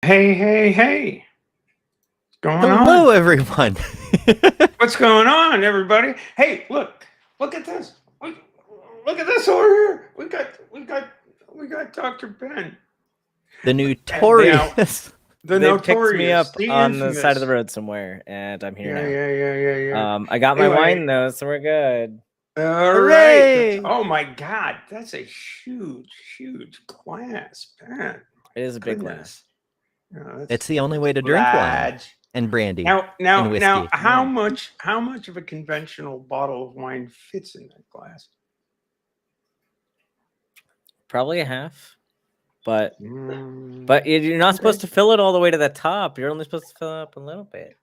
Hey. What's going Hello, on? everyone. What's going on, everybody? Hey, look at this. Look at this over here. We got Dr. Ben. The Now, notorious. the They picked me notorious, up the on the side of the infamous. road somewhere, and I'm here now. Yeah. I got my Anyway, wine though, so we're good. all right. Hooray! Oh my God, that's a huge glass, Ben. It is a big Goodness. glass. It's the only way to drink wine Large. and brandy and Now, whiskey. how much of a conventional bottle of wine fits in that glass? Probably a half, but Mm, you're not supposed to fill it all the way to the top. You're only supposed to fill it up a little bit.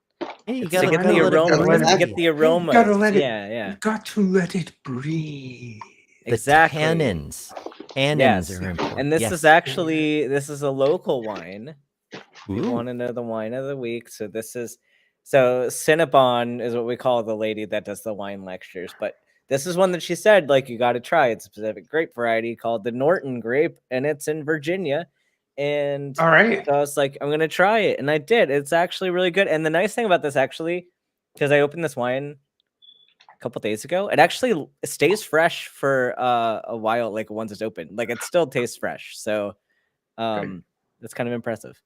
Hey, you It's gotta to get gotta the let it aroma. let To it- get the breathe. you aromas. gotta let it. Yeah. You got to let it breathe. The Exactly. tannins. Tannins Yes. are important. And this yes. is actually a local wine. You Ooh. want to know the wine of the week? So Cinnabon is what we call the lady that does the wine lectures. But this is one that she said, like, you got to try. It's a specific grape variety called the Norton grape, and it's in Virginia. And All right. so I was like, I'm gonna try it, and I did. It's actually really good. And the nice thing about this, actually, because I opened this wine a couple days ago, it actually stays fresh for a while. Like once it's open, like it still tastes fresh. So that's kind of impressive.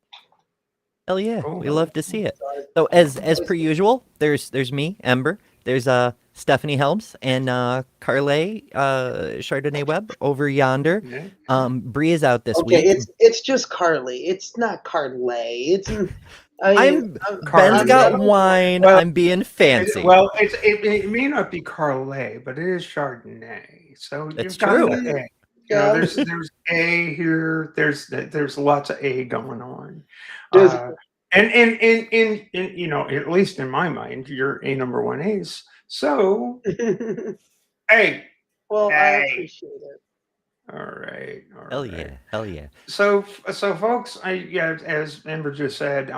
Hell yeah, Cool. we love to see it. So as per usual, there's me, Ember. There's Stephanie Helms and Carle Chardonnay Webb over yonder. Yeah. Bree is out this Okay, week. it's just Carly. It's not Carlay. It's Ben's Carly. got wine. Well, I'm being fancy. It may not be Carlet, but it is Chardonnay. So That's you've got true. the A. You know, there's A here. There's lots of A going on. And you know, at least in my mind, you're a number one ace. So hey, well, I hey. appreciate it. All right. Hell yeah. So folks, as Amber just said,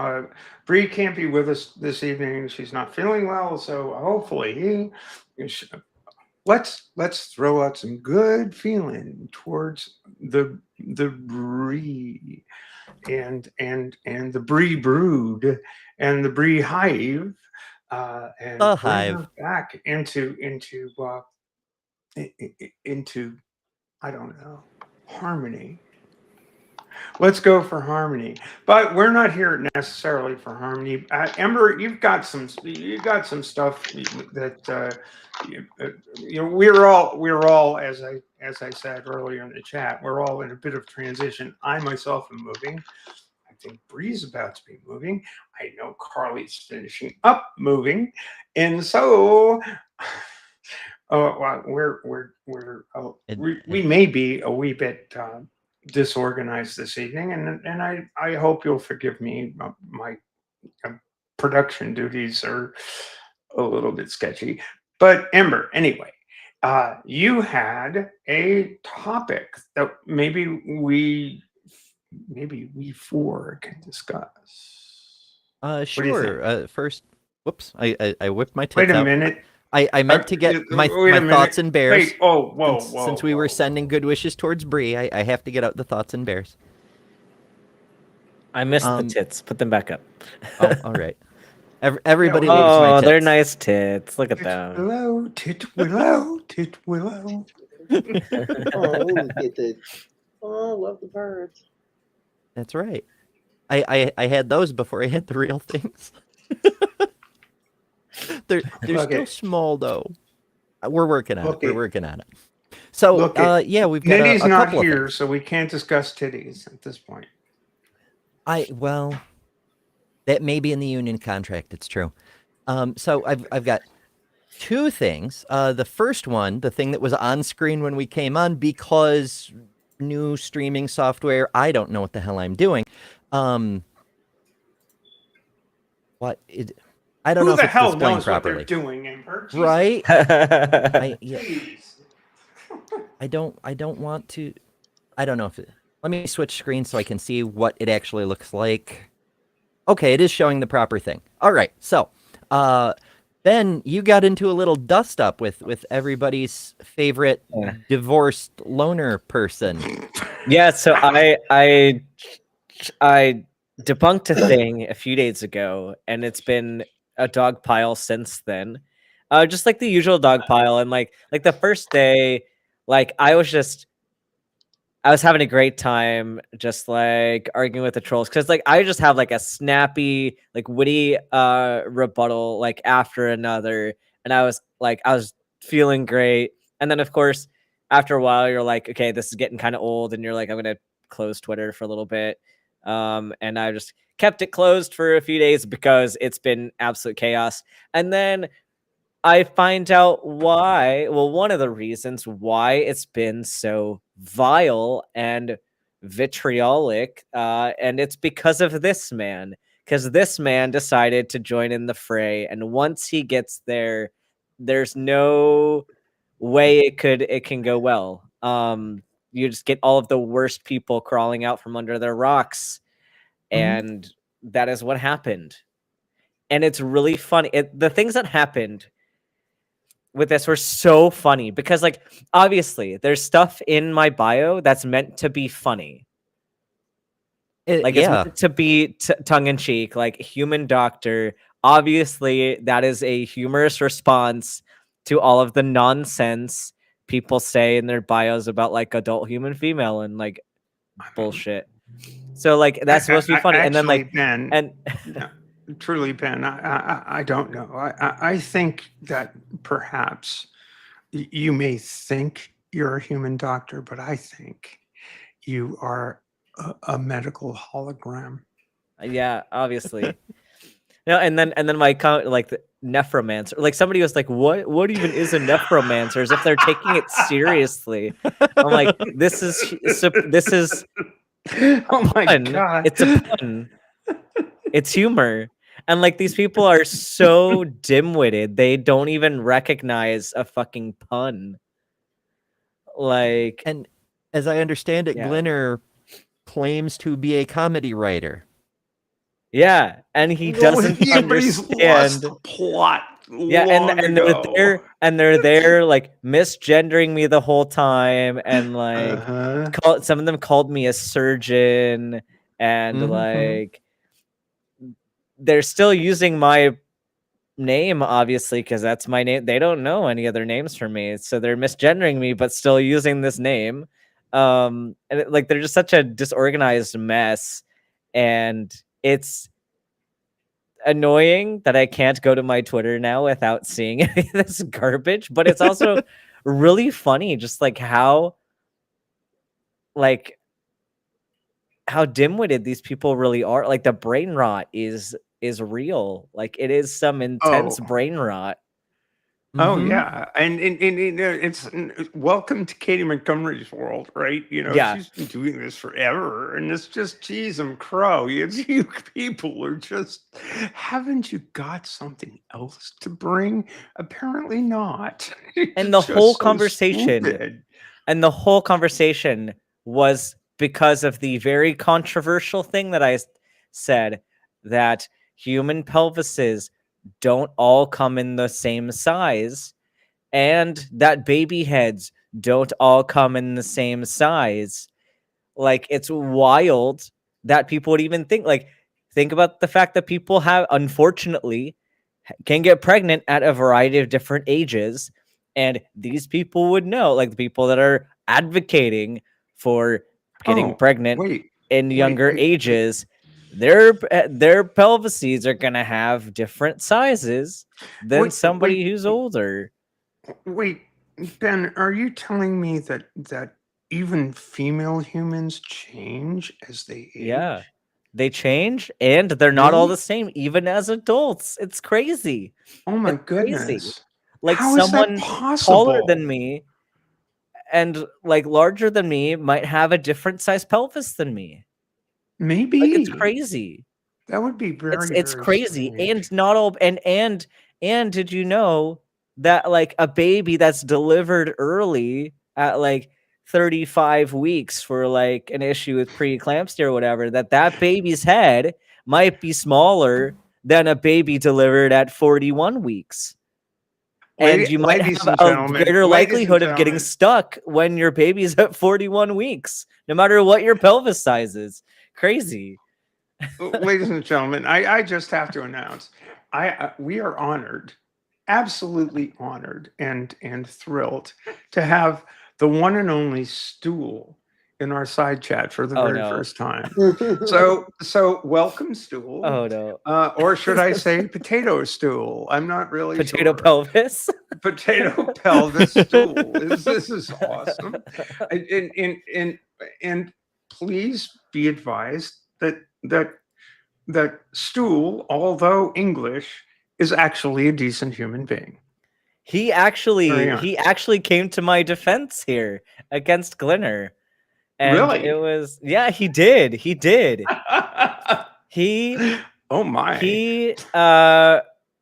Bree can't be with us this evening. She's not feeling well, so hopefully, let's throw out some good feeling towards the Bree and the Bree brood and the Bree hive, and The bring hive. her back into I don't know, harmony. Let's go for harmony, but we're not here necessarily for harmony. Ember, you've got some stuff that you know. We're all as I said earlier in the chat, we're all in a bit of transition. I myself am moving. I think Bree's about to be moving. I know Carly's finishing up moving, and so. Well, we may be a wee bit disorganized this evening, and I hope you'll forgive me. My production duties are a little bit sketchy, but Ember, anyway, you had a topic that maybe we four can discuss. Sure. First, whoops, I whipped my tits Wait a out. minute. I meant to get my thoughts and bears. Wait, whoa. Since we were sending good wishes towards Bree, I have to get out the thoughts and bears. I missed the tits. Put them back up. Oh, all right. Everybody loves my tits. They're nice tits. Look at them. Tit willow. Oh, look at the. Oh, love the birds. That's right. I had those before I had the real things. they're still small though. We're working on it. We're working on it. So yeah, we've got Nitty's a not couple here, of so we can't discuss titties at this point. Well, that may be in the union contract. It's true. So I've got two things. The first one, the thing that was on screen when we came on, because new streaming software, I don't know what the hell I'm doing. I don't know if it's displaying properly. What they're doing, Amber? Right? I don't want to. I don't know if it. Let me switch screens so I can see what it actually looks like. Okay, it is showing the proper thing. All right, so Ben, you got into a little dust up with everybody's favorite divorced loner person. Yeah, so I debunked a thing a few days ago, and it's been a dog pile since then. Just like the usual dog pile, and like the first day, like I was having a great time just like arguing with the trolls because like I just have like a snappy, like witty rebuttal like after another, and I was feeling great. And then of course after a while you're like, okay, this is getting kind of old, and you're like, I'm gonna close Twitter for a little bit. And I just kept it closed for a few days because it's been absolute chaos. And then I find out why. Well, one of the reasons why it's been so vile and vitriolic, and it's because of this man. Because this man decided to join in the fray, and once he gets there, there's no way it can go well. You just get all of the worst people crawling out from under their rocks, and that is what happened. And it's really funny. The things that happened with this were so funny because like obviously there's stuff in my bio that's meant to be funny, like it's Yeah. meant to be tongue-in-cheek, like human doctor. Obviously that is a humorous response to all of the nonsense people say in their bios about like adult human female and like bullshit. So like that's supposed to be funny. And then Actually, like Ben, and no, truly, Ben, I don't know. I think that perhaps you may think you're a human doctor, but I think you are a medical hologram. yeah, obviously. No, and then my comment, like the nephromancer, like somebody was like, what even is a nephromancer? As if they're taking it seriously. I'm like, this is Oh my fun. God. It's a pun. It's humor. And like these people are so dim-witted, they don't even recognize a fucking pun. Like, And as I understand it, Yeah. Glinner claims to be a comedy writer. yeah, and he doesn't Yeah, but he's lost understand. the plot. Yeah, and they're ago. there, and they're there like misgendering me the whole time, and like some of them called me a surgeon, and Mhm. like they're still using my name obviously because that's my name. They don't know any other names for me, so they're misgendering me but still using this name. And like they're just such a disorganized mess, and it's annoying that I can't go to my Twitter now without seeing any of this garbage, but it's also really funny just like how dim-witted these people really are. Like the brain rot is real. Like it is some intense brain rot. Oh Mhm. yeah, and it's welcome to Katie Montgomery's world, right? You know, Yeah. she's been doing this forever, and it's just geez, and crow. You people are just haven't you got something else to bring? Apparently not. And the Just whole so conversation stupid. and the whole conversation was because of the very controversial thing that I said, that human pelvises don't all come in the same size, and that baby heads don't all come in the same size. Like it's wild that people would even think about the fact that people have, unfortunately, can get pregnant at a variety of different ages, and these people would know, like the people that are advocating for getting Oh, pregnant wait, in younger wait. ages, their pelvises are gonna have different sizes than Wait, somebody wait, who's older. Wait, Ben, are you telling me that even female humans change as they age? Yeah, they change, and they're not all Really? the same, even as adults. It's crazy. Oh my It's crazy. goodness. Like How is that someone taller possible? than me and like larger than me might have a different size pelvis than me. Like it's Maybe. crazy. That would be It's very, it's very crazy. strange. And not all and did you know that like a baby that's delivered early at like 35 weeks for like an issue with preeclampsia or whatever, that baby's head might be smaller than a baby delivered at 41 weeks. And you might Ladies have and a gentlemen, greater ladies and likelihood of getting gentlemen, stuck when your baby's at 41 weeks, no matter what your pelvis size is. Crazy. ladies and gentlemen, I just have to announce, we are honored, absolutely honored, and thrilled to have the one and only Stool in our side chat for the Oh, very no. first time. So welcome, Stool. Oh no. Or should I say potato stool? I'm not really Potato sure. pelvis. Potato pelvis stool. This is awesome. And please be advised that Stool, although English, is actually a decent human being. He Carry actually on. came to my defense here against Glinner. And Really? it was, yeah, he did. He did. He Oh my.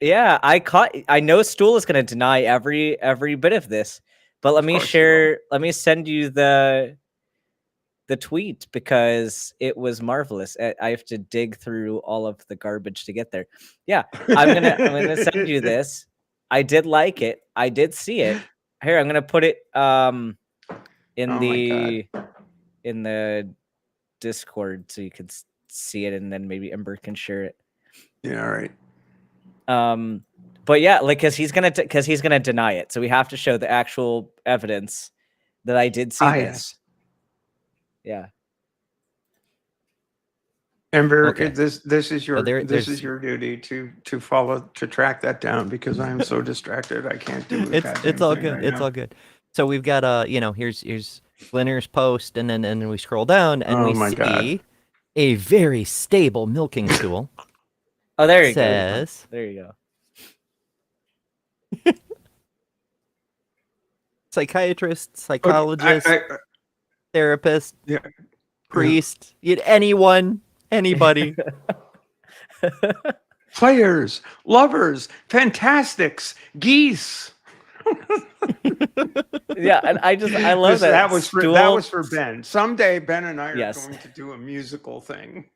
yeah, I know Stool is gonna deny every bit of this, but let Of me course he will. let me send you the tweet because it was marvelous. I have to dig through all of the garbage to get there. Yeah, I'm gonna send you this. I did like it. I did see it. Here, I'm gonna put it in Oh my the God. in the Discord so you can see it, and then maybe Ember can share it. Yeah, all right. But yeah, like because he's gonna deny it, so we have to show the actual evidence that I did see this. Yes. Yeah. Ember, Okay. this is your this is your duty to track that down because I am so distracted I can't do it. It's all good. It's all good. So we've got here's Glinner's post, and then we scroll down and Oh we my see God. a very stable milking stool. Oh, there you says, go. There you go. Psychiatrist, psychologist, I, therapist, yeah. priest, anybody. Players, lovers, fantastics, geese. Yeah, and I love that. That was for Ben. Someday Ben and I are going to do a musical thing.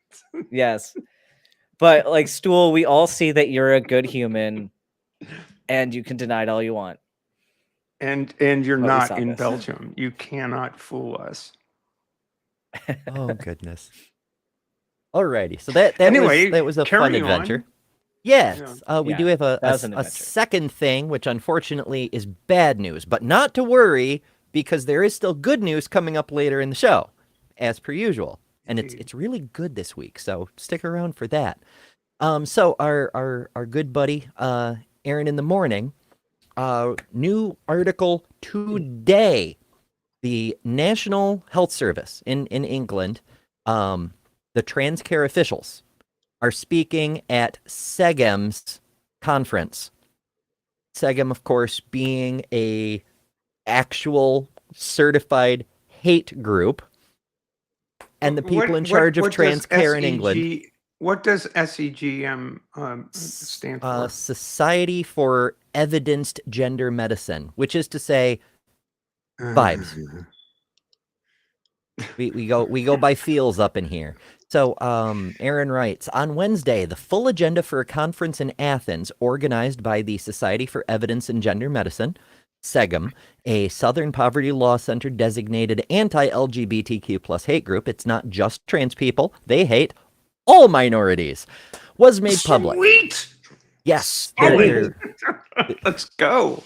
Yes. But like Stool, we all see that you're a good human and you can deny it all you want. And you're not in Belgium. You cannot fool us. Oh goodness. Alrighty. So that was a fun adventure. Yes. We do have a second thing, which unfortunately is bad news, but not to worry because there is still good news coming up later in the show, as per usual. And it's really good this week, so stick around for that. So our good buddy Aaron in the morning, new article today. The National Health Service in England, the trans care officials are speaking at SEGEM's conference. SEGEM, of course, being a actual certified hate group. And the people in charge of trans care in England. What does SEGM stand for? Society for Evidenced Gender Medicine, which is to say, vibes. We go by feels up in here. So Aaron writes, on Wednesday, the full agenda for a conference in Athens organized by the Society for Evidence in Gender Medicine, SEGM, a Southern Poverty Law Center designated anti-LGBTQ plus hate group. It's not just trans people. They hate all minorities. Was made public. Sweet! Yes. Let's go.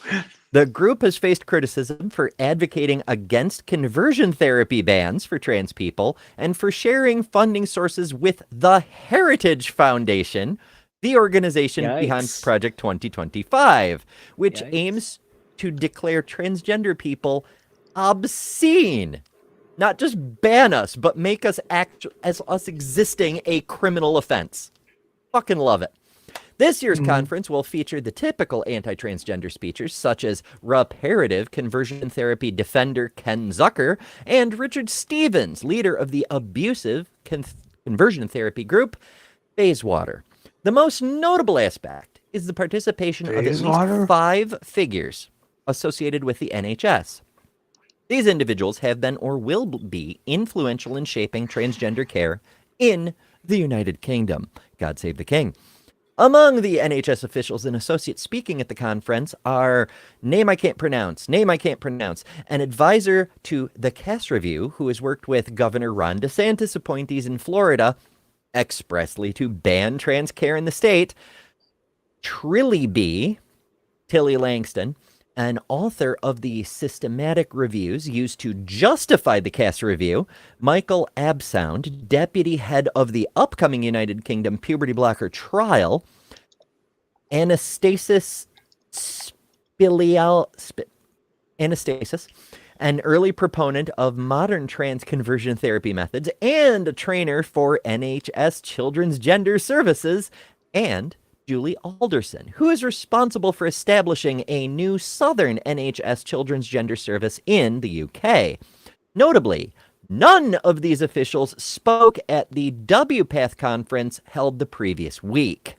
The group has faced criticism for advocating against conversion therapy bans for trans people and for sharing funding sources with the Heritage Foundation, the organization behind Project 2025, which aims to declare transgender people obscene. Not just ban us, but make us act as us existing a criminal offense. Fucking love it. This year's conference will feature the typical anti-transgender speakers, such as reparative conversion therapy defender Ken Zucker and Richard Stevens, leader of the abusive conversion therapy group Bayswater. The most notable aspect is the participation of at least 5 figures associated with the NHS. These individuals have been or will be influential in shaping transgender care in the United Kingdom. God save the king. Among the NHS officials and associates speaking at the conference are name I can't pronounce, an advisor to the Cass Review, who has worked with Governor Ron DeSantis appointees in Florida, expressly to ban trans care in the state. Tilly Langston, an author of the systematic reviews used to justify the Cass review, Michael Absound, deputy head of the upcoming United Kingdom puberty blocker trial, Anastasis, an early proponent of modern trans conversion therapy methods and a trainer for NHS Children's Gender Services, and Julie Alderson, who is responsible for establishing a new southern NHS Children's Gender Service in the UK. Notably, none of these officials spoke at the WPATH conference held the previous week.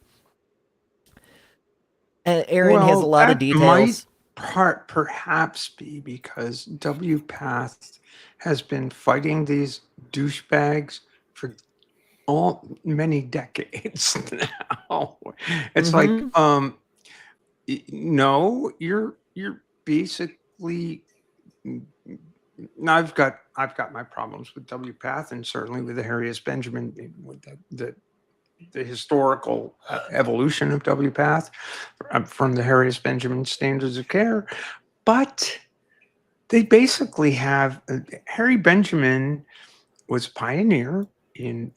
Aaron has a lot of details. Perhaps be because WPATH has been fighting these douchebags for many decades now. It's like, no, you're basically. I've got my problems with WPATH, and certainly with the Harry Benjamin, with the historical evolution of WPATH from the Harry Benjamin standards of care. But they basically have Harry Benjamin was a pioneer in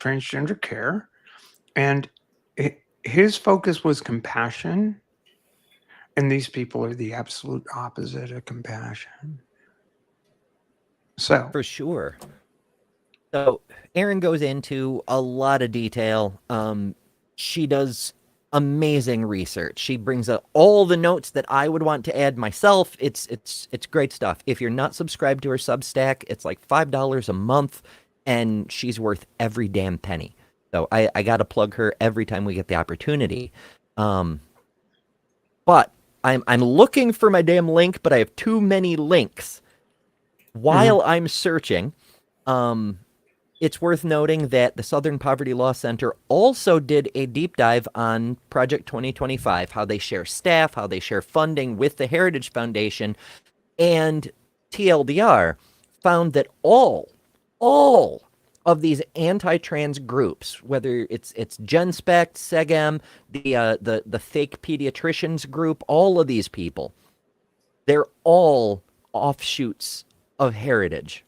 transgender care, and his focus was compassion, and these people are the absolute opposite of compassion. So for sure. So Erin goes into a lot of detail. She does amazing research. She brings up all the notes that I would want to add myself. It's great stuff. If you're not subscribed to her Substack, it's like $5 a month, and she's worth every damn penny. So I got to plug her every time we get the opportunity. But I'm looking for my damn link, but I have too many links. While I'm searching, it's worth noting that the Southern Poverty Law Center also did a deep dive on Project 2025, how they share staff, how they share funding with the Heritage Foundation, and TLDR found that all of these anti-trans groups, whether it's GenSpect, SEGEM, the fake pediatricians group, all of these people, they're all offshoots of Heritage.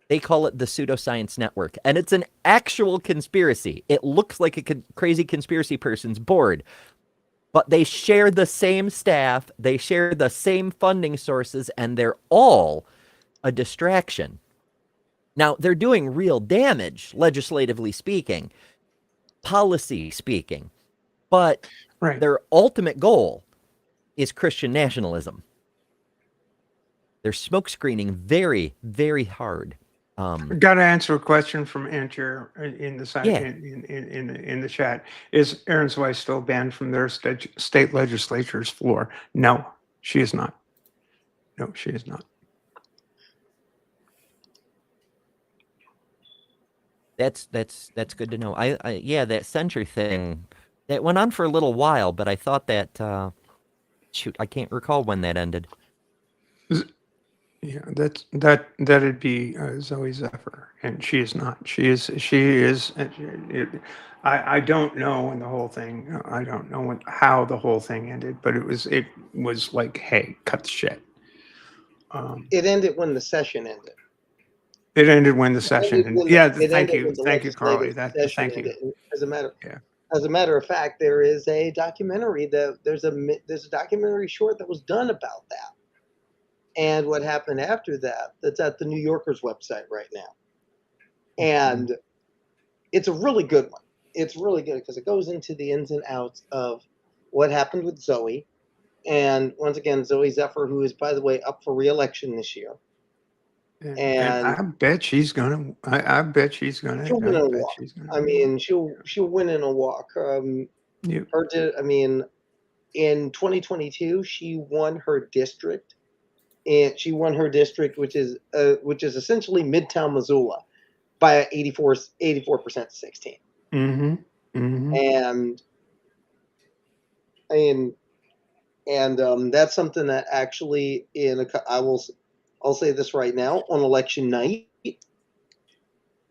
They call it the Pseudoscience Network, and it's an actual conspiracy. It looks like a crazy conspiracy person's board, but they share the same staff, they share the same funding sources, and they're all a distraction. Now, they're doing real damage, legislatively speaking, policy speaking, but their ultimate goal is Christian nationalism. They're smokescreening very, very hard. Got to answer a question from Antier in the site, in the chat. Is Aaron's wife still banned from their state legislature's floor? No, she is not. No, she is not. That's good to know. Yeah, that censure thing that went on for a little while, but I thought that shoot, I can't recall when that ended. Yeah, that'd be Zoe Zephyr, and she is not. She is. I don't know when the whole thing. I don't know how the whole thing ended, but it was like, hey, cut the shit. It ended when the session ended. It ended when the session ended. Yeah, thank you, Carly. Thank you. As a matter of fact, there is a documentary there's a documentary short that was done about that. And what happened after that's at the New Yorker's website right now. And it's a really good one. It's really good because it goes into the ins and outs of what happened with Zoe. And once again, Zoe Zephyr, who is, by the way, up for re-election this year. And I bet she's gonna. I bet she's gonna. She'll win in a walk. I mean, she'll win in a walk. In 2022, she won her district. And she won her district, which is essentially Midtown Missoula, by 84% to 16. And that's something that actually I'll say this right now, on election night,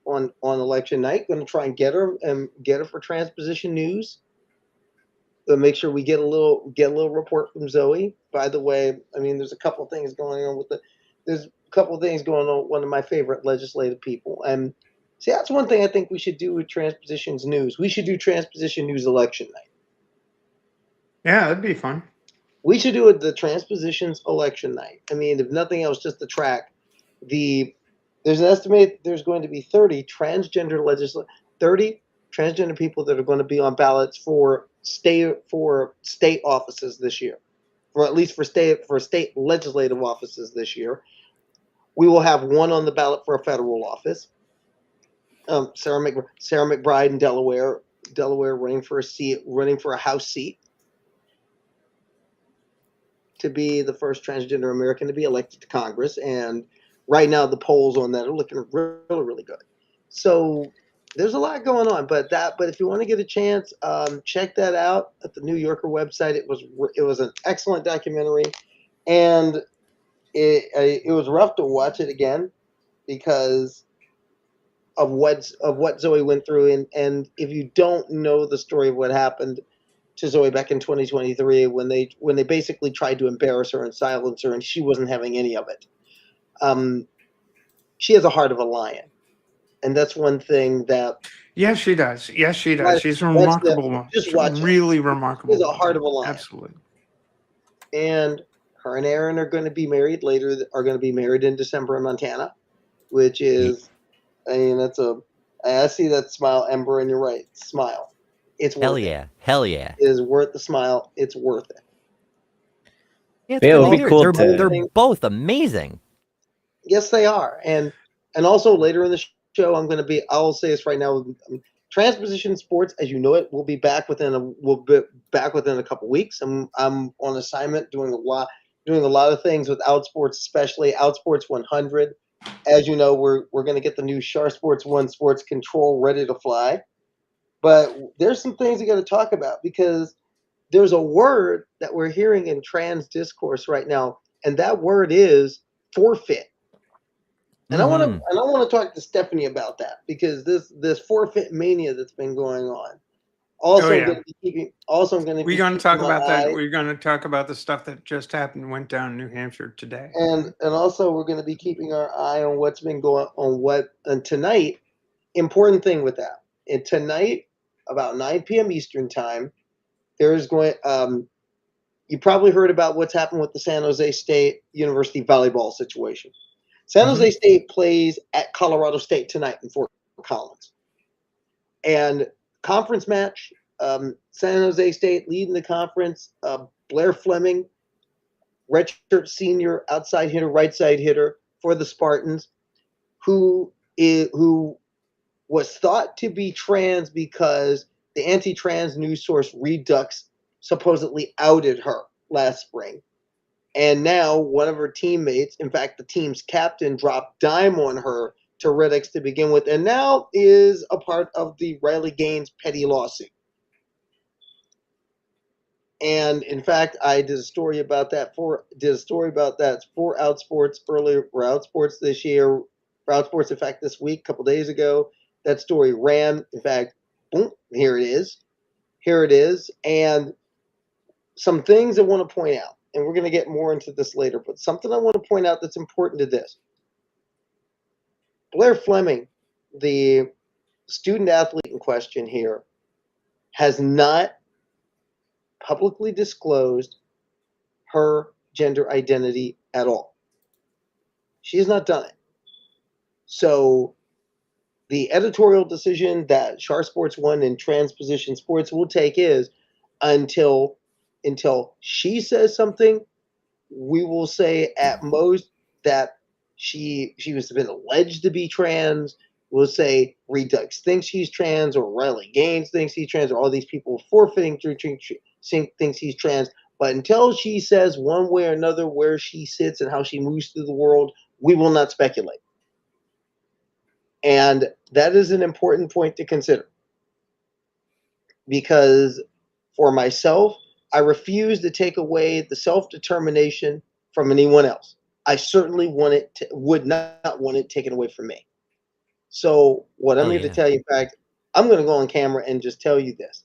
on election night. Going to try and get her for Transposition News. Make sure we get a little report from Zoe. By the way, I mean there's a couple things going on one of my favorite legislative people, and see that's one thing I think we should do with Transpositions News. We should do Transposition News election night. Yeah, that'd be fun. We should do it the Transpositions election night. I mean, if nothing else, just to track there's an estimate there's going to be 30 transgender people that are going to be on ballots for state offices this year, or at least for state legislative offices this year. We will have one on the ballot for a federal office. Sarah McBride in Delaware running for a House seat to be the first transgender American to be elected to Congress. And right now the polls on that are looking really, really good. So there's a lot going on, but if you want to get a chance, check that out at the New Yorker website. It was an excellent documentary, and it was rough to watch it again because of what Zoe went through. And if you don't know the story of what happened to Zoe back in 2023, when they basically tried to embarrass her and silence her, and she wasn't having any of it. She has a heart of a lion, and that's one thing that. Yes, she does. Yes, she does. She's a remarkable woman. Just watch it. Really remarkable. She's a heart of a lion. Absolutely. And her and Aaron are going to be married later. Are going to be married in December in Montana, which is, I mean, I see that smile, Ember, and you're right. Smile. It's worth it. Hell yeah. It is worth the smile. It's worth it. Yeah, it would be cool. They're both amazing. Yes, they are. And also later in the show, I'll say this right now. Transposition Sports, as you know it, will be back within a couple weeks. I'm on assignment doing a lot of things with Outsports, especially Outsports 100. As you know, we're going to get the new Char Sports 1 Sports Control ready to fly. But there's some things we got to talk about, because there's a word that we're hearing in trans discourse right now, and that word is forfeit. And I want to talk to Stephanie about that, because this forfeit mania that's been going on. Also, Oh, yeah. I'm going to We're going to talk about that. We're going to talk about the stuff that just went down in New Hampshire today. And also we're going to be keeping our eye on what's been going on. And tonight, important thing with that. And tonight, about 9 p.m. Eastern time, there's going. You probably heard about what's happened with the San Jose State University volleyball situation. San Jose State plays at Colorado State tonight in Fort Collins. And conference match, San Jose State leading the conference. Blair Fleming, redshirt senior, outside hitter, right side hitter for the Spartans, who was thought to be trans because the anti-trans news source Redux supposedly outed her last spring. And now one of her teammates, in fact, the team's captain, dropped dime on her to Redux to begin with, and now is a part of the Riley Gaines petty lawsuit. And in fact, I did a story about that for Outsports earlier, for Outsports this year, for Outsports, in fact, this week, a couple days ago. That story ran. In fact, boom, here it is. And some things I want to point out, and we're going to get more into this later, but something I want to point out that's important to this. Blair Fleming, the student athlete in question here, has not publicly disclosed her gender identity at all. She has not done it. So the editorial decision that Char Sports 1 and Transposition Sports will take is, until she says something, we will say at most that she was been alleged to be trans. We'll say Redux thinks she's trans, or Riley Gaines thinks he's trans, or all these people forfeiting through thinks he's trans. But until she says one way or another where she sits and how she moves through the world, we will not speculate. And that is an important point to consider, because for myself, I refuse to take away the self-determination from anyone else. I certainly would not want it taken away from me. So what I'm Oh, here to yeah. tell you, in fact, I'm going to go on camera and just tell you this.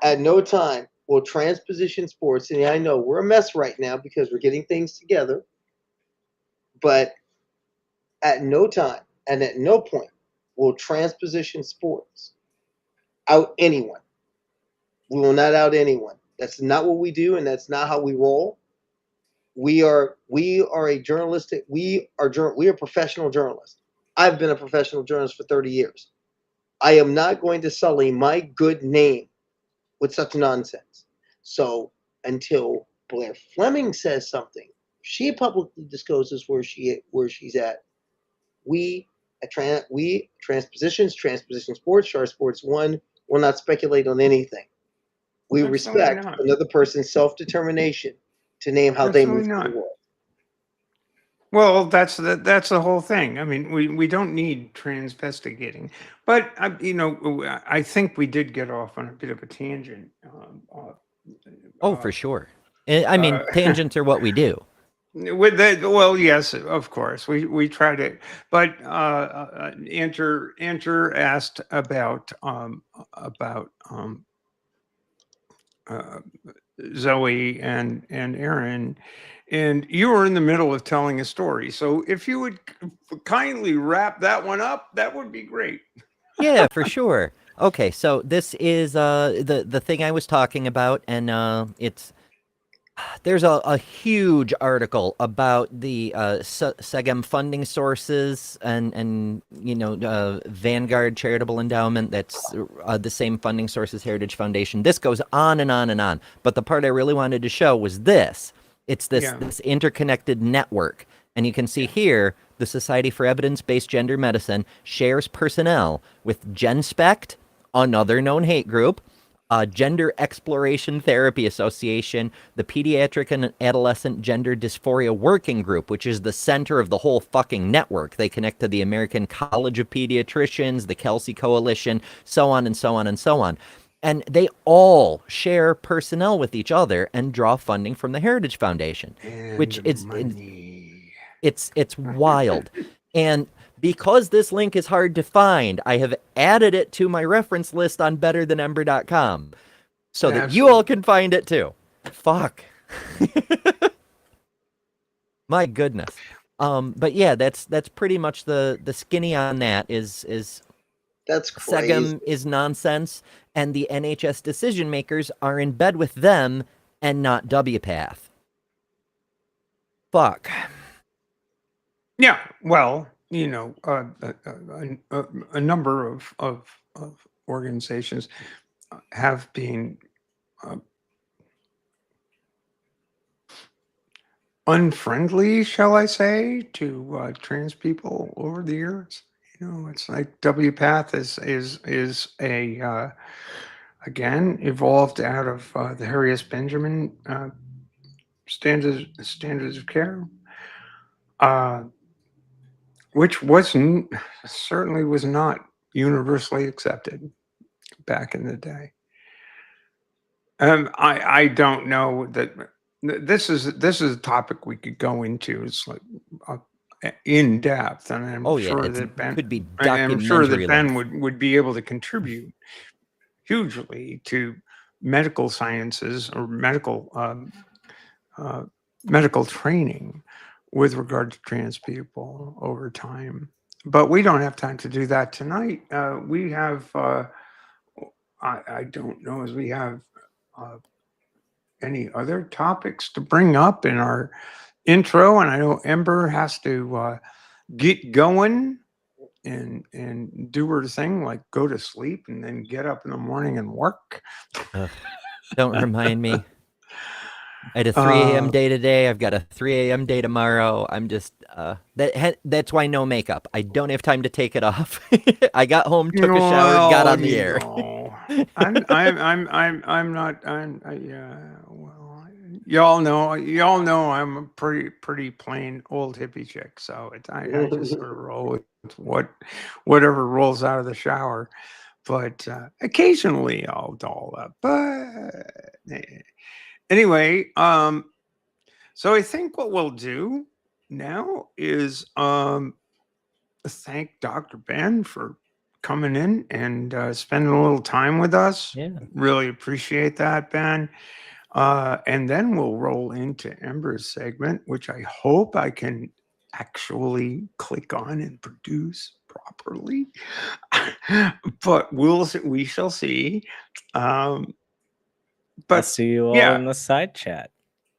At no time will transposition sports, and I know we're a mess right now because we're getting things together, but at no time and at no point will transposition sports out anyone. We will not out anyone. That's not what we do, and that's not how we roll. We are a journalistic. We are professional journalists. I've been a professional journalist for 30 years. I am not going to sully my good name with such nonsense. So until Blair Fleming says something, she publicly discloses where she's at. We Transposition Sports, Star Sports One will not speculate on anything. We Absolutely respect not. another person's self-determination to name how they move Absolutely through not. the world. Well, that's the whole thing. I mean, we don't need transvestigating, but I think we did get off on a bit of a tangent. Oh, for sure. I mean, uh, tangents are what we do. With that, well, yes, of course, we try to, but Enter asked about uh, Zoe and Aaron, and you were in the middle of telling a story. So if you would kindly wrap that one up, that would be great. Yeah, for sure. Okay, so this is the thing I was talking about, and there's a huge article about the SEGEM funding sources and Vanguard Charitable Endowment. That's the same funding source as Heritage Foundation. This goes on and on and on. But the part I really wanted to show was this. It's this Yeah. this interconnected network, and you can see here the Society for Evidence-Based Gender Medicine shares personnel with GenSpect, another known hate group. Gender Exploration Therapy Association, the Pediatric and Adolescent Gender Dysphoria Working Group, which is the center of the whole fucking network. They connect to the American College of Pediatricians, the Kelsey Coalition, so on and so on and so on. And they all share personnel with each other and draw funding from the Heritage Foundation, which And is money. it's wild. And because this link is hard to find, I have added it to my reference list on betterthanember.com so that you all can find it too. Fuck. My goodness. But yeah, that's pretty much the skinny on that is That's crazy. SEGEM is nonsense, and the NHS decision makers are in bed with them and not WPATH. Fuck. Yeah, well, a number of organizations have been unfriendly, shall I say, to trans people over the years. It's like WPATH is a again evolved out of the Harry S. Benjamin standards of care, which certainly was not universally accepted back in the day. I don't know that this is a topic we could go into. It's like in depth, and I'm sure that Ben could be I'm sure that documentary Ben length. would be able to contribute hugely to medical sciences or medical training with regard to trans people over time. But we don't have time to do that tonight. We have I don't know as we have any other topics to bring up in our intro, and I know Ember has to get going and do her thing, like go to sleep and then get up in the morning and work. Don't remind me. I had a 3 a.m. day today. I've got a 3 a.m. day tomorrow. I'm just that's why no makeup. I don't have time to take it off. I got home, took a shower, got on the air. I'm not. Yeah. Well, y'all know I'm a pretty plain old hippie chick. So I just sort of roll with whatever rolls out of the shower. But occasionally I'll doll up. But anyway, so I think what we'll do now is thank Dr. Ben for coming in and spending a little time with us. Yeah. Really appreciate that, Ben. And then we'll roll into Ember's segment, which I hope I can actually click on and produce properly. But we shall see. I'll But see you all yeah. in the side chat.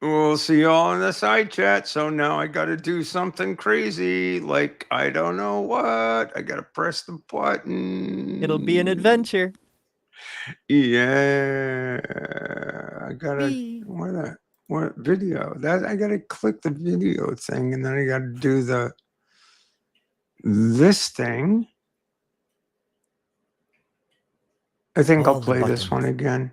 We'll see you all in the side chat. So now I got to do something crazy. Like, I don't know what. I got to press the button. It'll be an adventure. Yeah. I got to, what video? I got to click the video thing and then I got to do this thing. I think All I'll the play this one buttons. again.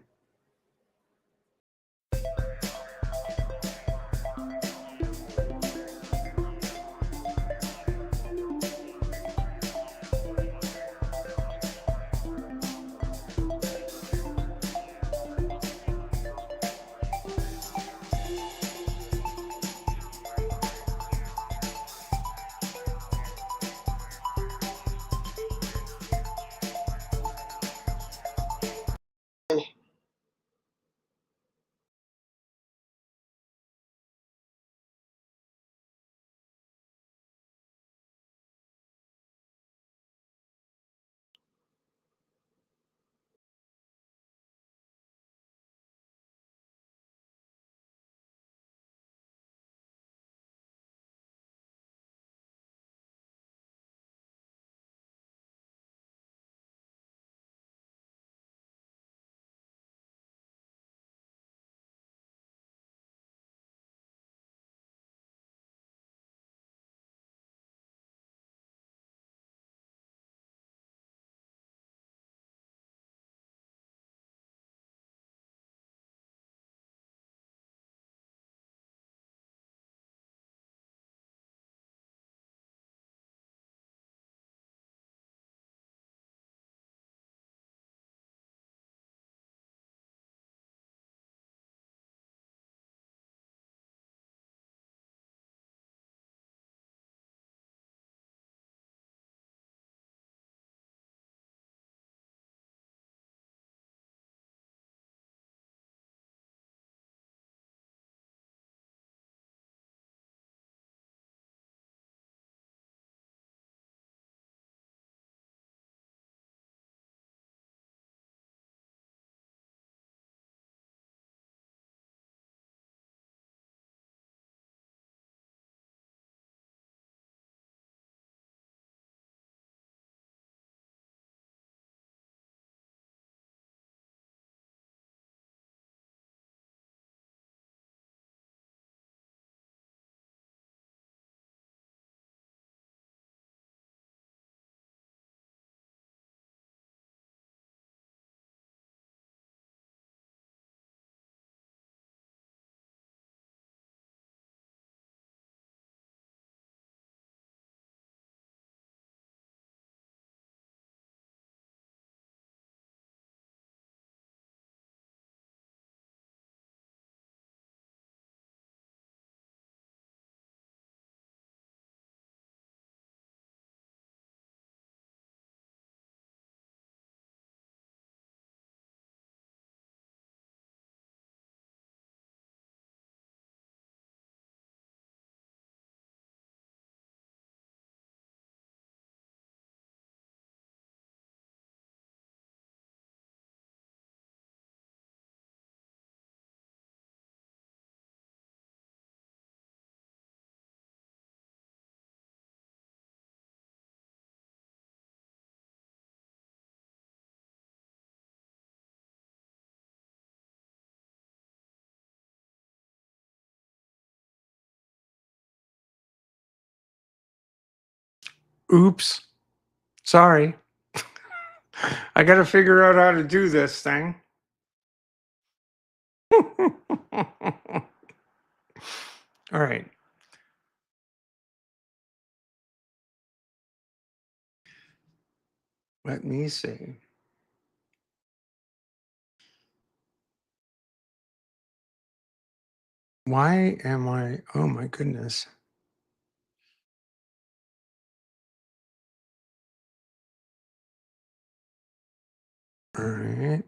Oops. Sorry. I got to figure out how to do this thing. All right. Let me see. Why am I? Oh my goodness. All right.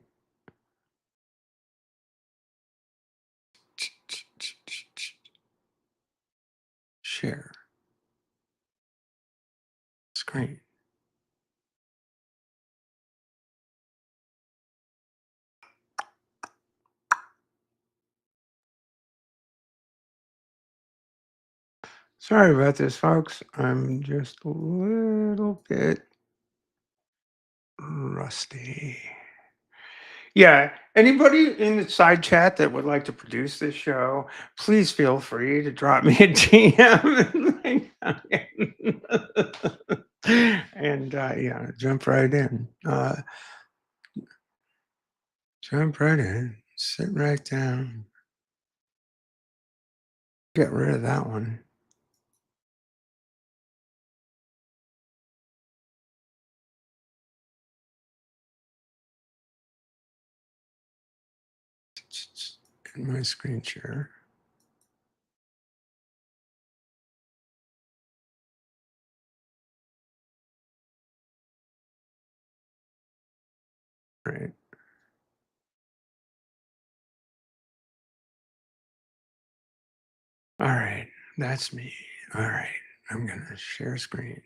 Share screen. Sorry about this, folks. I'm just a little bit rusty. Yeah. Anybody in the side chat that would like to produce this show, please feel free to drop me a DM and yeah, jump right in. Jump right in. Sit right down. Get rid of that one. In my screen share. Right. All right. That's me. All right. I'm going to share screen.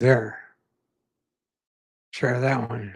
There. Share that one.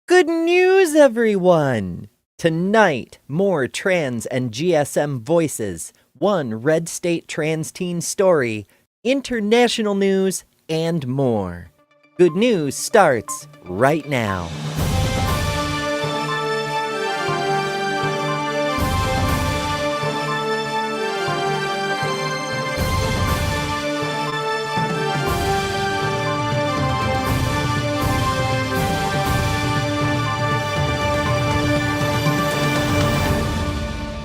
Good news, everyone! Tonight, more trans and GSM voices, one red state trans teen story, international news, and more. Good news starts right now.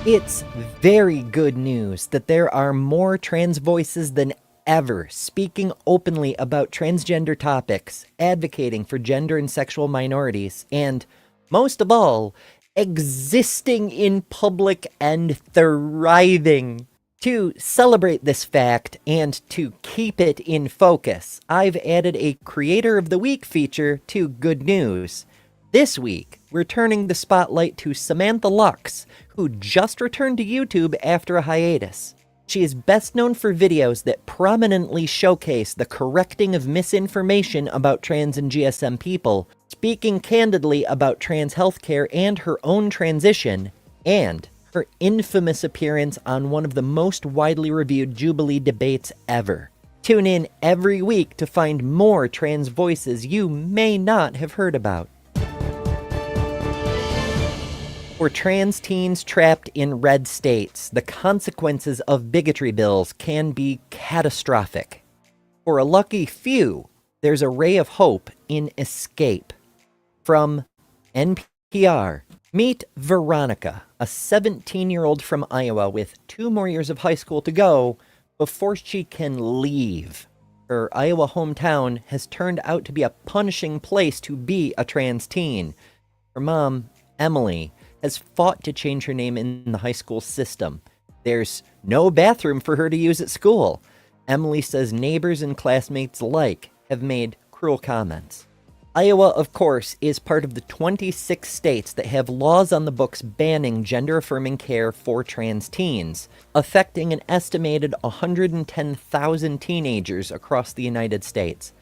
It's very good news that there are more trans voices than ever speaking openly about transgender topics, advocating for gender and sexual minorities, and, most of all, existing in public and thriving. To celebrate this fact and to keep it in focus, I've added a Creator of the Week feature to Good News. This week, we're turning the spotlight to Samantha Lux, who just returned to YouTube after a hiatus. She is best known for videos that prominently showcase the correcting of misinformation about trans and GSM people, speaking candidly about trans healthcare and her own transition, and her infamous appearance on one of the most widely reviewed Jubilee debates ever. Tune in every week to find more trans voices you may not have heard about. For trans teens trapped in red states, the consequences of bigotry bills can be catastrophic. For a lucky few, there's a ray of hope in escape. From NPR, meet Veronica, a 17-year-old from Iowa with 2 more years of high school to go before she can leave. Her Iowa hometown has turned out to be a punishing place to be a trans teen. Her mom, Emily, has fought to change her name in the high school system. There's no bathroom for her to use at school. Emily says neighbors and classmates alike have made cruel comments. Iowa, of course, is part of the 26 states that have laws on the books banning gender-affirming care for trans teens, affecting an estimated 110,000 teenagers across the United States.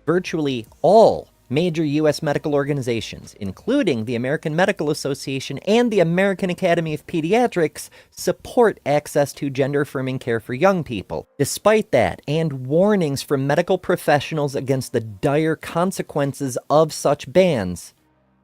Virtually all major U.S. medical organizations, including the American Medical Association and the American Academy of Pediatrics, support access to gender-affirming care for young people. Despite that, and warnings from medical professionals against the dire consequences of such bans,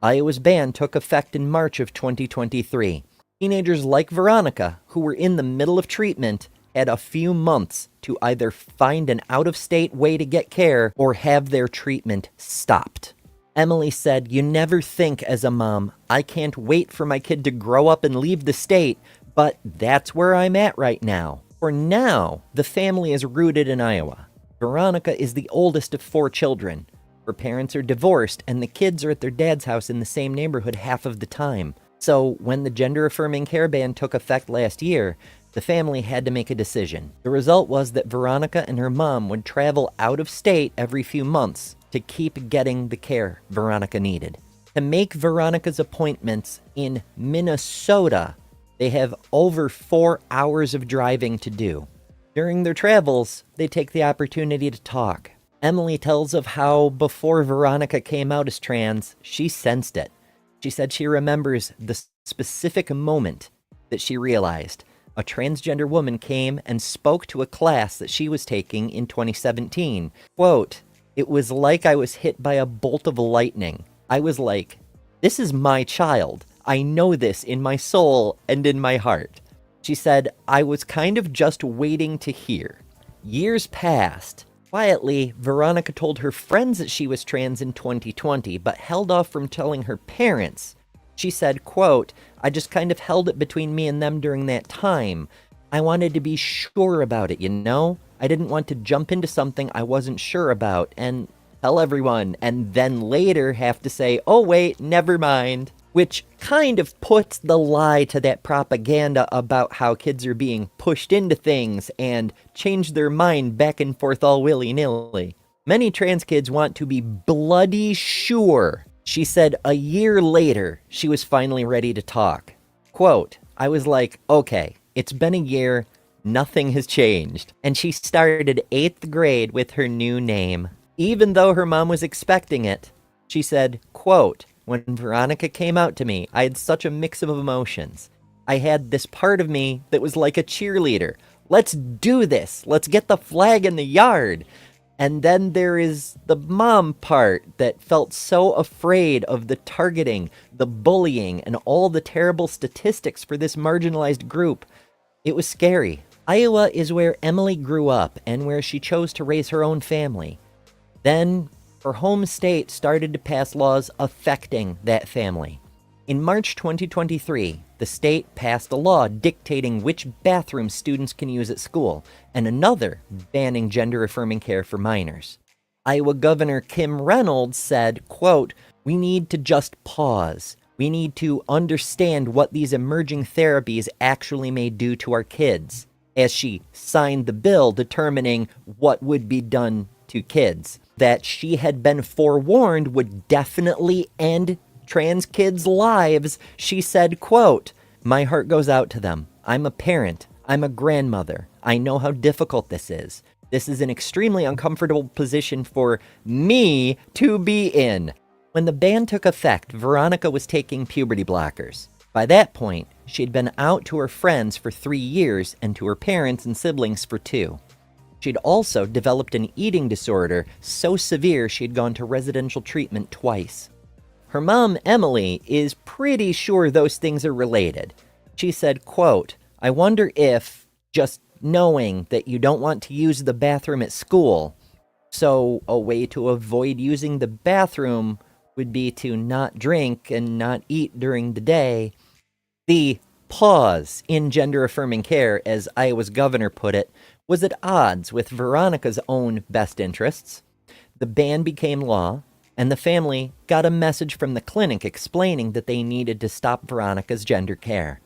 Iowa's ban took effect in March of 2023. Teenagers like Veronica, who were in the middle of treatment, had a few months to either find an out-of-state way to get care or have their treatment stopped. Emily said, "You never think as a mom, I can't wait for my kid to grow up and leave the state, but that's where I'm at right now." For now, the family is rooted in Iowa. Veronica is the oldest of 4 children. Her parents are divorced, and the kids are at their dad's house in the same neighborhood half of the time. So when the gender-affirming care ban took effect last year, the family had to make a decision. The result was that Veronica and her mom would travel out of state every few months to keep getting the care Veronica needed. To make Veronica's appointments in Minnesota, they have over 4 hours of driving to do. During their travels, they take the opportunity to talk. Emily tells of how before Veronica came out as trans, she sensed it. She said she remembers the specific moment that she realized a transgender woman came and spoke to a class that she was taking in 2017. Quote, "It was like I was hit by a bolt of lightning. I was like, this is my child. I know this in my soul and in my heart." She said, "I was kind of just waiting to hear." Years passed. Quietly, Veronica told her friends that she was trans in 2020, but held off from telling her parents. She said, quote, "I just kind of held it between me and them during that time. I wanted to be sure about it, you know? I didn't want to jump into something I wasn't sure about and tell everyone, and then later have to say, oh wait, never mind." Which kind of puts the lie to that propaganda about how kids are being pushed into things and change their mind back and forth all willy-nilly. Many trans kids want to be bloody sure. She said a year later, she was finally ready to talk. Quote, "I was like, okay, it's been a year, nothing has changed." And she started 8th grade with her new name. Even though her mom was expecting it, she said, quote, "When Veronica came out to me, I had such a mix of emotions. I had this part of me that was like a cheerleader. Let's do this. Let's get the flag in the yard. And then there is the mom part that felt so afraid of the targeting, the bullying, and all the terrible statistics for this marginalized group. It was scary." Iowa is where Emily grew up and where she chose to raise her own family. Then her home state started to pass laws affecting that family. In March 2023, the state passed a law dictating which bathrooms students can use at school, and another banning gender-affirming care for minors. Iowa Governor Kim Reynolds said, quote, "We need to just pause. We need to understand what these emerging therapies actually may do to our kids," as she signed the bill determining what would be done to kids, that she had been forewarned would definitely end trans kids' lives. She said, quote, "My heart goes out to them. I'm a parent. I'm a grandmother. I know how difficult this is. This is an extremely uncomfortable position for me to be in." When the ban took effect, Veronica was taking puberty blockers. By that point, she'd been out to her friends for 3 years and to her parents and siblings for 2. She'd also developed an eating disorder so severe she'd gone to residential treatment twice. Her mom, Emily, is pretty sure those things are related. She said, quote, "I wonder if just knowing that you don't want to use the bathroom at school, so a way to avoid using the bathroom would be to not drink and not eat during the day." The pause in gender-affirming care, as Iowa's governor put it, was at odds with Veronica's own best interests. The ban became law, and the family got a message from the clinic explaining that they needed to stop Veronica's gender care.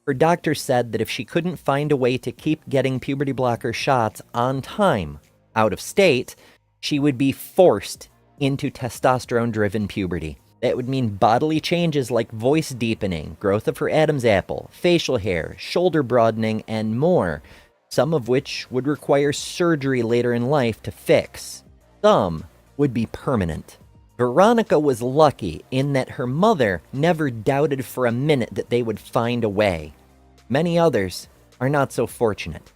Her doctor said that if she couldn't find a way to keep getting puberty blocker shots on time out of state, she would be forced into testosterone-driven puberty. That would mean bodily changes like voice deepening, growth of her Adam's apple, facial hair, shoulder broadening, and more, some of which would require surgery later in life to fix. Some would be permanent. Veronica was lucky in that her mother never doubted for a minute that they would find a way. Many others are not so fortunate.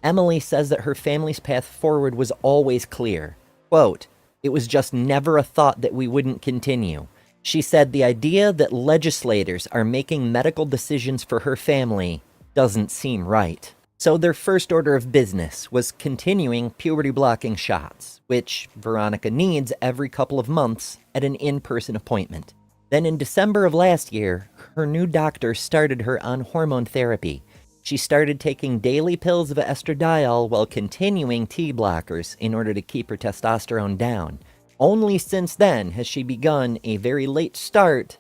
Emily says that her family's path forward was always clear. Quote, "It was just never a thought that we wouldn't continue." She said the idea that legislators are making medical decisions for her family doesn't seem right. So their first order of business was continuing puberty-blocking shots, which Veronica needs every couple of months at an in-person appointment. Then in December of last year, her new doctor started her on hormone therapy. She started taking daily pills of estradiol while continuing T-blockers in order to keep her testosterone down. Only since then has she begun a very late start,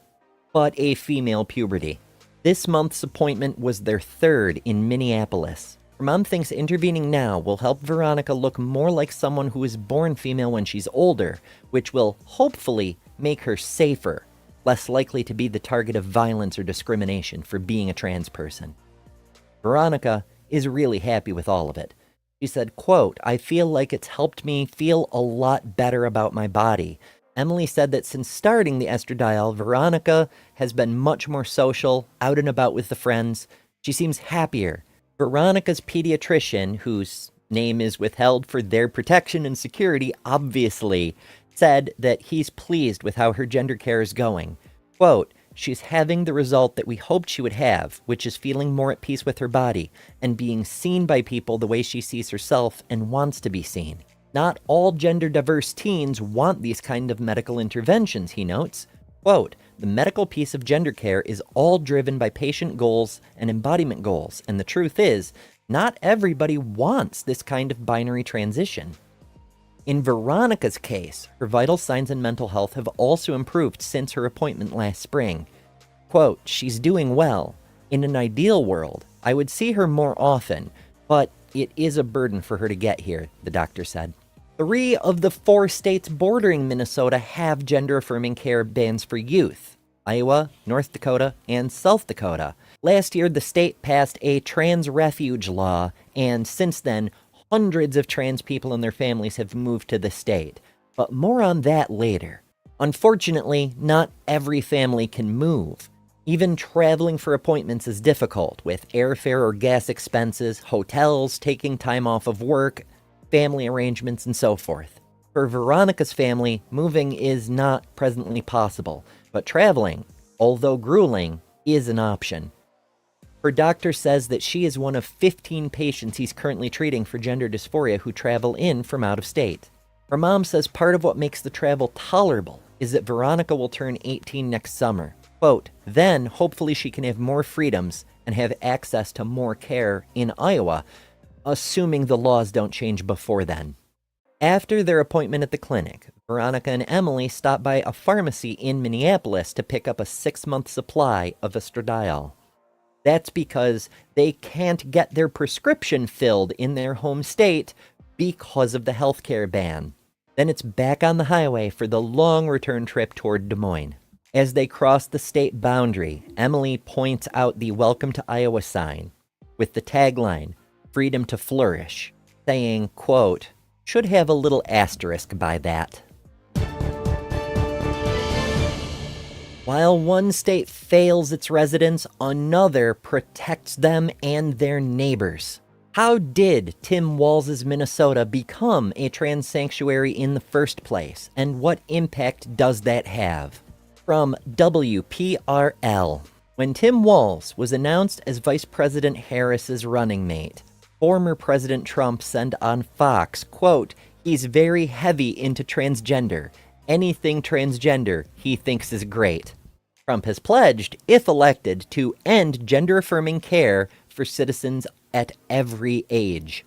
but a female puberty. This month's appointment was their third in Minneapolis. Her mom thinks intervening now will help Veronica look more like someone who is born female when she's older, which will hopefully make her safer, less likely to be the target of violence or discrimination for being a trans person. Veronica is really happy with all of it. She said, quote, "I feel like it's helped me feel a lot better about my body." Emily said that since starting the estradiol, Veronica has been much more social, out and about with the friends. She seems happier. Veronica's pediatrician, whose name is withheld for their protection and security, obviously, said that he's pleased with how her gender care is going. Quote, "She's having the result that we hoped she would have, which is feeling more at peace with her body and being seen by people the way she sees herself and wants to be seen. Not all gender-diverse teens want these kind of medical interventions," he notes. Quote, "The medical piece of gender care is all driven by patient goals and embodiment goals, and the truth is, not everybody wants this kind of binary transition." In Veronica's case, her vital signs and mental health have also improved since her appointment last spring. Quote, "She's doing well. In an ideal world, I would see her more often, but it is a burden for her to get here," the doctor said. 3 of the 4 states bordering Minnesota have gender-affirming care bans for youth: Iowa, North Dakota, and South Dakota. Last year, the state passed a trans refuge law, and since then, hundreds of trans people and their families have moved to the state. But more on that later. Unfortunately, not every family can move. Even traveling for appointments is difficult, with airfare or gas expenses, hotels, taking time off of work, family arrangements, and so forth. For Veronica's family, moving is not presently possible, but traveling, although grueling, is an option. Her doctor says that she is one of 15 patients he's currently treating for gender dysphoria who travel in from out of state. Her mom says part of what makes the travel tolerable is that Veronica will turn 18 next summer. Quote, "Then hopefully she can have more freedoms and have access to more care in Iowa, assuming the laws don't change before then." After their appointment at the clinic, Veronica and Emily stopped by a pharmacy in Minneapolis to pick up a 6-month supply of estradiol. That's because they can't get their prescription filled in their home state because of the healthcare ban. Then it's back on the highway for the long return trip toward Des Moines. As they cross the state boundary, Emily points out the Welcome to Iowa sign with the tagline, "Freedom to Flourish," saying, quote, "Should have a little asterisk by that." While one state fails its residents, another protects them and their neighbors. How did Tim Walz's Minnesota become a trans sanctuary in the first place, and what impact does that have? From WPRL. When Tim Walz was announced as Vice President Harris's running mate, former President Trump said on Fox, quote, "He's very heavy into transgender. Anything transgender he thinks is great." Trump has pledged, if elected, to end gender-affirming care for citizens at every age.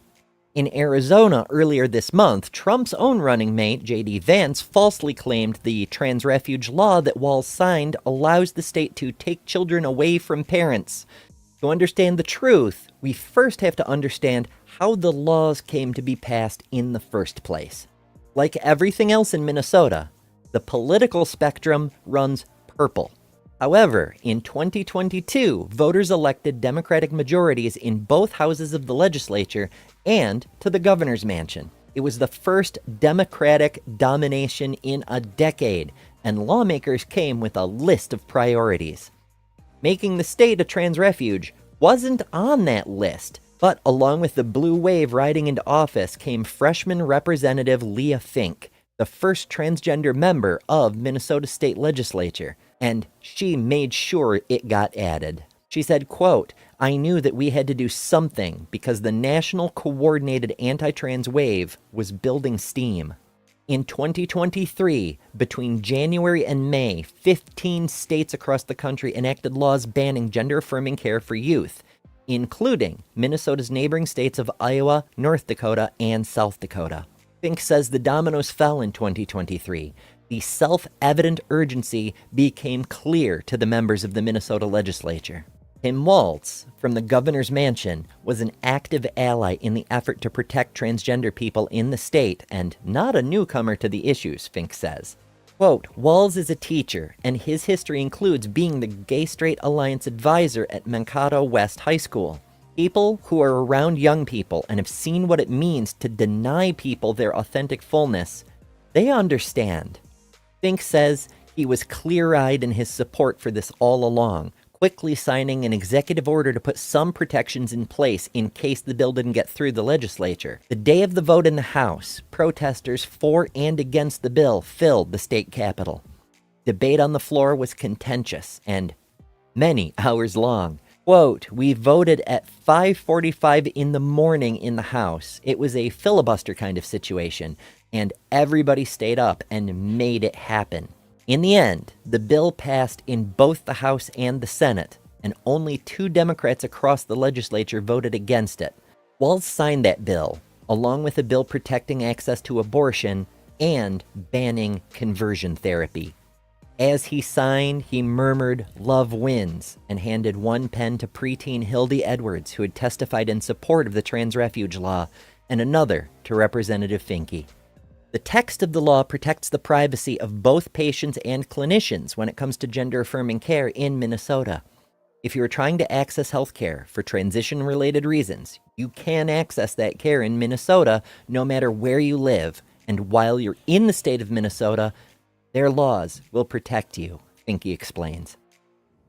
In Arizona earlier this month, Trump's own running mate, J.D. Vance, falsely claimed the trans refuge law that Walz signed allows the state to take children away from parents. To understand the truth, we first have to understand how the laws came to be passed in the first place. Like everything else in Minnesota, the political spectrum runs purple. However, in 2022, voters elected Democratic majorities in both houses of the legislature and to the governor's mansion. It was the first Democratic domination in a decade, and lawmakers came with a list of priorities. Making the state a trans refuge wasn't on that list, but along with the blue wave riding into office came freshman Representative Leah Fink, the first transgender member of Minnesota State Legislature, and she made sure it got added. She said, quote, "I knew that we had to do something because the national coordinated anti-trans wave was building steam." In 2023, between January and May, 15 states across the country enacted laws banning gender-affirming care for youth, including Minnesota's neighboring states of Iowa, North Dakota, and South Dakota. Fink says the dominoes fell in 2023. The self-evident urgency became clear to the members of the Minnesota legislature. Tim Walz, from the governor's mansion, was an active ally in the effort to protect transgender people in the state and not a newcomer to the issues, Fink says. Quote, "Walz is a teacher, and his history includes being the Gay-Straight Alliance advisor at Mankato West High School. People who are around young people and have seen what it means to deny people their authentic fullness, they understand." Fink says he was clear-eyed in his support for this all along, quickly signing an executive order to put some protections in place in case the bill didn't get through the legislature. The day of the vote in the House, protesters for and against the bill filled the state capitol. Debate on the floor was contentious and many hours long. Quote, "We voted at 5:45 in the morning in the House. It was a filibuster kind of situation, and everybody stayed up and made it happen." In the end, the bill passed in both the House and the Senate, and only 2 Democrats across the legislature voted against it. Walz signed that bill, along with a bill protecting access to abortion and banning conversion therapy. As he signed, he murmured, "Love wins," and handed one pen to preteen Hildy Edwards, who had testified in support of the trans refuge law, and another to Representative Finke. The text of the law protects the privacy of both patients and clinicians when it comes to gender-affirming care in Minnesota. If you are trying to access health care for transition-related reasons, you can access that care in Minnesota no matter where you live, and while you're in the state of Minnesota, their laws will protect you, Finke explains.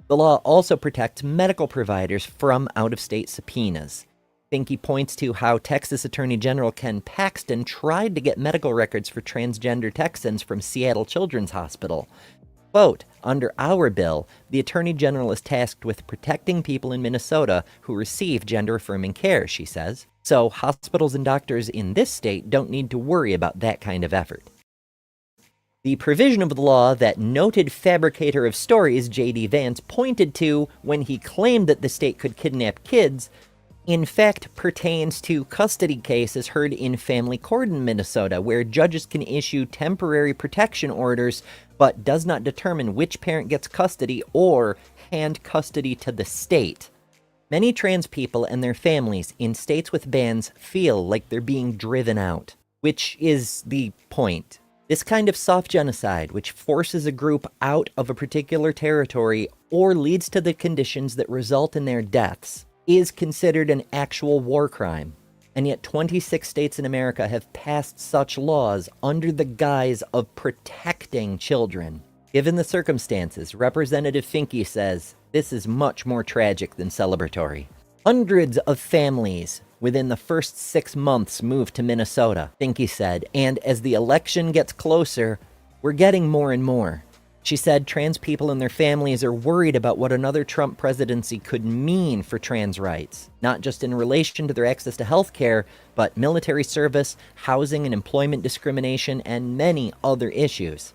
The law also protects medical providers from out-of-state subpoenas. Finke points to how Texas Attorney General Ken Paxton tried to get medical records for transgender Texans from Seattle Children's Hospital. Quote, "Under our bill, the Attorney General is tasked with protecting people in Minnesota who receive gender-affirming care," she says. So hospitals and doctors in this state don't need to worry about that kind of effort. The provision of the law that noted fabricator of stories J.D. Vance pointed to when he claimed that the state could kidnap kids in fact pertains to custody cases heard in family court in Minnesota, where judges can issue temporary protection orders but does not determine which parent gets custody or hand custody to the state. Many trans people and their families in states with bans feel like they're being driven out, which is the point. This kind of soft genocide, which forces a group out of a particular territory or leads to the conditions that result in their deaths, is considered an actual war crime. And yet 26 states in America have passed such laws under the guise of protecting children. Given the circumstances, Representative Finke says this is much more tragic than celebratory. Hundreds of families within the first 6 months moved to Minnesota, Finke said, and as the election gets closer, we're getting more and more. She said trans people and their families are worried about what another Trump presidency could mean for trans rights, not just in relation to their access to health care, but military service, housing and employment discrimination, and many other issues.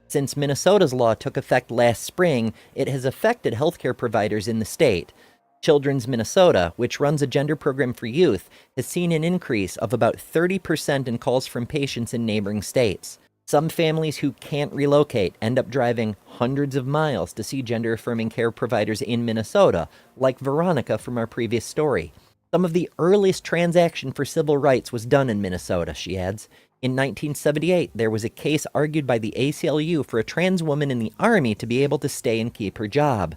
Since Minnesota's law took effect last spring, it has affected healthcare providers in the state. Children's Minnesota, which runs a gender program for youth, has seen an increase of about 30% in calls from patients in neighboring states. Some families who can't relocate end up driving hundreds of miles to see gender-affirming care providers in Minnesota, like Veronica from our previous story. Some of the earliest transaction for civil rights was done in Minnesota, she adds. In 1978, there was a case argued by the ACLU for a trans woman in the Army to be able to stay and keep her job.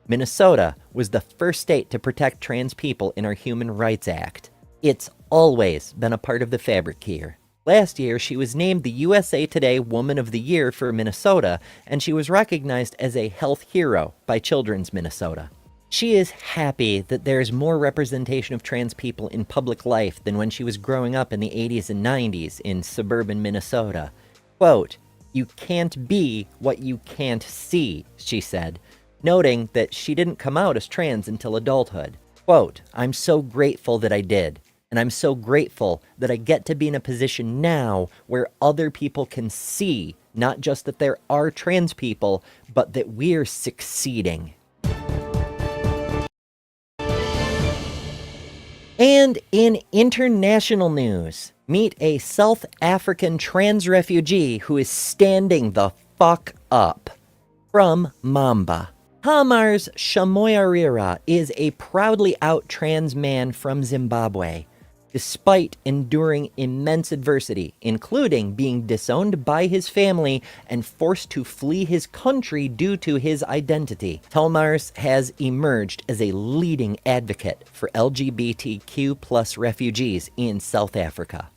Minnesota was the first state to protect trans people in our Human Rights Act. It's always been a part of the fabric here. Last year, she was named the USA Today Woman of the Year for Minnesota, and she was recognized as a health hero by Children's Minnesota. She is happy that there's more representation of trans people in public life than when she was growing up in the 80s and 90s in suburban Minnesota. Quote, "You can't be what you can't see," she said, noting that she didn't come out as trans until adulthood. Quote, "I'm so grateful that I did. And I'm so grateful that I get to be in a position now where other people can see not just that there are trans people, but that we're succeeding." And in international news, meet a South African trans refugee who is standing the fuck up. From Mamba. Tamars Shamoyarira is a proudly out trans man from Zimbabwe. Despite enduring immense adversity, including being disowned by his family and forced to flee his country due to his identity, Tamars has emerged as a leading advocate for LGBTQ+ refugees in South Africa.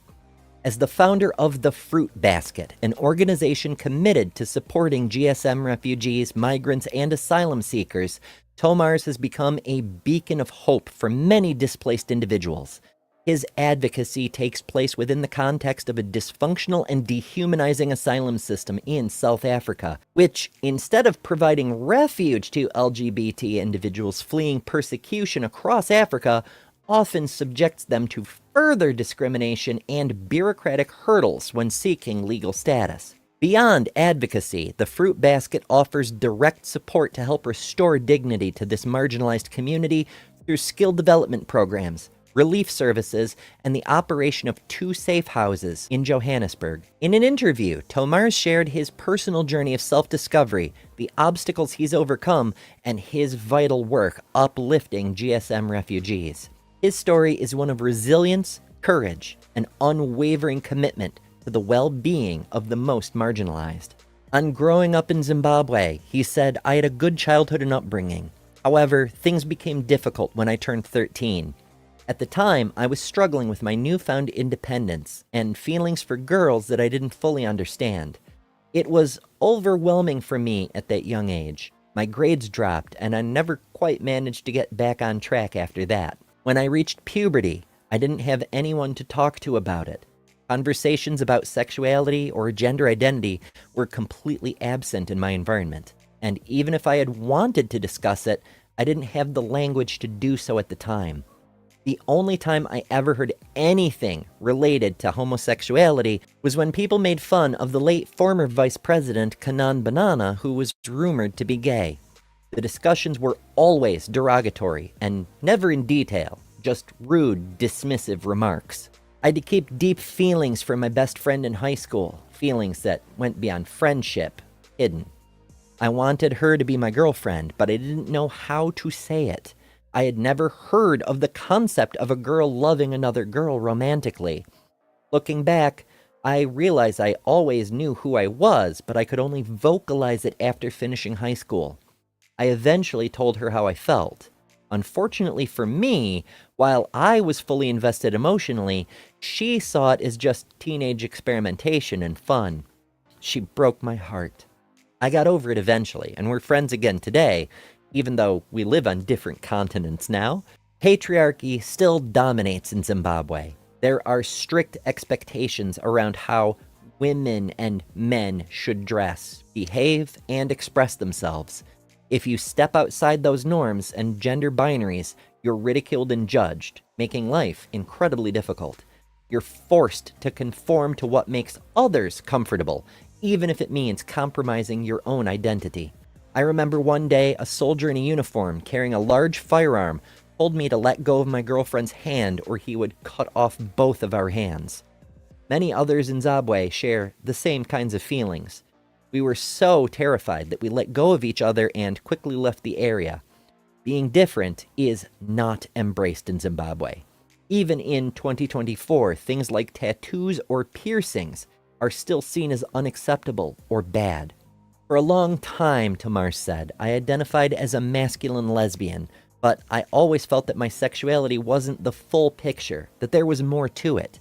As the founder of The Fruit Basket, an organization committed to supporting GSM refugees, migrants, and asylum seekers, Tamars has become a beacon of hope for many displaced individuals. His advocacy takes place within the context of a dysfunctional and dehumanizing asylum system in South Africa, which, instead of providing refuge to LGBT individuals fleeing persecution across Africa, often subjects them to further discrimination and bureaucratic hurdles when seeking legal status. Beyond advocacy, the Fruit Basket offers direct support to help restore dignity to this marginalized community through skill development programs, relief services, and the operation of 2 safe houses in Johannesburg. In an interview, Tamars shared his personal journey of self-discovery, the obstacles he's overcome, and his vital work uplifting GSM refugees. His story is one of resilience, courage, and unwavering commitment to the well-being of the most marginalized. On growing up in Zimbabwe, he said, "I had a good childhood and upbringing. However, things became difficult when I turned 13. At the time, I was struggling with my newfound independence and feelings for girls that I didn't fully understand. It was overwhelming for me at that young age. My grades dropped, and I never quite managed to get back on track after that. When I reached puberty, I didn't have anyone to talk to about it. Conversations about sexuality or gender identity were completely absent in my environment. And even if I had wanted to discuss it, I didn't have the language to do so at the time. The only time I ever heard anything related to homosexuality was when people made fun of the late former Vice President Kanan Banana, who was rumored to be gay. The discussions were always derogatory and never in detail, just rude, dismissive remarks. I had to keep deep feelings for my best friend in high school, feelings that went beyond friendship, hidden. I wanted her to be my girlfriend, but I didn't know how to say it. I had never heard of the concept of a girl loving another girl romantically. Looking back, I realize I always knew who I was, but I could only vocalize it after finishing high school. I eventually told her how I felt. Unfortunately for me, while I was fully invested emotionally, she saw it as just teenage experimentation and fun. She broke my heart. I got over it eventually, and we're friends again today. Even though we live on different continents now, patriarchy still dominates in Zimbabwe. There are strict expectations around how women and men should dress, behave, and express themselves. If you step outside those norms and gender binaries, you're ridiculed and judged, making life incredibly difficult. You're forced to conform to what makes others comfortable, even if it means compromising your own identity. I remember one day a soldier in a uniform carrying a large firearm told me to let go of my girlfriend's hand or he would cut off both of our hands. Many others in Zimbabwe share the same kinds of feelings. We were so terrified that we let go of each other and quickly left the area. Being different is not embraced in Zimbabwe. Even in 2024, things like tattoos or piercings are still seen as unacceptable or bad. For a long time, Tamar said, I identified as a masculine lesbian, but I always felt that my sexuality wasn't the full picture, that there was more to it.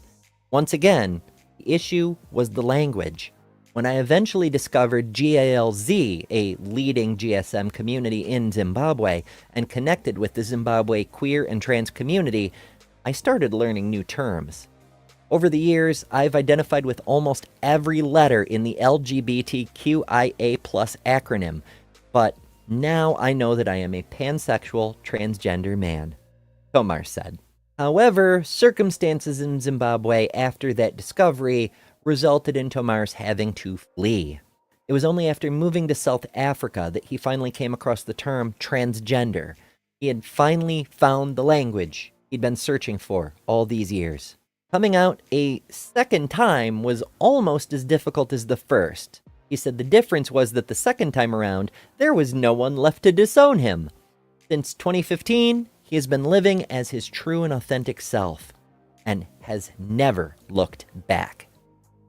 Once again, the issue was the language. When I eventually discovered GALZ, a leading GSM community in Zimbabwe, and connected with the Zimbabwe queer and trans community, I started learning new terms. Over the years, I've identified with almost every letter in the LGBTQIA+ acronym, but now I know that I am a pansexual transgender man, Tomar said. However, circumstances in Zimbabwe after that discovery resulted in Tomar's having to flee. It was only after moving to South Africa that he finally came across the term transgender. He had finally found the language he'd been searching for all these years. Coming out a second time was almost as difficult as the first. He said the difference was that the second time around, there was no one left to disown him. Since 2015, he has been living as his true and authentic self, and has never looked back.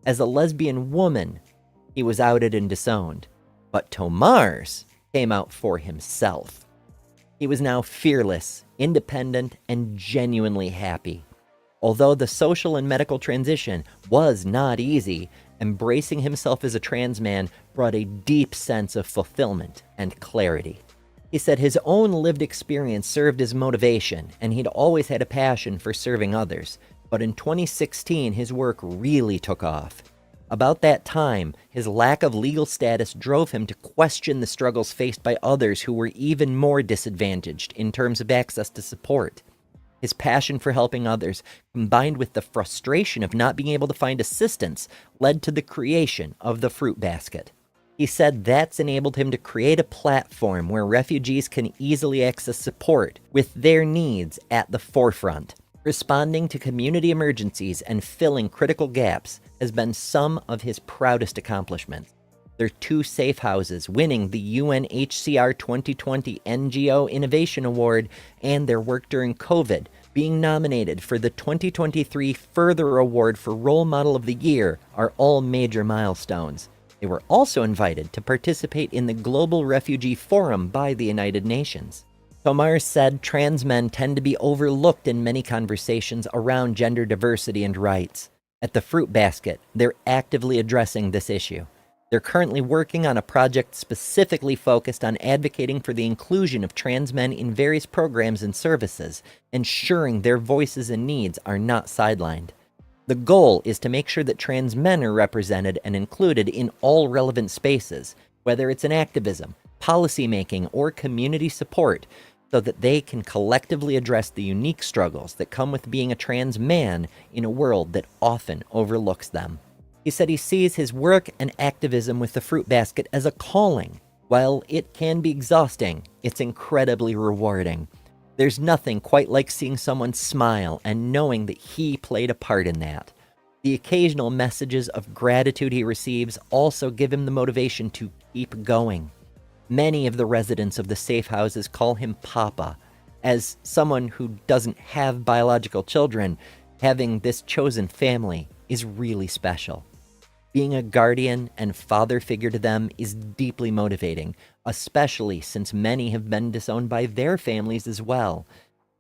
As a lesbian woman, he was outed and disowned, but Tomar's came out for himself. He was now fearless, independent, and genuinely happy. Although the social and medical transition was not easy, embracing himself as a trans man brought a deep sense of fulfillment and clarity. He said his own lived experience served as motivation, and he'd always had a passion for serving others. But in 2016, his work really took off. About that time, his lack of legal status drove him to question the struggles faced by others who were even more disadvantaged in terms of access to support. His passion for helping others, combined with the frustration of not being able to find assistance, led to the creation of the Fruit Basket. He said that's enabled him to create a platform where refugees can easily access support with their needs at the forefront. Responding to community emergencies and filling critical gaps has been some of his proudest accomplishments. Their 2 safe houses winning the UNHCR 2020 NGO Innovation Award, and their work during COVID being nominated for the 2023 Further Award for Role Model of the Year are all major milestones. They were also invited to participate in the Global Refugee Forum by the United Nations. Tomar said trans men tend to be overlooked in many conversations around gender diversity and rights. At the Fruit Basket, they're actively addressing this issue. They're currently working on a project specifically focused on advocating for the inclusion of trans men in various programs and services, ensuring their voices and needs are not sidelined. The goal is to make sure that trans men are represented and included in all relevant spaces, whether it's in activism, policymaking, or community support, so that they can collectively address the unique struggles that come with being a trans man in a world that often overlooks them. He said he sees his work and activism with the Fruit Basket as a calling. While it can be exhausting, it's incredibly rewarding. There's nothing quite like seeing someone smile and knowing that he played a part in that. The occasional messages of gratitude he receives also give him the motivation to keep going. Many of the residents of the safe houses call him Papa. As someone who doesn't have biological children, having this chosen family is really special. Being a guardian and father figure to them is deeply motivating, especially since many have been disowned by their families as well.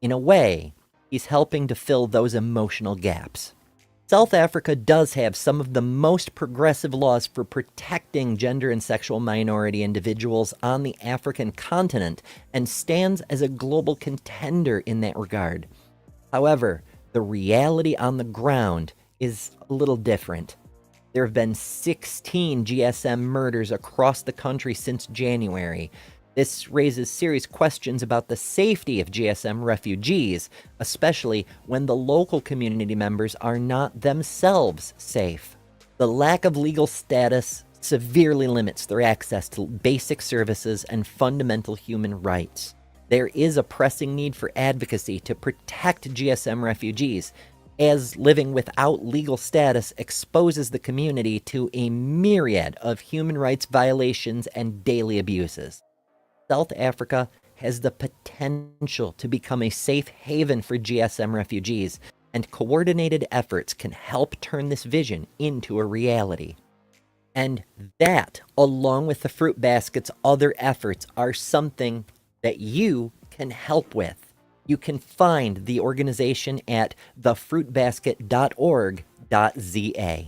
In a way, he's helping to fill those emotional gaps. South Africa does have some of the most progressive laws for protecting gender and sexual minority individuals on the African continent and stands as a global contender in that regard. However, the reality on the ground is a little different. There have been 16 GSM murders across the country since January. This raises serious questions about the safety of GSM refugees, especially when the local community members are not themselves safe. The lack of legal status severely limits their access to basic services and fundamental human rights. There is a pressing need for advocacy to protect GSM refugees, as living without legal status exposes the community to a myriad of human rights violations and daily abuses. South Africa has the potential to become a safe haven for GSM refugees, and coordinated efforts can help turn this vision into a reality. And that, along with the Fruit Basket's other efforts, are something that you can help with. You can find the organization at thefruitbasket.org.za.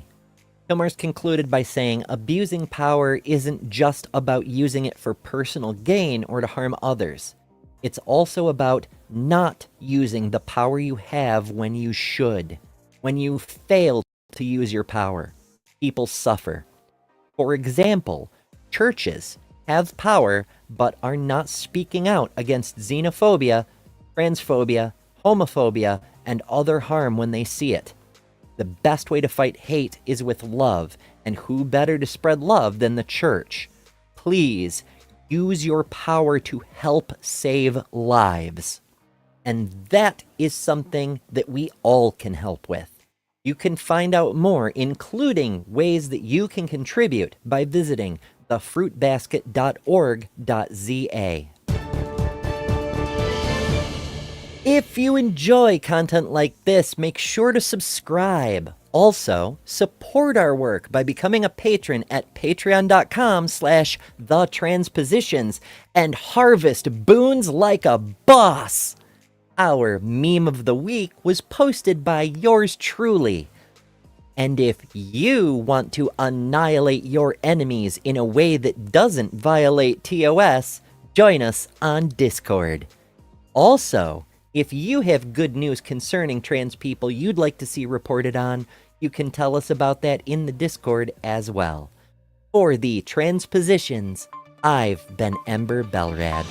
Kilmer's concluded by saying, abusing power isn't just about using it for personal gain or to harm others. It's also about not using the power you have when you should. When you fail to use your power, people suffer. For example, churches have power but are not speaking out against xenophobia, transphobia, homophobia, and other harm when they see it. The best way to fight hate is with love, and who better to spread love than the church? Please use your power to help save lives. And that is something that we all can help with. You can find out more, including ways that you can contribute, by visiting thefruitbasket.org.za. If you enjoy content like this, make sure to subscribe. Also, support our work by becoming a patron at patreon.com/TheTransPositions and harvest boons like a boss. Our meme of the week was posted by yours truly. And if you want to annihilate your enemies in a way that doesn't violate TOS, join us on Discord. Also, if you have good news concerning trans people you'd like to see reported on, you can tell us about that in the Discord as well. For the TransPositions, I've been Ember Belrad.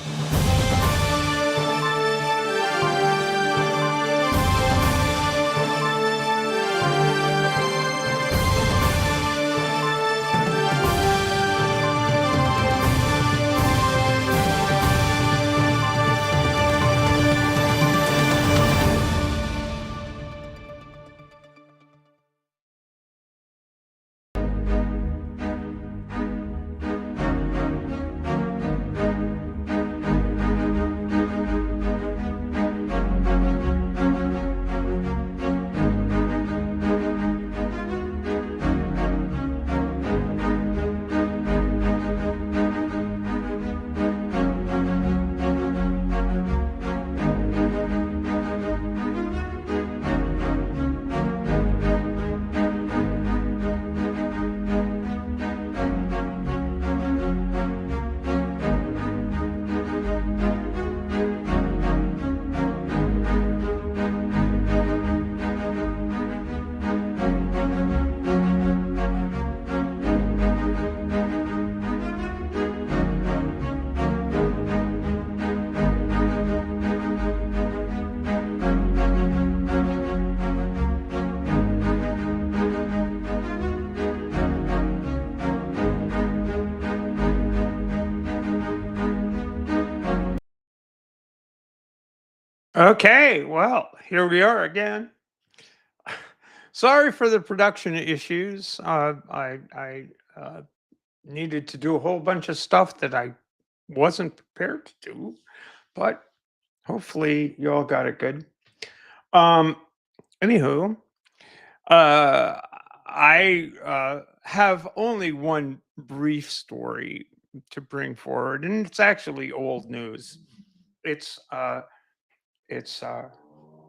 Okay, well, here we are again. Sorry for the production issues. I needed to do a whole bunch of stuff that I wasn't prepared to do, but hopefully you all got it good. Anywho, uh, I have only one brief story to bring forward, and it's actually old news. It's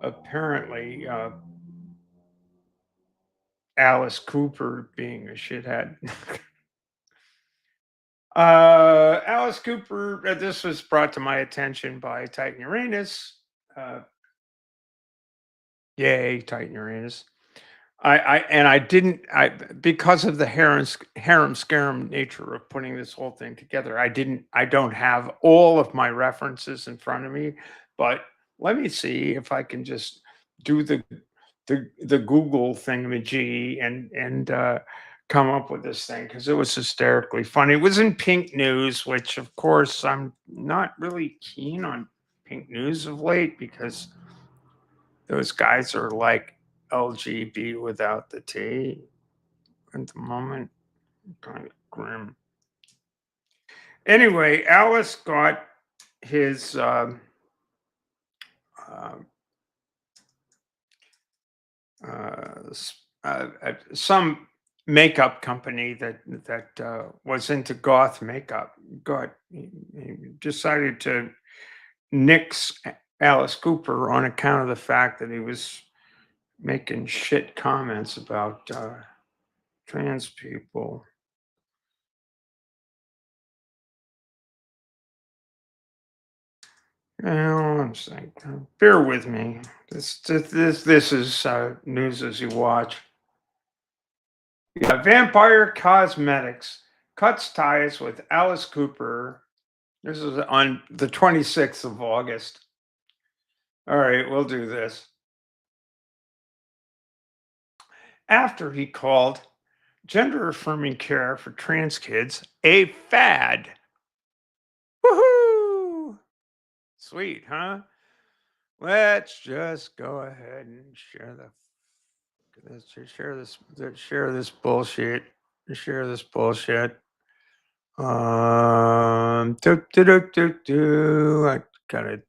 apparently Alice Cooper being a shithead. Alice Cooper, this was brought to my attention by Titan Uranus. Yay, Titan Uranus. I didn't, because of the harem scarum nature of putting this whole thing together, I don't have all of my references in front of me, but let me see if I can just do the Google thingamajiggy and come up with this thing, because it was hysterically funny. It was in Pink News, which of course I'm not really keen on Pink News of late, because those guys are like LGB without the T at the moment. Kind of grim. Anyway, Alice got his some makeup company that was into goth makeup. He decided to nix Alice Cooper on account of the fact that he was making shit comments about trans people. I'm saying, bear with me. This is news as you watch. Yeah, Vampire Cosmetics cuts ties with Alice Cooper. This is on the 26th of August. All right, we'll do this. After he called gender affirming care for trans kids a fad. Woohoo! Sweet, huh? Let's just go ahead and share this bullshit. Share this bullshit. I gotta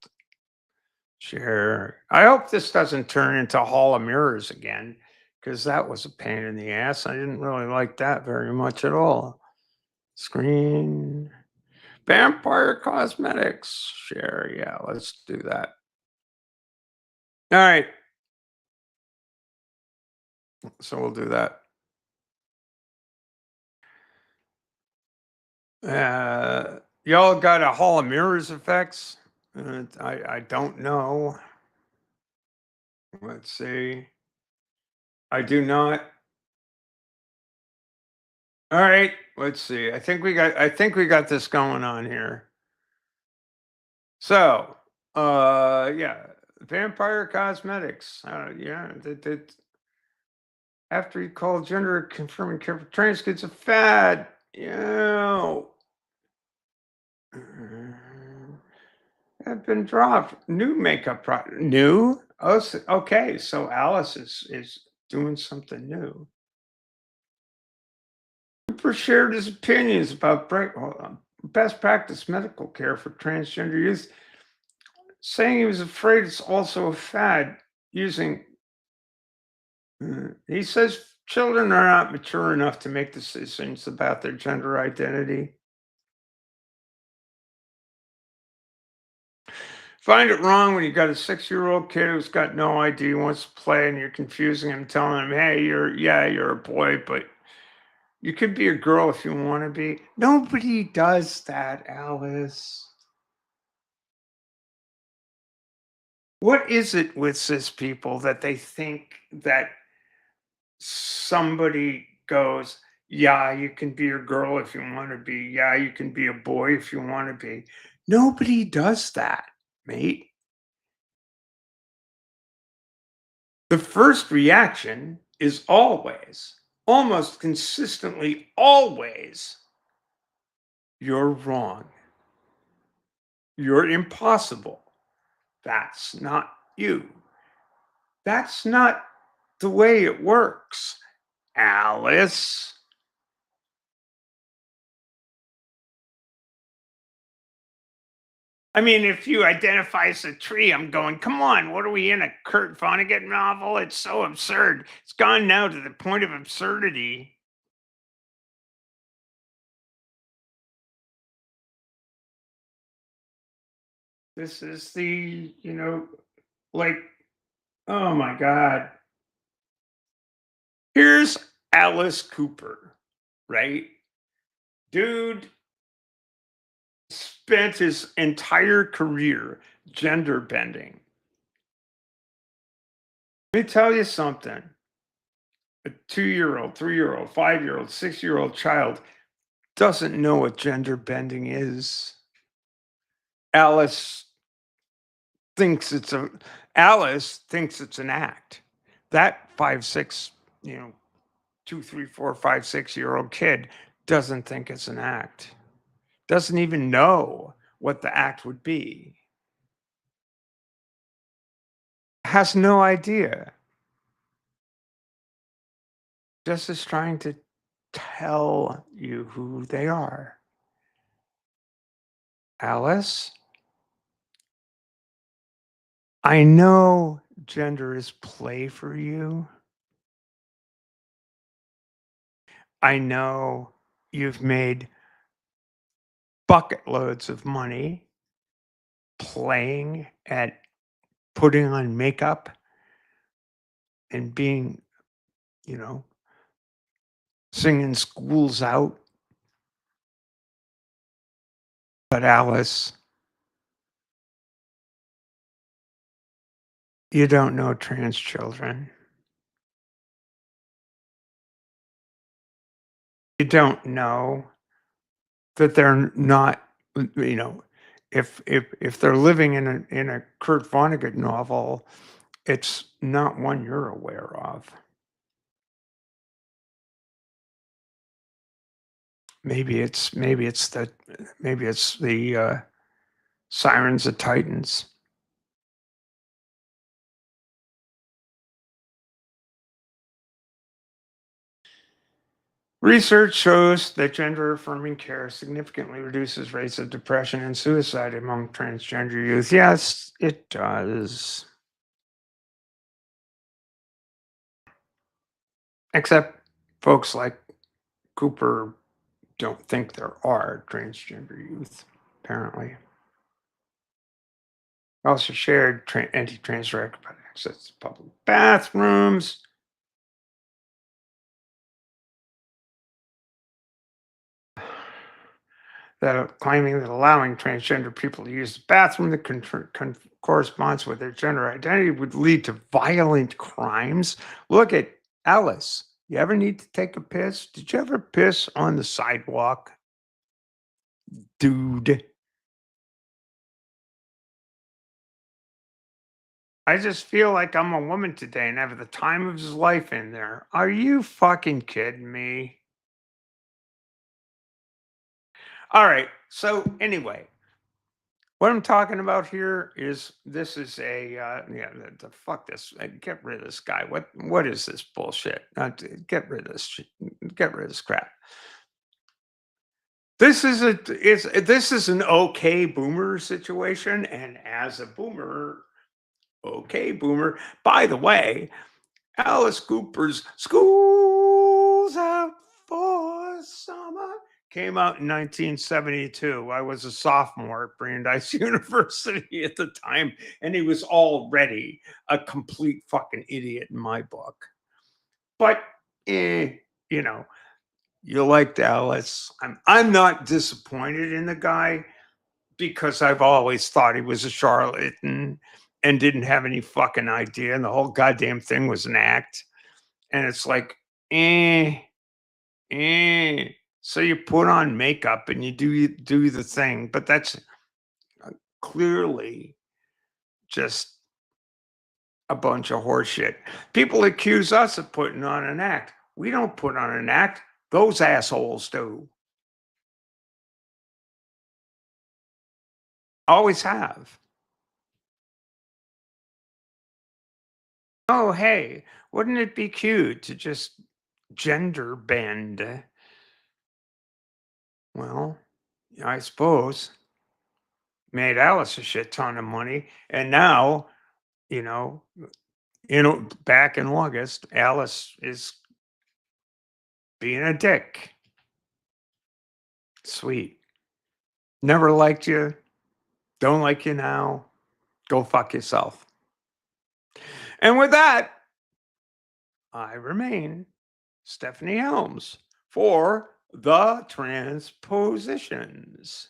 share. I hope this doesn't turn into Hall of Mirrors again, because that was a pain in the ass. I didn't really like that very much at all. Screen. Vampire Cosmetics. Share. Yeah, let's do that. All right. So we'll do that. Y'all got a Hall of Mirrors effects? I don't know. Let's see. I do not. All right, let's see. I think we got this going on here. So, yeah, Vampire Cosmetics. Yeah, after he called gender confirming care for trans kids a fad. Yeah. Have been dropped. New makeup product. New? Oh, okay. So Alice is doing something new. Cooper shared his opinions about best practice medical care for transgender youth, saying he was afraid it's also a fad. He says children are not mature enough to make decisions about their gender identity. Find it wrong when you got a 6-year-old kid who's got no idea, wants to play, and you're confusing him, telling him, "Hey, you're a boy, but you could be a girl if you want to be." Nobody does that, Alice. What is it with cis people that they think that somebody goes, "Yeah, you can be a girl if you want to be. Yeah, you can be a boy if you want to be." Nobody does that, mate. The first reaction is always, almost consistently, always, "You're wrong. You're impossible. That's not you. That's not the way it works, Alice." I mean, if you identify as a tree, I'm going, come on, what are we in, a Kurt Vonnegut novel? It's so absurd. It's gone now to the point of absurdity. This is the, like, oh my God. Here's Alice Cooper, right? Dude spent his entire career gender bending. Let me tell you something. A 2-year-old, 3-year-old, 5-year-old, 6-year-old child doesn't know what gender bending is. Alice thinks it's an act. That 5, 6, 2, 3, 4, 5, 6-year-old kid doesn't think it's an act. Doesn't even know what the act would be. Has no idea. just is trying to tell you who they are. Alice, I know gender is play for you. I know you've made bucket loads of money playing at putting on makeup and being, you know, singing schools out. But Alice, you don't know trans children. You don't know that they're not, you know, if they're living in a Kurt Vonnegut novel, it's not one you're aware of. Maybe it's the Sirens of Titans. Research shows that gender affirming care significantly reduces rates of depression and suicide among transgender youth. Yes, it does. Except folks like Cooper don't think there are transgender youth, apparently. Also shared anti-trans direct about access to public bathrooms. That claiming that allowing transgender people to use the bathroom that corresponds with their gender identity would lead to violent crimes. Look at Alice. You ever need to take a piss? Did you ever piss on the sidewalk? Dude. I just feel like I'm a woman today and have the time of his life in there. Are you fucking kidding me? All right. So anyway, what I'm talking about here is this is a fuck this. Get rid of this guy. What is this bullshit? Get rid of this shit. Get rid of this crap. This is an okay boomer situation, and as a boomer, okay boomer. By the way, Alice Cooper's School's Out for Summer came out in 1972. I was a sophomore at Brandeis University at the time, and he was already a complete fucking idiot in my book. But, you know, you liked Alice. I'm not disappointed in the guy because I've always thought he was a charlatan and didn't have any fucking idea, and the whole goddamn thing was an act. And it's like, eh. So you put on makeup and you do the thing, but that's clearly just a bunch of horseshit. People accuse us of putting on an act. We don't put on an act. Those assholes do. Always have. Oh, hey, wouldn't it be cute to just gender bend? Well, I suppose. Made Alice a shit ton of money. And now, you know, back in August, Alice is being a dick. Sweet. Never liked you. Don't like you now. Go fuck yourself. And with that, I remain Stephanie Helms for the Transpositions.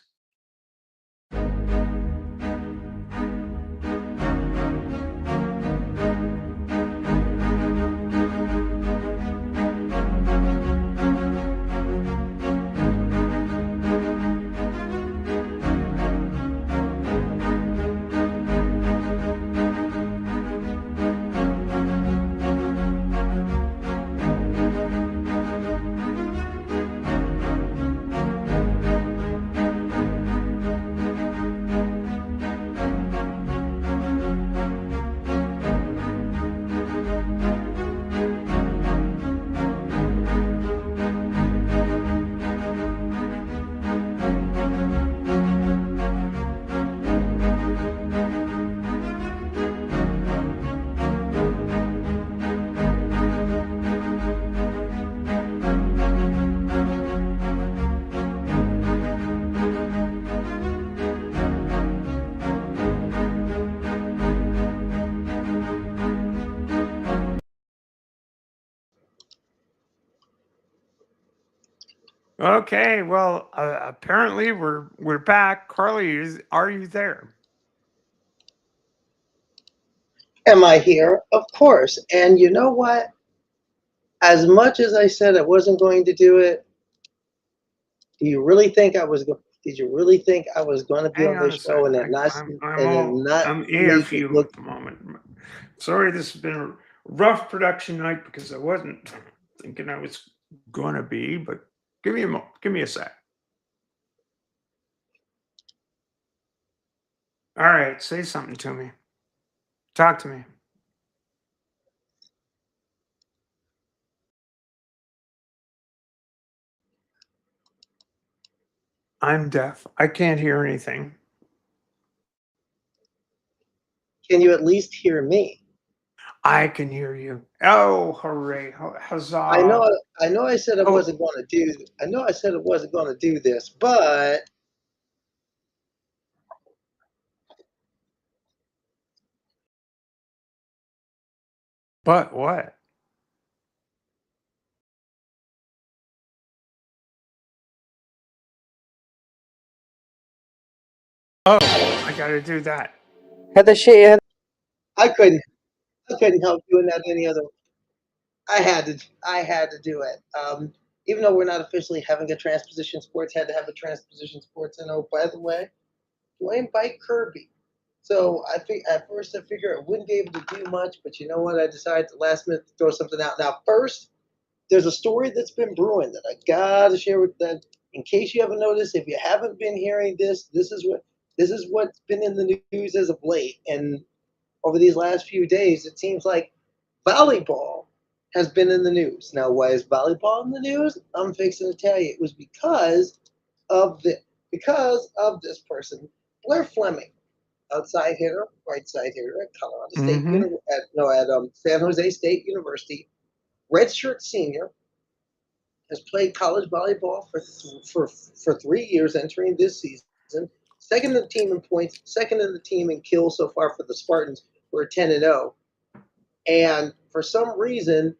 Okay, well, apparently we're back. Carly, are you there? Am I here? Of course. And you know what? As much as I said I wasn't going to do it, do you really think I was? Did you really think I was going to be Hang on on this a show and second. then not I'm make it AFU look? at the moment. Sorry, this has been a rough production night because I wasn't thinking I was gonna be. But give me a sec. All right, say something to me. Talk to me. I'm deaf. I can't hear anything. Can you at least hear me? I can hear you. Oh, hooray! I Huzzah! know. I know. I said I Oh, wasn't going to do. I know. I said I wasn't going to do this, but but what? Oh, I got to do that. I couldn't. I couldn't help doing that any other. I had to. I had to do it. Even though we're not officially having a transposition sports, had to have a transposition sports. And oh, by the way, Dwayne bite Kirby. So at first I figured I wouldn't be able to do much, but you know what? I decided at the last minute to throw something out. Now, first, there's a story that's been brewing that I gotta share with that. In case you haven't noticed, if you haven't been hearing this, this is what's been in the news as of late. And over these last few days, it seems like volleyball has been in the news. Now, why is volleyball in the news? I'm fixing to tell you. It was of the because of this person, Blair Fleming, outside hitter, right side hitter at Colorado State Mm-hmm. at San Jose State University, redshirt senior, has played college volleyball for 3 years, entering this season. Second in the team in points, second in the team in kills so far for the Spartans, who are 10-0. And for some reason,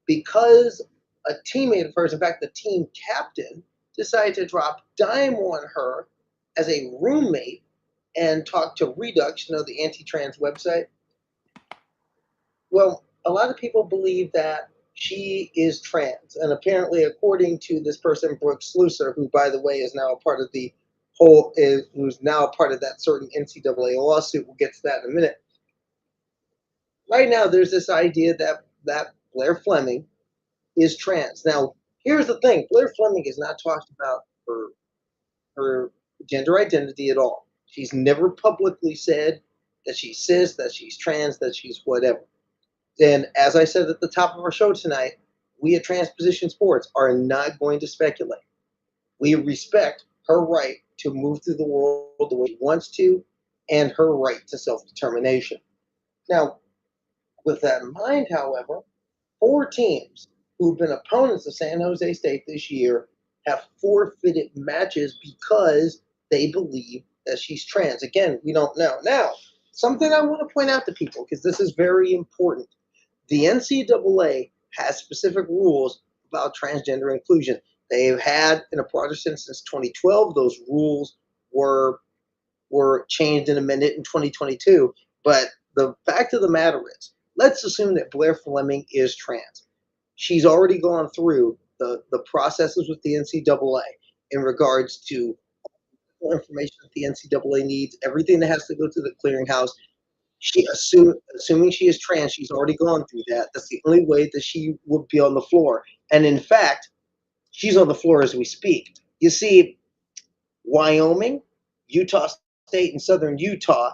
because a teammate of hers, in fact, the team captain, decided to drop dime on her as a roommate and talk to Redux, the anti-trans website. Well, a lot of people believe that she is trans, and apparently, according to this person, Brooke Slusser, who, by the way, is now a part of who's now a part of that certain NCAA lawsuit. We'll get to that in a minute. Right now, there's this idea that Blair Fleming is trans. Now, here's the thing: Blair Fleming has not talked about her gender identity at all. She's never publicly said that she's cis, that she's trans, that she's whatever. Then, as I said at the top of our show tonight, we at Transposition Sports are not going to speculate. We respect her right to move through the world the way she wants to and her right to self determination. Now, with that in mind, however, 4 teams who've been opponents of San Jose State this year have forfeited matches because they believe that she's trans. Again, we don't know. Now, something I want to point out to people, because this is very important. The NCAA has specific rules about transgender inclusion. They've had in a broader sense since 2012. Those rules were changed and amended in 2022. But the fact of the matter is, let's assume that Blair Fleming is trans. She's already gone through the processes with the NCAA in regards to information that the NCAA needs, everything that has to go to the clearinghouse. Assuming she is trans, she's already gone through that. That's the only way that she would be on the floor. And in fact, she's on the floor as we speak. You see, Wyoming, Utah State, and Southern Utah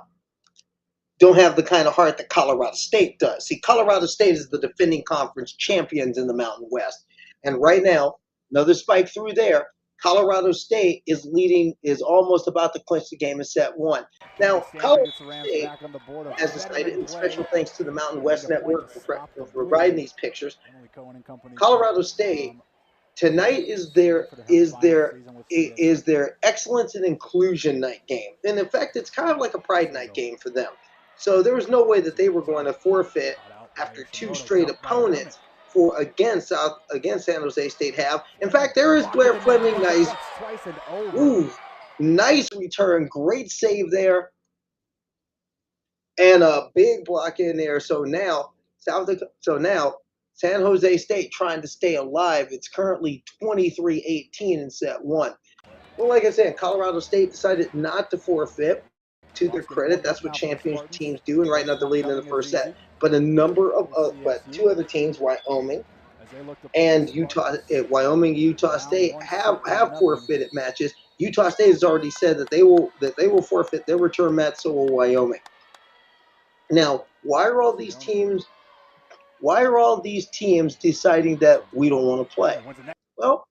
don't have the kind of heart that Colorado State does. See, Colorado State is the defending conference champions in the Mountain West. And right now, another spike through there. Colorado State is almost about to clinch the game in set one. Now, Colorado State has decided, and special thanks to the Mountain West Network for providing these pictures. Colorado State tonight is their excellence and inclusion night game, and in fact, it's kind of like a pride night game for them. So there was no way that they were going to forfeit after two straight opponents for against San Jose State have. In fact, there is Blair Fleming. Nice return, great save there, and a big block in there. So now San Jose State trying to stay alive. It's currently 23-18 in set one. Well, like I said, Colorado State decided not to forfeit. To their credit, that's what champion teams do, and right now they're leading in the first set. But two other teams, Wyoming and Utah, Utah State have forfeited matches. Utah State has already said that they will forfeit their return match, so will Wyoming. Now, why are all these teams deciding that we don't want to play? Well,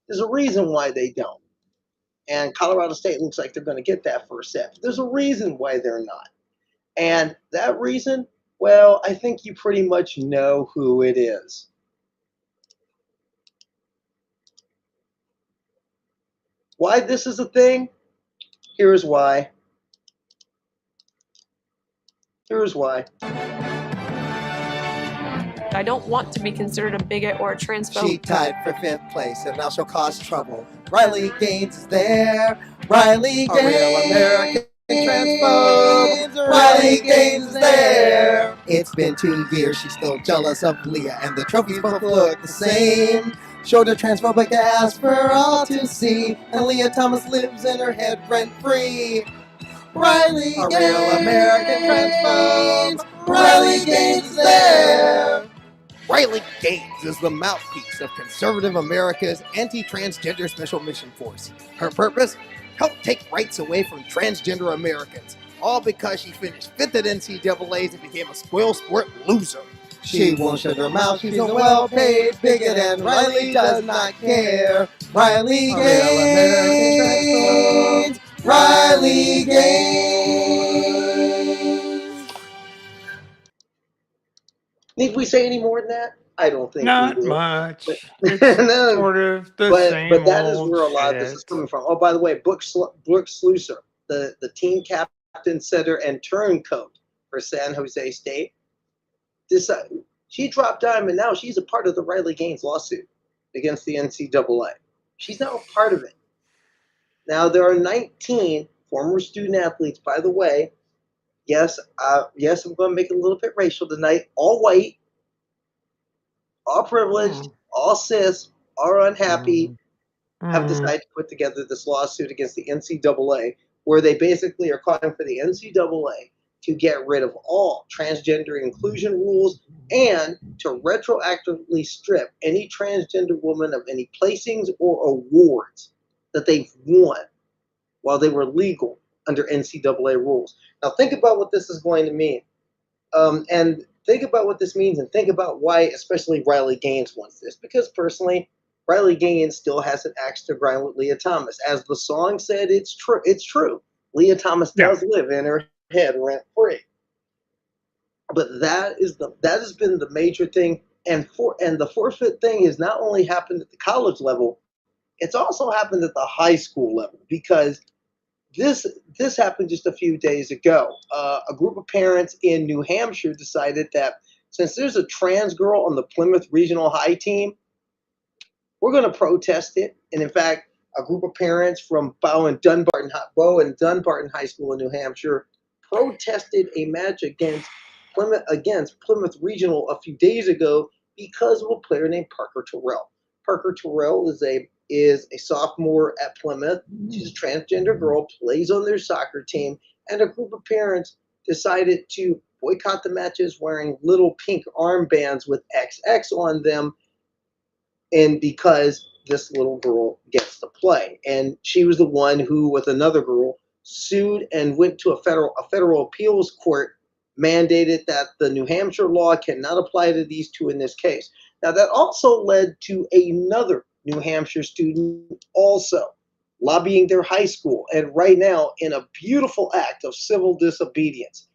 there's a reason why they don't. And Colorado State looks like they're going to get that first set. But there's a reason why they're not. And that reason, well, I think you pretty much know who it is. Why this is a thing? Here's why. I don't want to be considered a bigot or a transphobe. She tied for 5th place, and now she'll cause trouble. Riley Gaines is there. Riley Gaines, a real American transphobe. Riley Gaines is there. It's been 2 years, she's still jealous of Leah, and the trophies both look the same. Showed her transphobic ass for all to see, and Leah Thomas lives in her head rent-free. Riley Gaines, a real American transphobe. Riley Gaines is there. Riley Gaines is the mouthpiece of conservative America's anti-transgender special mission force. Her purpose? Help take rights away from transgender Americans, all because she finished 5th at NCAA's and became a spoil sport loser. She won't shut her mouth, she's a well-paid bigot, and Riley does not care. Riley Gaines, Riley Gaines. Need we say any more than that? I don't think Not we will. much. No. It's sort of the same. But that is old where a lot of this is coming from. Oh, by the way, Brooke Slusser, the team captain, setter, and turncoat for San Jose State, she dropped down, and now she's a part of the Riley Gaines lawsuit against the NCAA. She's now a part of it. Now, there are 19 former student athletes, by the way. Yes, I'm going to make it a little bit racial tonight. All white, all privileged, all cis, all unhappy, have decided to put together this lawsuit against the NCAA, where they basically are calling for the NCAA to get rid of all transgender inclusion rules and to retroactively strip any transgender woman of any placings or awards that they've won while they were legal under NCAA rules. Now think about what this is going to mean. And think about what this means, and think about why especially Riley Gaines wants this. Because personally, Riley Gaines still has an axe to grind with Leah Thomas. As the song said, it's true. It's true. Leah Thomas does live in her head rent-free. But that has been the major thing. And the forfeit thing has not only happened at the college level, it's also happened at the high school level, because this happened just a few days ago. A group of parents in New Hampshire decided that since there's a trans girl on the Plymouth Regional High team, we're going to protest it. And in fact, a group of parents from Bow and Dunbarton High School in New Hampshire protested a match against Plymouth Regional a few days ago because of a player named Parker Terrell. Parker Terrell is a sophomore at Plymouth. She's a transgender girl, plays on their soccer team, and a group of parents decided to boycott the matches wearing little pink armbands with XX on them, and because this little girl gets to play. And she was the one who, with another girl, sued and went to a federal appeals court, mandated that the New Hampshire law cannot apply to these two in this case. Now, that also led to another New Hampshire student also lobbying their high school, and right now in a beautiful act of civil disobedience.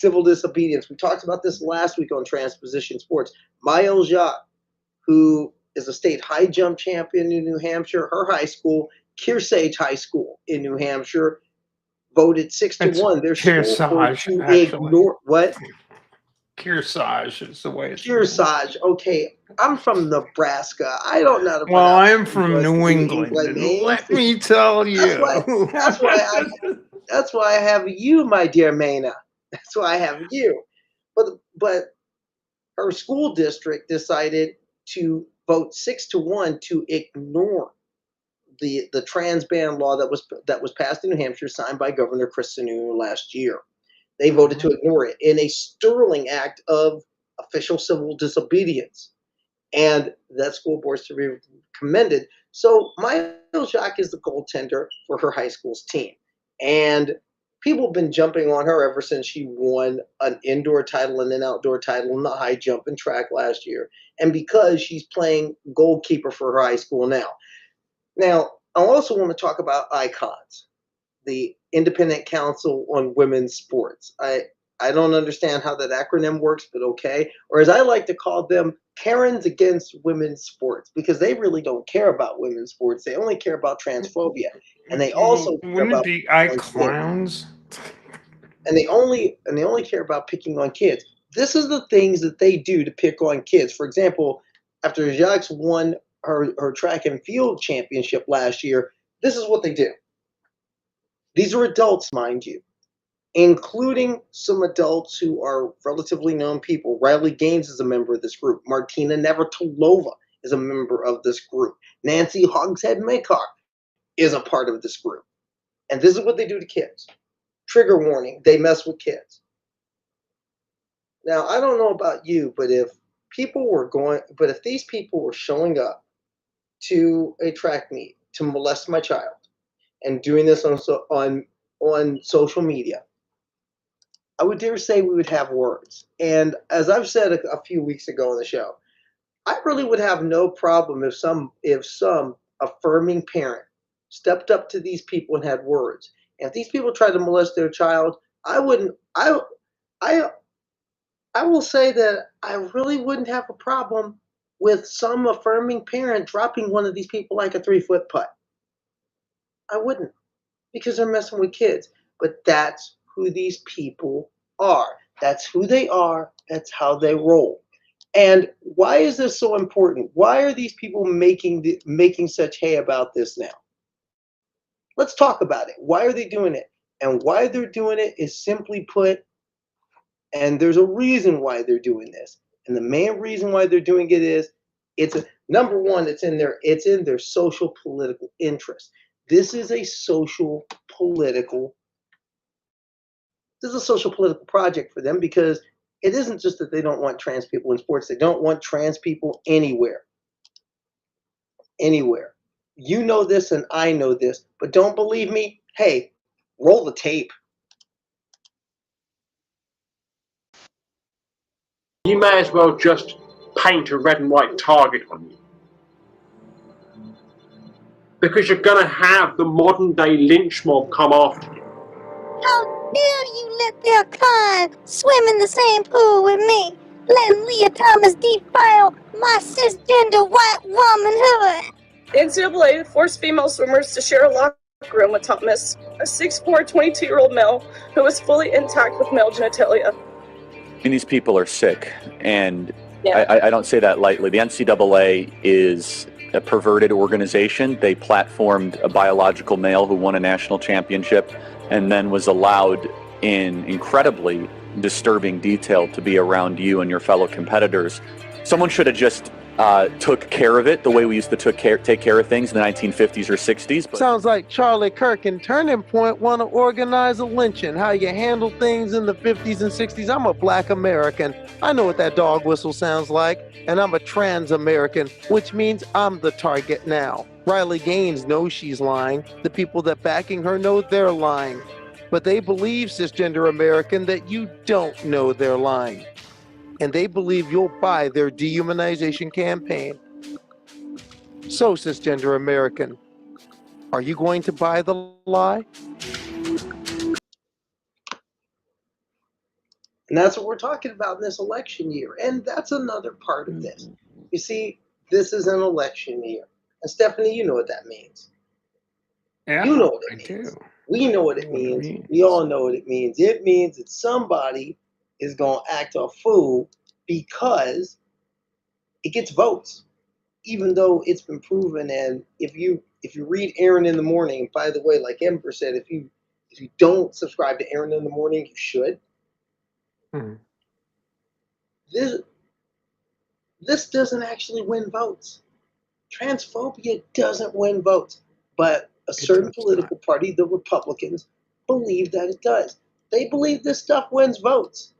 We talked about this last week on Transposition Sports. Maëlle Jacques, who is a state high jump champion in New Hampshire, her high school, Kearsage High School in New Hampshire, voted 6-1. Their school to ignore what? Kearsarge is the way it's Kearsarge. Okay, I'm from Nebraska. I don't know how to Well, pronounce I'm from New England, and names. let me tell you. That's why I have you, my dear Maina. That's why I have you. But her school district decided to vote 6-1 to ignore the trans ban law that was passed in New Hampshire, signed by Governor Chris Sununu last year. They voted to ignore it in a sterling act of official civil disobedience, and that school board's to be commended. So Maya Jacques is the goaltender for her high school's team, and people have been jumping on her ever since she won an indoor title and an outdoor title in the high jump and track last year, and because she's playing goalkeeper for her high school now. Now, I also want to talk about ICONS, the Independent Council on Women's Sports. I don't understand how that acronym works, but okay. Or as I like to call them, Karens against women's sports, because they really don't care about women's sports. They only care about transphobia, and they also care Wouldn't about it be iClowns? and they only care about picking on kids. This is the things that they do to pick on kids. For example, after Jacques won her track and field championship last year, this is what they do. These are adults, mind you, including some adults who are relatively known people. Riley Gaines is a member of this group. Martina Navratilova is a member of this group. Nancy Hogshead Makar is a part of this group. And this is what they do to kids. Trigger warning, they mess with kids. Now, I don't know about you, but if these people were showing up to a track meet to molest my child and doing this on social media, I would dare say we would have words. And as I've said a few weeks ago on the show, I really would have no problem if some affirming parent stepped up to these people and had words. And if these people tried to molest their child, I will say that I really wouldn't have a problem with some affirming parent dropping one of these people like a 3-foot putt. I wouldn't, because they're messing with kids. But that's who these people are. That's who they are. That's how they roll. And why is this so important? Why are these people making such hay about this now? Let's talk about it. Why are they doing it? And why they're doing it is simply put, and there's a reason why they're doing this. And the main reason why they're doing it is number one, it's in their social political interest. This is a social political project for them, because it isn't just that they don't want trans people in sports. They don't want trans people anywhere. Anywhere. You know this and I know this, but don't believe me? Hey, roll the tape. You may as well just paint a red and white target on you. Because you're going to have the modern day lynch mob come after you. How dare you let their kind swim in the same pool with me, letting Leah Thomas defile my cisgender white womanhood? The NCAA forced female swimmers to share a locker room with Thomas, a 6'4", 22-year-old male who was fully intact with male genitalia. And these people are sick, and I don't say that lightly. The NCAA is a perverted organization. They platformed a biological male who won a national championship and then was allowed in incredibly disturbing detail to be around you and your fellow competitors. Someone should have just took care of it the way we used to take care of things in the 1950s or 60s. But sounds like Charlie Kirk and Turning Point want to organize a lynching. How you handle things in the 50s and 60s. I'm a black American. I know what that dog whistle sounds like. And I'm a trans American, which means I'm the target now. Riley Gaines knows she's lying. The people that backing her know they're lying. But they believe, cisgender American, that you don't know they're lying. And they believe you'll buy their dehumanization campaign. So, cisgender American, are you going to buy the lie? And that's what we're talking about in this election year. And that's another part of this. You see, this is an election year. And Stephanie, you know what that means. Yeah, you know what it I means. do. We know what it means. We all know what it means. It means that somebody is going to act a fool because it gets votes, even though it's been proven. And if you read Aaron in the Morning, by the way, like Ember said, if you don't subscribe to Aaron in the Morning, you should. Hmm. This doesn't actually win votes. Transphobia doesn't win votes, but a certain political party, the Republicans, believe that it does. They believe this stuff wins votes.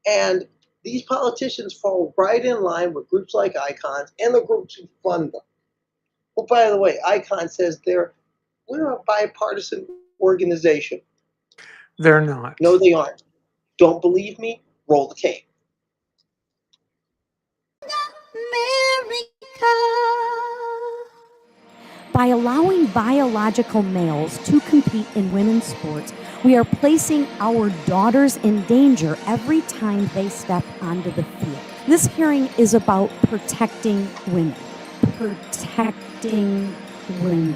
And these politicians fall right in line with groups like Icons and the groups who fund them. Well, by the way, Icon says we're a bipartisan organization. They're not. No, they aren't. Don't believe me? Roll the tape. By allowing biological males to compete in women's sports, we are placing our daughters in danger every time they step onto the field. This hearing is about protecting women. Protecting women.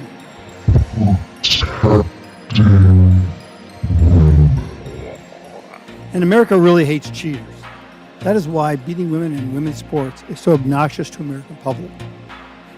And America really hates cheaters. That is why beating women in women's sports is so obnoxious to American public.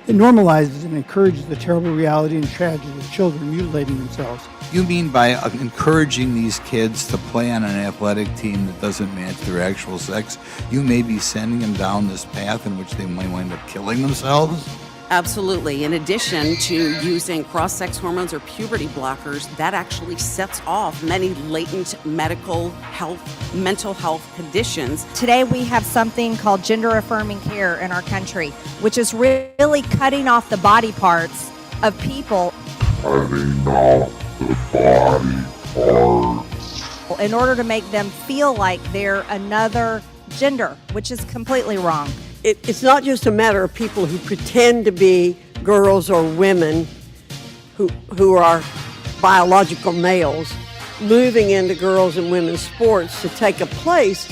It normalizes and encourages the terrible reality and tragedy of children mutilating themselves. You mean by encouraging these kids to play on an athletic team that doesn't match their actual sex, you may be sending them down this path in which they might wind up killing themselves? Absolutely. In addition to using cross-sex hormones or puberty blockers, that actually sets off many latent mental health conditions. Today we have something called gender-affirming care in our country, which is really cutting off the body parts of people. Cutting off the body parts. In order to make them feel like they're another gender, which is completely wrong. It's not just a matter of people who pretend to be girls or women who are biological males moving into girls and women's sports to take a place,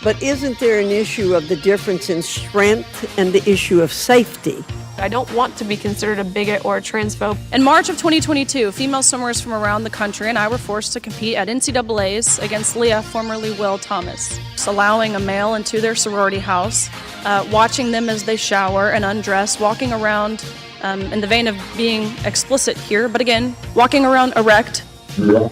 but isn't there an issue of the difference in strength and the issue of safety? I don't want to be considered a bigot or a transphobe. In March of 2022, female swimmers from around the country and I were forced to compete at NCAA's against Leah, formerly Will Thomas. Just allowing a male into their sorority house, watching them as they shower and undress, walking around in the vein of being explicit here, but again, walking around erect. A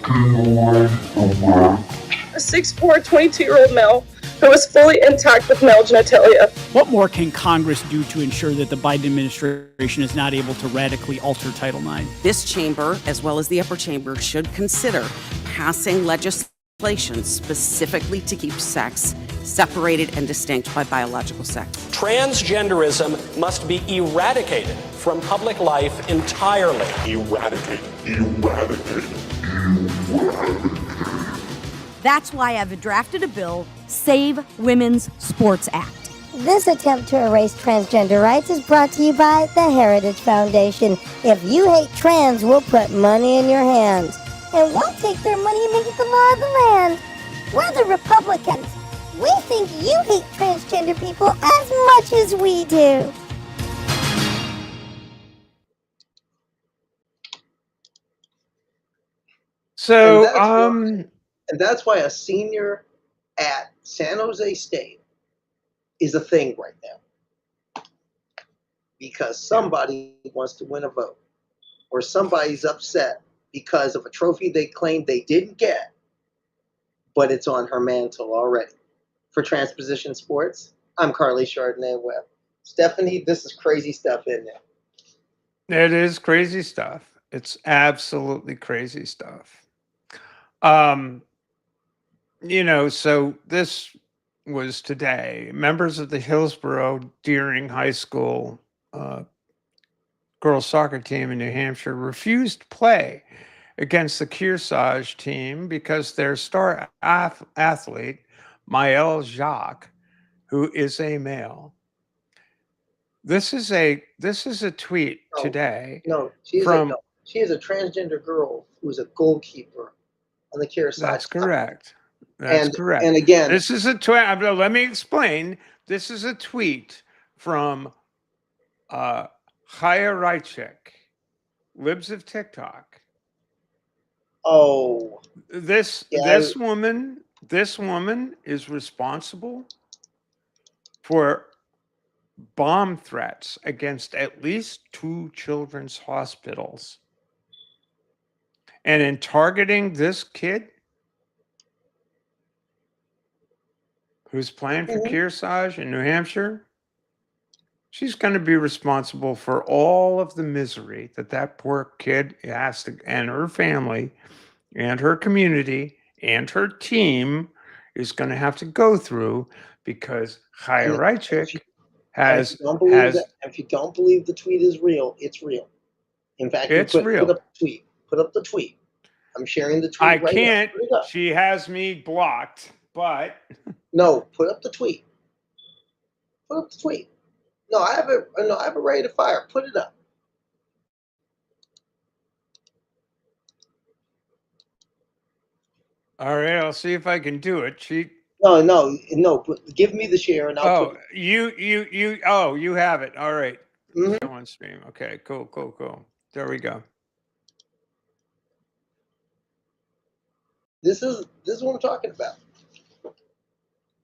6'4", 22-year-old male who was fully intact with male genitalia. What more can Congress do to ensure that the Biden administration is not able to radically alter Title IX? This chamber, as well as the upper chamber, should consider passing legislation specifically to keep sex separated and distinct by biological sex. Transgenderism must be eradicated from public life entirely. Eradicated. That's why I've drafted a bill, Save Women's Sports Act. This attempt to erase transgender rights is brought to you by the Heritage Foundation. If you hate trans, we'll put money in your hands. And we'll take their money and make it the law of the land. We're the Republicans. We think you hate transgender people as much as we do. So, and that's why a senior at San Jose State is a thing right now. Because somebody wants to win a vote, or somebody's upset because of a trophy they claimed they didn't get, but it's on her mantle already. For Transposition Sports, I'm Carly Chardonnay-Webb. Stephanie, this is crazy stuff in there. It is crazy stuff. It's absolutely crazy stuff. So this was today. Members of the Hillsborough Deering High School girls soccer team in New Hampshire refused to play against the Kearsarge team because their star athlete, Maëlle Jacques, who is a male. This is a tweet today. No, she is a transgender girl who's a goalkeeper on the Kearsarge. That's correct. That's correct. And again, this is a tweet. Let me explain. This is a tweet from Chaya Rychik, Libs of TikTok. Oh, this woman This woman is responsible for bomb threats against at least 2 children's hospitals. And in targeting this kid who's playing for Kearsarge in New Hampshire, she's going to be responsible for all of the misery that that poor kid has to, and her family and her community and her team is going to have to go through, because Chaya Raichik has, if you don't believe the tweet is real, it's real. In fact, it's put real. up the tweet. Put up the tweet. I'm sharing the tweet I right can't. now. Put it up. She has me blocked, but No, put up the tweet. Put up the tweet. No, I have it. No, I have it ready to fire. Put it up. all right, I'll see if I can do it. No. Give me the share and I'll put it. You have it. All right. Mhm. Show on stream. Okay, cool. There we go. This is what I'm talking about.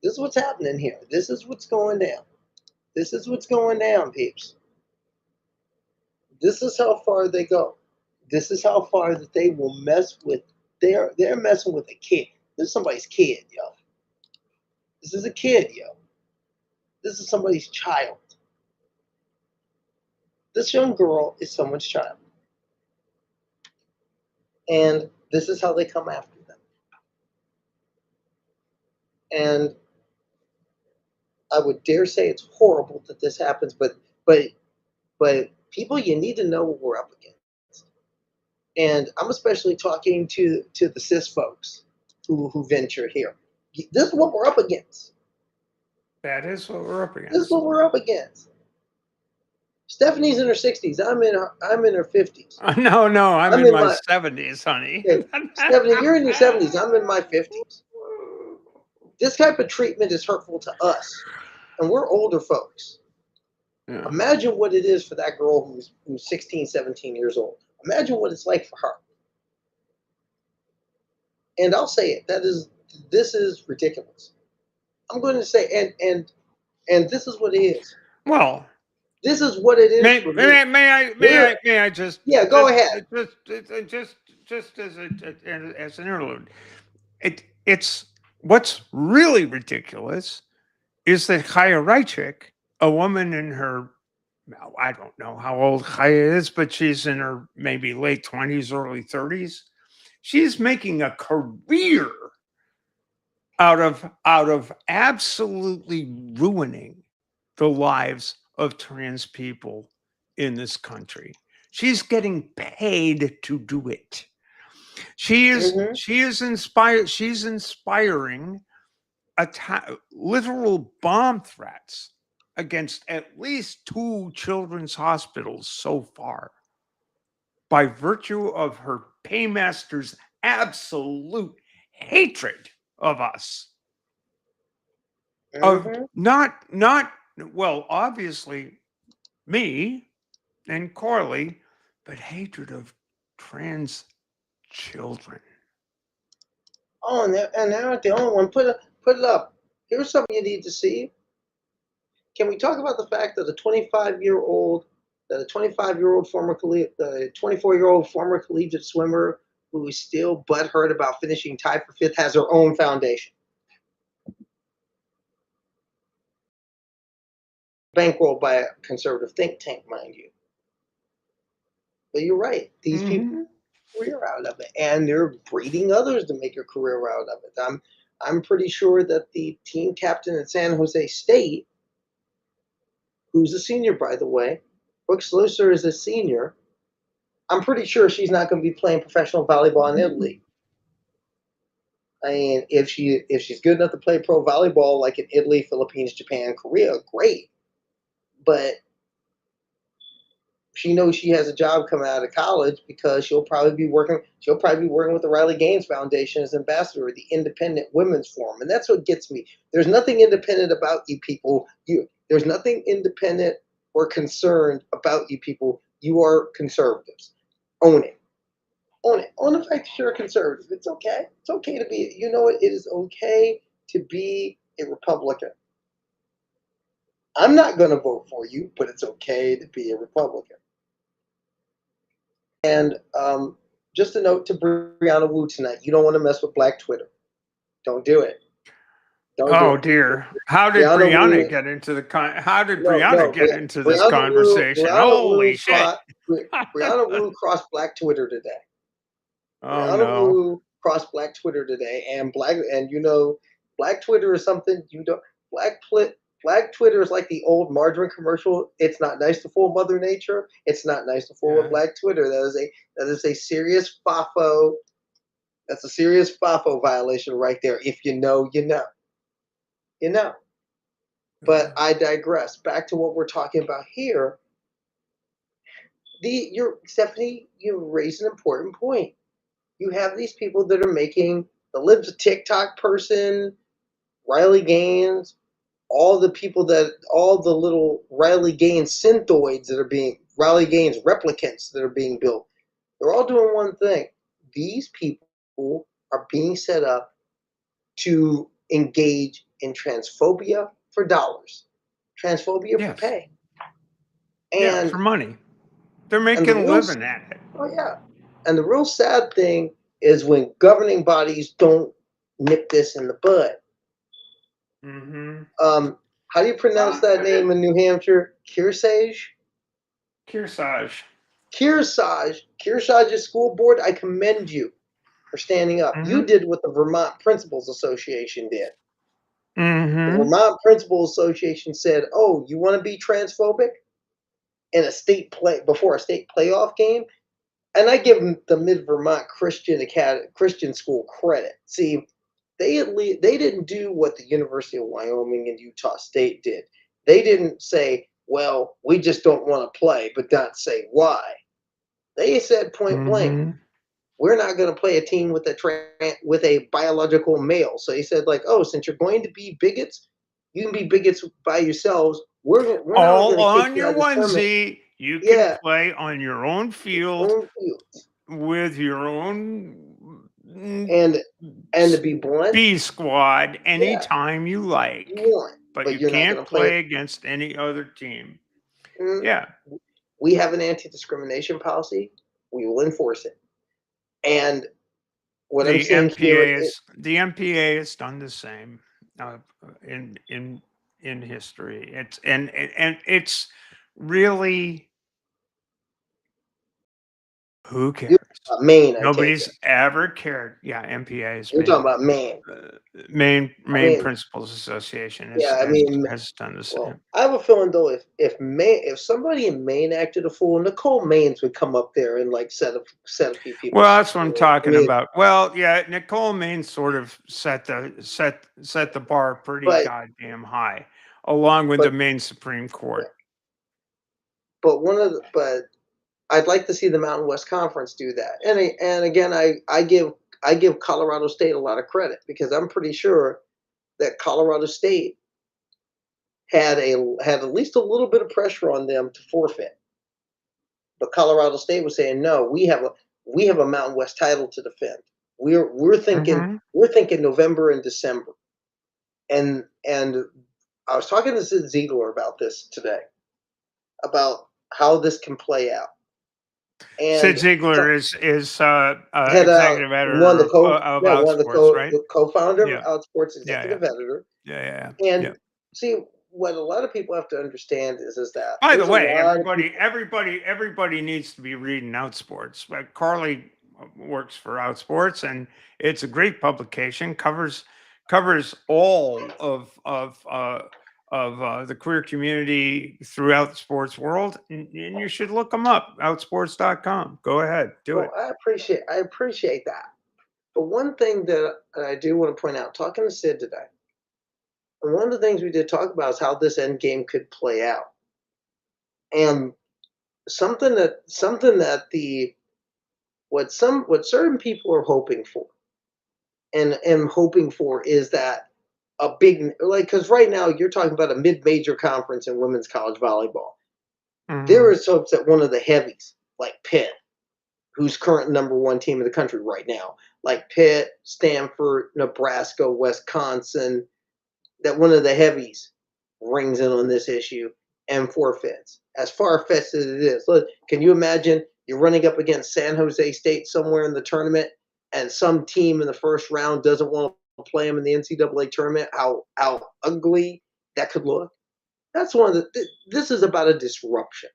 This is what's happening here. This is what's going down. This is what's going down, peeps. This is how far they go. This is how far that they will mess with. They're messing with a kid. This is somebody's kid, yo. This is a kid, yo. This is somebody's child. This young girl is someone's child. And this is how they come after them. And I would dare say it's horrible that this happens, but people, you need to know what we're up against. And I'm especially talking to the cis folks who venture here. This is what we're up against. That is what we're up against. This is what we're up against. Stephanie's in her 60s. I'm in her 50s. No, I'm in my 70s, honey. Okay. Stephanie, you're in your 70s. I'm in my 50s. This type of treatment is hurtful to us, and we're older folks. Yeah. Imagine what it is for that girl who's 16, 17 years old. Imagine what it's like for her. And I'll say it. This is ridiculous. I'm going to say, and this is what it is. Well, this is what it is. May I just? Yeah, go ahead. Just as an interlude, it's what's really ridiculous is that Chaya Raichik, a woman in her, I don't know how old Chaya is, but she's in her maybe late 20s, early 30s. She's making a career out of absolutely ruining the lives of trans people in this country. She's getting paid to do it. She is inspired. She's inspiring literal bomb threats against at least 2 children's hospitals so far, by virtue of her paymaster's absolute hatred of us. Of not well, obviously me and Corley, but hatred of trans children. Oh, and they're not the only one. Put it up. Here's something you need to see. Can we talk about the fact that a 24-year-old former collegiate swimmer who is still butthurt about finishing tied for 5th has her own foundation, bankrolled by a conservative think tank, mind you. But you're right; these people make a career out of it, and they're breeding others to make a career out of it. I'm pretty sure that the team captain at San Jose State, who's a senior, by the way, Brooke Slusser is a senior. I'm pretty sure she's not going to be playing professional volleyball in Italy. I mean, if she's good enough to play pro volleyball like in Italy, Philippines, Japan, Korea, great. But she knows she has a job coming out of college because she'll probably be working with the Riley Gaines Foundation as ambassador of the Independent Women's Forum. And that's what gets me. There's nothing independent about you people. There's nothing independent or concerned about you people. You are conservatives. Own it. Own it. Own the fact that you're a conservative. It's okay. It's okay to be. You know what? It is okay to be a Republican. I'm not going to vote for you, but it's okay to be a Republican. And just a note to Brianna Wu tonight: you don't want to mess with Black Twitter. Don't do it. Don't do Oh it. dear! How did Brianna Brianna get into the How did No, Brianna no. get into this Brianna conversation? Holy shit! Brianna Wu crossed Black Twitter today. Oh Brianna no! Wu crossed Black Twitter today, and Black Twitter is something you don't. Black Twitter is like the old margarine commercial. It's not nice to fool Mother Nature. It's not nice to fool with Black Twitter. That is a serious FAFO. That's a serious FAFO violation right there. If you know, you know. You know. But I digress. Back to what we're talking about here. Stephanie, you raised an important point. You have these people that are making the Libs of TikTok person, Riley Gaines, all the little Riley Gaines synthoids that are being Riley Gaines replicants that are being built. They're all doing one thing. These people are being set up to engage in transphobia for dollars, transphobia for pay. And for money. They're making a living at it. Oh yeah. And the real sad thing is when governing bodies don't nip this in the bud. Mm-hmm. How do you pronounce that name in New Hampshire? Kearsarge? Kearsarge. Kearsarge's school board, I commend you for standing up. You did what the Vermont Principals Association did. Mm-hmm. The Vermont Principals Association said, "Oh, you want to be transphobic in a state before a state playoff game?" And I give the Mid Vermont Christian School credit. See, they didn't do what the University of Wyoming and Utah State did. They didn't say, "Well, we just don't want to play," but not say why. They said point blank, "We're not going to play a team with a biological male." So he said, like, "Oh, since you're going to be bigots, you can be bigots by yourselves. We're not All going to on your onesie. You can play on your own field with your own and to be blunt, B squad anytime you like. You want, but you you're not can't gonna play against any other team." Yeah. We have an anti-discrimination policy. We will enforce it. And what I'm saying here is the MPA has done the same in history. It's and it's really, who cares? Maine, I take Nobody's it. ever cared. Yeah, MPA is You're talking about Maine. Maine Principals Association has done the same. Well, I have a feeling though, if somebody in Maine acted a fool, Nicole Maines would come up there and like set a few people. Well, that's what I'm talking about. Well, yeah, Nicole Maine sort of set the bar pretty goddamn high, along with the Maine Supreme Court. But I'd like to see the Mountain West Conference do that. And again, I give Colorado State a lot of credit because I'm pretty sure that Colorado State had at least a little bit of pressure on them to forfeit. But Colorado State was saying, "No, we have a Mountain West title to defend. We're thinking November and December." And I was talking to Sid Ziegler about this today, about how this can play out. And Sid Ziegler is executive editor of Outsports, right? The co-founder of Outsports, executive editor. Yeah. And see, what a lot of people have to understand is that. By the way, everybody needs to be reading Outsports. But Carly works for Outsports, and it's a great publication. Covers all of the queer community throughout the sports world, and you should look them up. Outsports.com. Go ahead, do it. I appreciate that. But one thing that I do want to point out, talking to Sid today, and one of the things we did talk about is how this end game could play out, and something that what certain people are hoping for, and am hoping for, is that a big, because right now you're talking about a mid-major conference in women's college volleyball. There is hopes that one of the heavies, like Pitt, who's current #1 team in the country right now, like Pitt, Stanford, Nebraska, Wisconsin, that one of the heavies rings in on this issue and forfeits. As far-fetched as it is, look, can you imagine you're running up against San Jose State somewhere in the tournament, and some team in the first round doesn't want to play them in the NCAA tournament? How ugly that could look. That's one of the. This is about a disruption,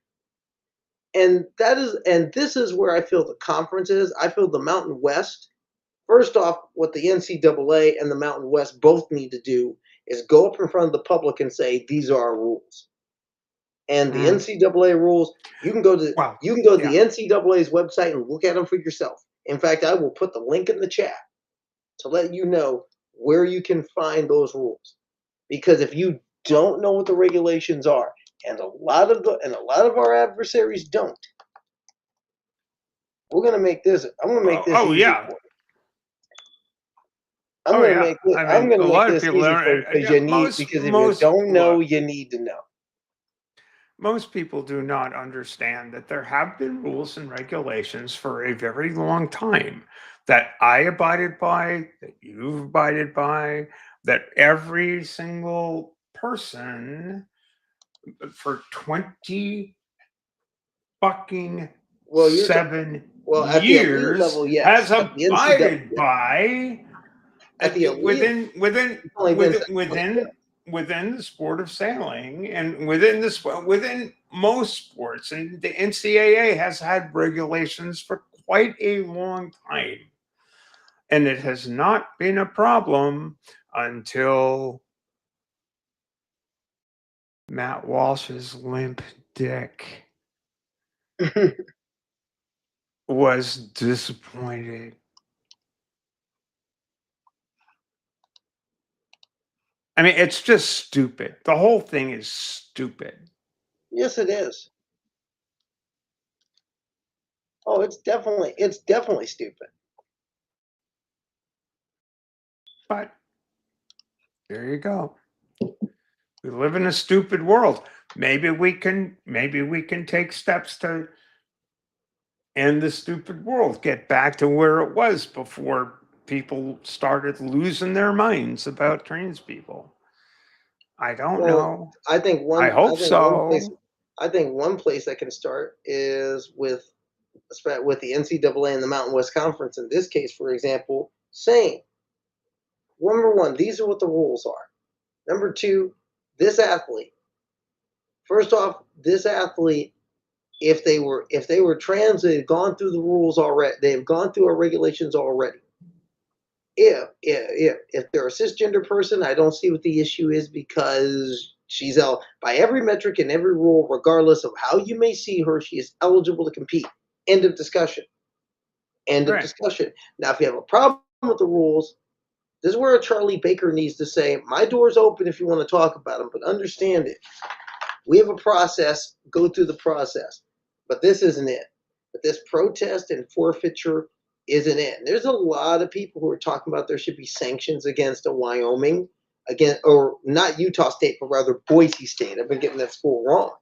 and this is where I feel the conference is. I feel the Mountain West. First off, what the NCAA and the Mountain West both need to do is go up in front of the public and say, these are our rules. And the NCAA rules, you can go to the NCAA's website and look at them for yourself. In fact, I will put the link in the chat to let you know where you can find those rules. Because if you don't know what the regulations are, and a lot of our adversaries don't, we're going to make this. I'm going to make this easy for you. I'm going to make this. I'm going to make this easy for you because if you don't know, you need to know. Most people do not understand that there have been rules and regulations for a very long time that I abided by, that you've abided by, that every single person for 20 fucking 7 years level, yes. has abided by. Within the sport of sailing and within most sports, and the NCAA has had regulations for quite a long time, and it has not been a problem until Matt Walsh's limp dick was disappointed. I mean, it's just stupid. The whole thing is stupid. Yes, it is. Oh, it's definitely stupid. But there you go. We live in a stupid world. Maybe we can take steps to end the stupid world, get back to where it was before people started losing their minds about trans people. I don't know. I hope so. I think one place that can start is with the NCAA and the Mountain West Conference. In this case, for example, saying, number one, these are what the rules are. Number two, this athlete. First off, this athlete, if they were trans, they've gone through the rules already. They've gone through our regulations already. If they're a cisgender person, I don't see what the issue is because she's by every metric and every rule, regardless of how you may see her, she is eligible to compete. End of discussion. End of discussion. Now, if you have a problem with the rules, this is where Charlie Baker needs to say, my door's open if you want to talk about them, but understand it. We have a process, go through the process. But this isn't it. But this protest and forfeiture isn't it. And there's a lot of people who are talking about there should be sanctions against Wyoming, or not Utah State, but rather Boise State. I've been getting that school wrong.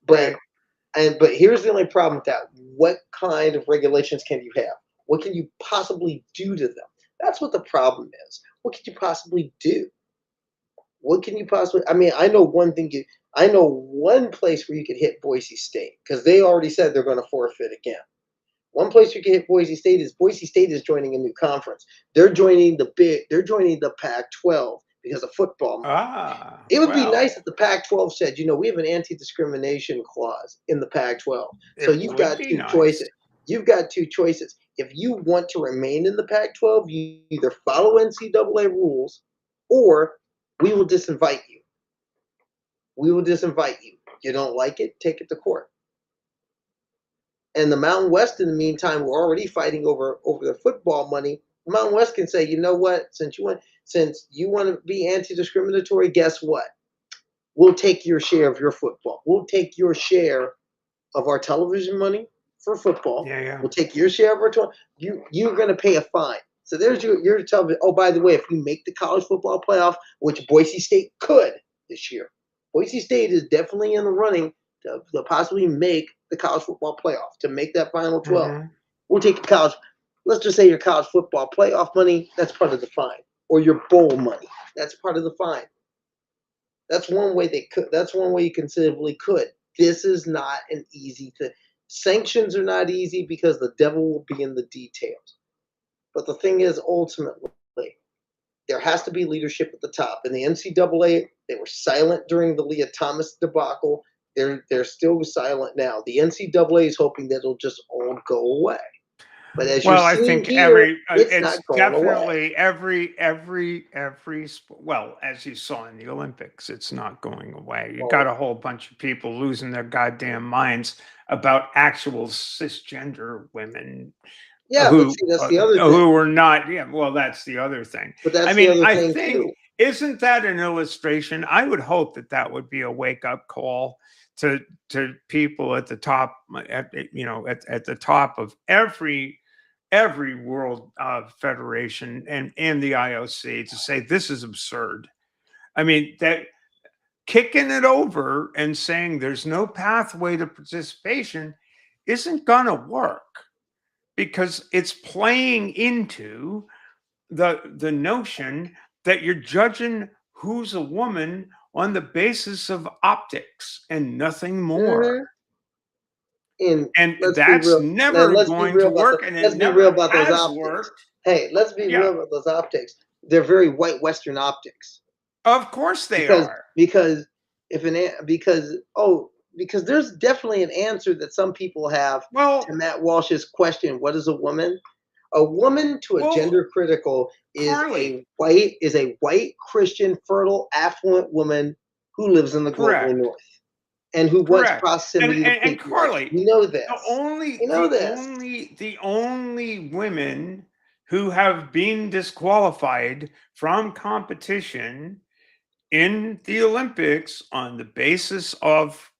But here's the only problem with that. What kind of regulations can you have? What can you possibly do to them? That's what the problem is. What can you possibly do? What can you possibly? I mean, I know one place where you could hit Boise State because they already said they're going to forfeit again. One place you can hit Boise State is joining a new conference. They're joining the Pac-12 because of football. It would be nice if the Pac-12 said, we have an anti-discrimination clause in the Pac-12. So you've got two choices. You've got two choices. If you want to remain in the Pac-12, you either follow NCAA rules or we will disinvite you. You don't like it, take it to court. And the Mountain West, in the meantime, we're already fighting over the football money. The Mountain West can say, you know what? Since you want to be anti-discriminatory, guess what? We'll take your share of your football. We'll take your share of our television money for football. We'll take your share of our you're going to pay a fine. So there's your television. Oh, by the way, if you make the college football playoff, which Boise State could this year, Boise State is definitely in the running to possibly make the college football playoff, to make that final 12. We'll take college. Let's just say your college football playoff money. That's part of the fine, or your bowl money. That's part of the fine. That's one way they could. That's one way you conceivably could. This is not an easy thing. Sanctions are not easy because the devil will be in the details. But the thing is, ultimately, there has to be leadership at the top. In the NCAA, they were silent during the Leah Thomas debacle. They're still silent now. The NCAA is hoping that it'll just all go away. But as Well, you're I seeing think here, it's it's not going definitely away. well, as you saw in the Olympics, it's not going away. You got a whole bunch of people losing their goddamn minds about actual cisgender women. Yeah, but see, that's the other thing. Who were not. Yeah, well, that's the other thing. But that's I the mean, other I thing think too. isn't that an illustration? I would hope that that would be a wake up call to people at the top, at the top of every world federation and the IOC to say this is absurd. I mean, that kicking it over and saying there's no pathway to participation isn't gonna work, because it's playing into the notion that you're judging who's a woman on the basis of optics and nothing more. And let's be that's real. never Let's be going real to about work, the, and let's it be real never about those has optics. worked. Hey, let's be Yeah. real about those optics. They're very white Western optics. Of course they because are. because if an because there's definitely an answer that some people have to Matt Walsh's question, what is a woman? A woman to a gender critical is a white Christian fertile affluent woman who lives in the global Correct. north and who wants Correct. proximity to And patriarchy. Carly, We know this. the only women who have been disqualified from competition in the Olympics on the basis of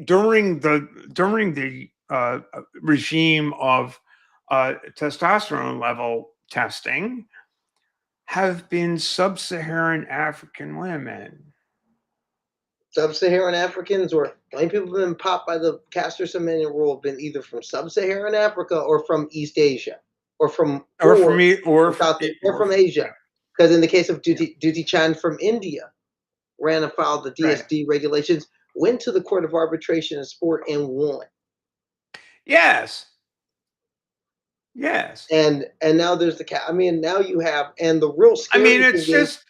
during the regime of testosterone level testing have been sub-Saharan African women. Sub-Saharan Africans, or many people have been popped by the Caster-Semenya rule, have been either from Sub-Saharan Africa or from East Asia, or from Asia. Because in the case of Duty Chand from India, ran afoul the DSD regulations, went to the Court of Arbitration and Sport and won. Yes. Yes. And now there's now you have, and the real scary it's thing just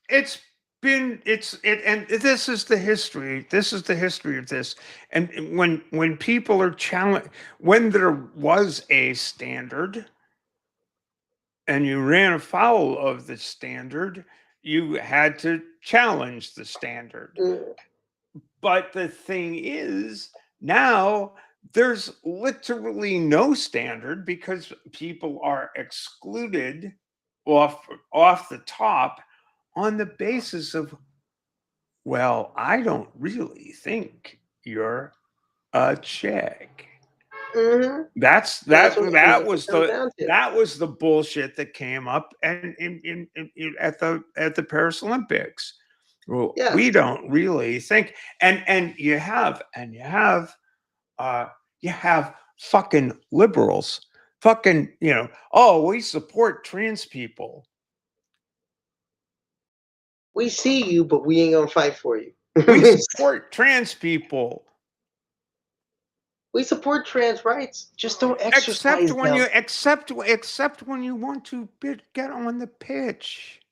and this is the history. This is the history of this. And when people are challenged, when there was a standard and you ran afoul of the standard, you had to challenge the standard. But the thing is, now there's literally no standard because people are excluded off the top on the basis of, well, I don't really think you're a chick. That was the bullshit that came up and at the Paris Olympics. Well, we don't really think, and you have fucking liberals, fucking, we support trans people. We see you, but we ain't gonna fight for you. We support trans people. We support trans rights. Just don't exercise Except when them. except when you want to get on the pitch.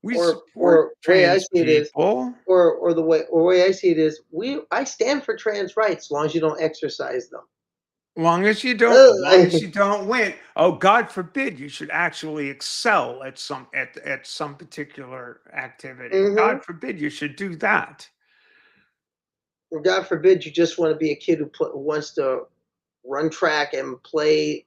We or support way I trans see it is, people. or the way I see it is, I stand for trans rights as long as you don't exercise them. Long as you don't win. Oh, God forbid you should actually excel at some particular activity. God forbid you should do that. Or God forbid you just want to be a kid who wants to run track and play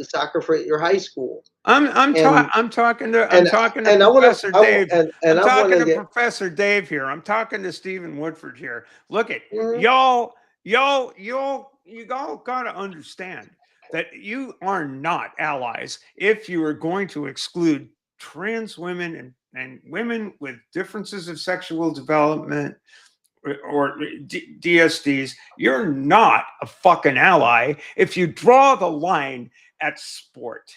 soccer for your high school. I'm talking to Professor Dave. I'm talking to Professor Dave here. I'm talking to Stephen Woodford here. Look at y'all got to understand that you are not allies if you are going to exclude trans women and women with differences of sexual development DSDs, you're not a fucking ally if you draw the line at sport,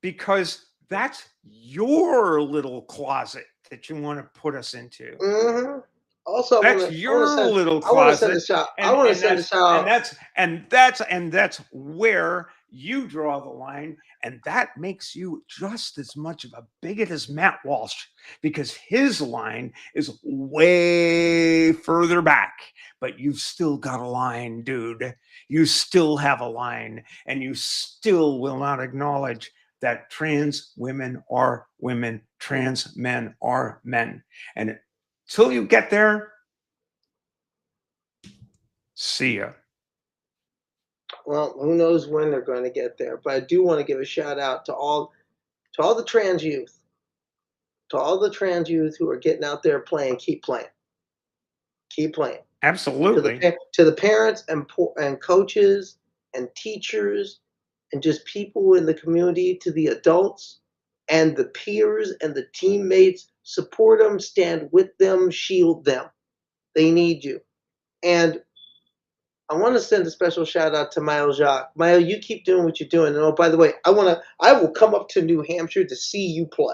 because that's your little closet that you want to put us into. Mm-hmm. Also, That's your little closet, I want to send a shout out. and that's where you draw the line, and that makes you just as much of a bigot as Matt Walsh, because his line is way further back. But you've still got a line, dude. You still have a line, and you still will not acknowledge that trans women are women, trans men are men, and until you get there, see ya. Well, who knows when they're going to get there? But I do want to give a shout out to all the trans youth, who are getting out there playing. Keep playing. Absolutely. To the parents and coaches and teachers and just people in the community, to the adults and the peers and the teammates, support them, stand with them, shield them. They need you. And I want to send a special shout out to Mayo Jacques. Mayo, you keep doing what you're doing. And oh, by the way, I will come up to New Hampshire to see you play.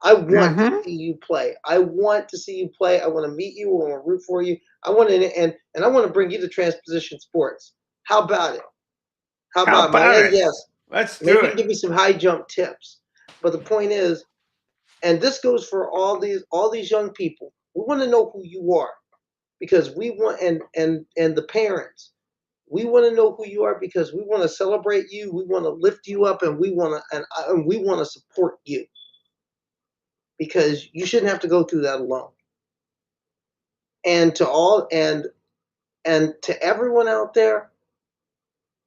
I want to see you play. I want to meet you. I want to root for you. I want to, and I want to bring you to Transposition Sports. How about it? How about it? Yes. Let's do Maybe it. give me some high jump tips. But the point is, and this goes for all these young people. We want to know who you are, because we want, and the parents, we want to know who you are, because we want to celebrate you, we want to lift you up, and we want to support you, because you shouldn't have to go through that alone. And to all and to everyone out there,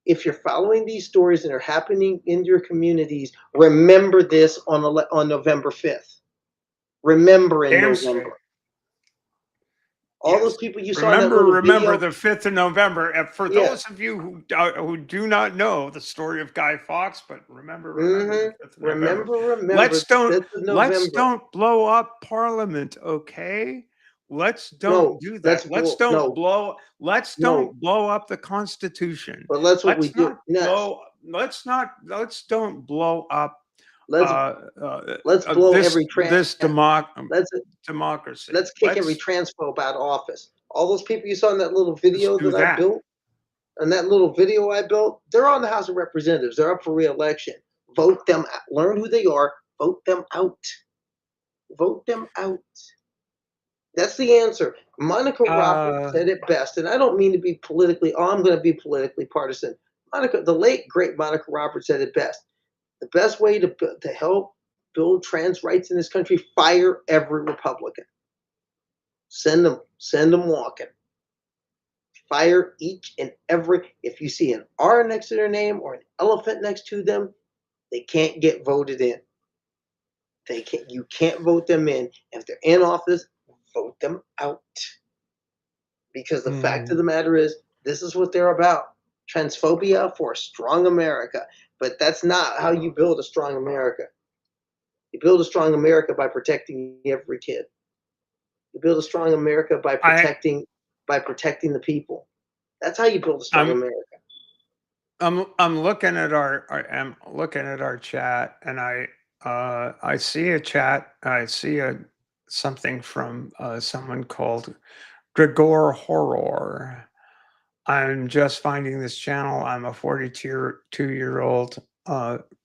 if you're following these stories and are happening in your communities, remember this on November 5th. Remember in November. All those people you saw in that little Remember video, the 5th of November. For those of you who do not know the story of Guy Fawkes, but remember the 5th of November. remember. Let's the 5th of November. don't blow up Parliament, okay? Let's don't do that. Let's don't blow up the Constitution. But that's what we do. Let's don't blow up Let's blow every democracy. Let's kick every transphobe out of office. All those people you saw in that little video I built, they're on the House of Representatives. They're up for re-election. Vote them out. Learn who they are. Vote them out. Vote them out. That's the answer. Monica Roberts said it best, and I don't mean to be I'm going to be politically partisan. The late, great Monica Roberts said it best. The best way to help build trans rights in this country, fire every Republican. Send them walking. Fire each and every. If you see an R next to their name or an elephant next to them, they can't get voted in. You can't vote them in. If they're in office, vote them out. Because the fact of the matter is, this is what they're about. Transphobia for a strong America. But that's not how you build a strong America. You build a strong America by protecting every kid. You build a strong America by protecting the people. That's how you build a strong America. I'm looking at our chat, and I see a chat. I see something from someone called Gregor Horror. I'm just finding this channel. I'm a 42-year-old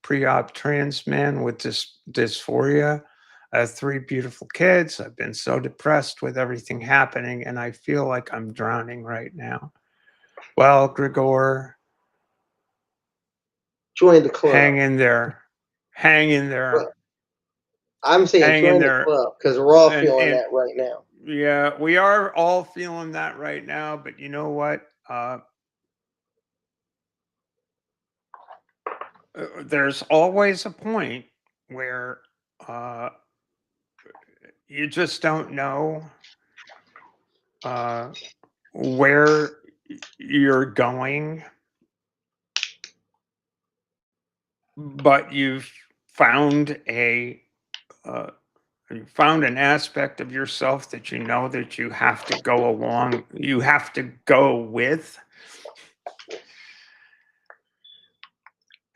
pre-op trans man with dysphoria. I have 3 beautiful kids. I've been so depressed with everything happening, and I feel like I'm drowning right now. Well, Gregor, join the club. Hang in there. Well, I'm saying join the club, because we're all feeling that right now. Yeah, we are all feeling that right now, but you know what? There's always a point where you just don't know where you're going, but you've found a you found an aspect of yourself that you know that you have to go along, you have to go with.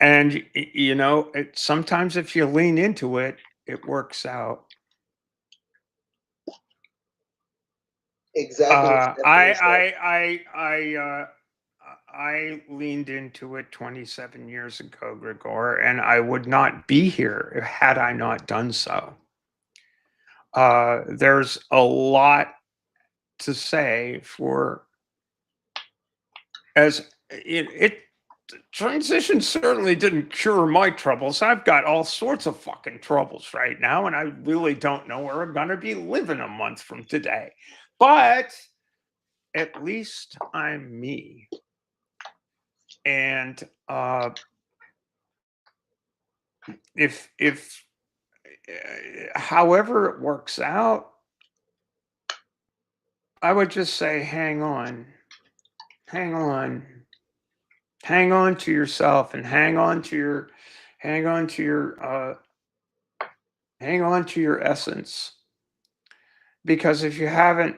And you know, sometimes if you lean into it, it works out. Exactly. what Stephanie said. I leaned into it 27 years ago, Gregor, and I would not be here had I not done so. There's a lot to say for as it transition certainly didn't cure my troubles. I've got all sorts of fucking troubles right now, and I really don't know where I'm gonna be living a month from today. But at least I'm me. And if however it works out, I would just say hang on. Hang on. Hang on to yourself and hang on to your hang on to your essence. Because if you haven't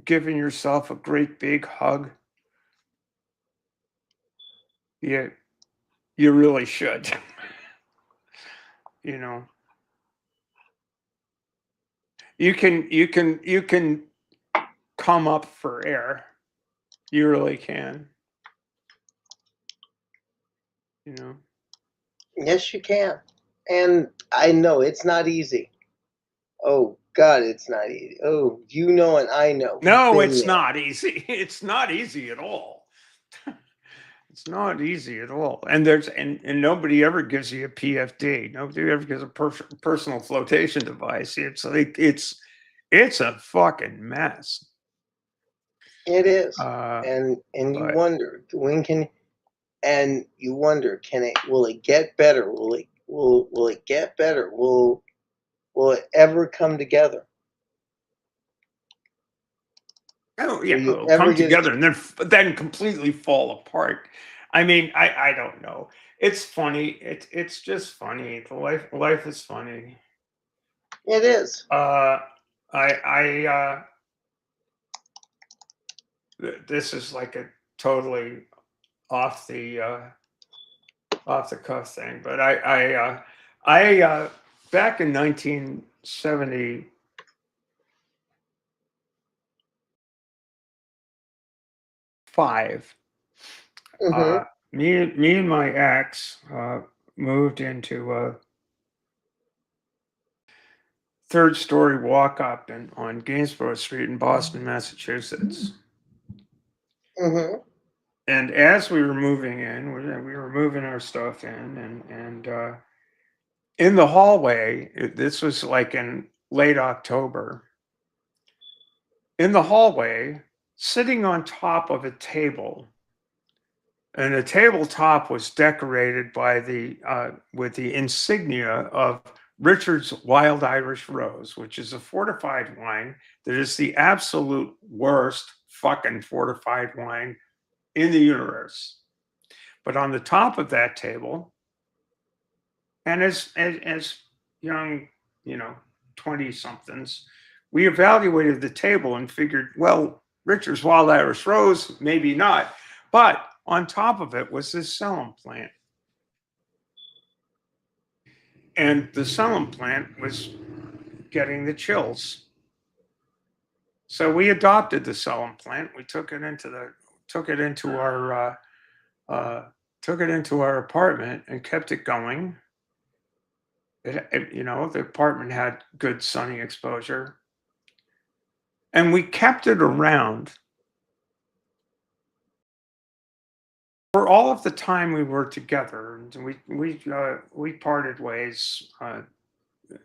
given yourself a great big hug, you really should. You know, you can come up for air. You really can. You know. Yes, you can. And I know it's not easy. Oh God, it's not easy. Oh, you know, and I know. No, Been it's there. not easy. It's not easy at all. It's not easy at all. And there's and nobody ever gives you a PFD. Nobody ever gives a personal flotation device. It's like it's a fucking mess. It is. And you but- wonder when can, and you wonder will it get better? Will it get better? Will it ever come together? Oh yeah, Will you it'll ever come get- together and then completely fall apart. I mean, I don't know. It's funny. It's just funny. The life is funny. It is. This is like a totally off the cuff thing, but I back in 1975, me and my ex moved into a third-story walk-up on Gainsborough Street in Boston, Massachusetts. And as we were moving in, we were moving our stuff in, and in the hallway, this was like in late October. In the hallway, sitting on top of a table, and the tabletop was decorated by with the insignia of Richard's Wild Irish Rose, which is a fortified wine that is the absolute worst fucking fortified wine in the universe. But on the top of that table, and as young, 20-somethings, we evaluated the table and figured, well, Richard's Wild Irish Rose, maybe not. But on top of it was this Selim plant. And the Selim plant was getting the chills. So we adopted the Selim plant. We took it into our apartment and kept it going. The apartment had good sunny exposure. And we kept it around for all of the time we were together. And we parted ways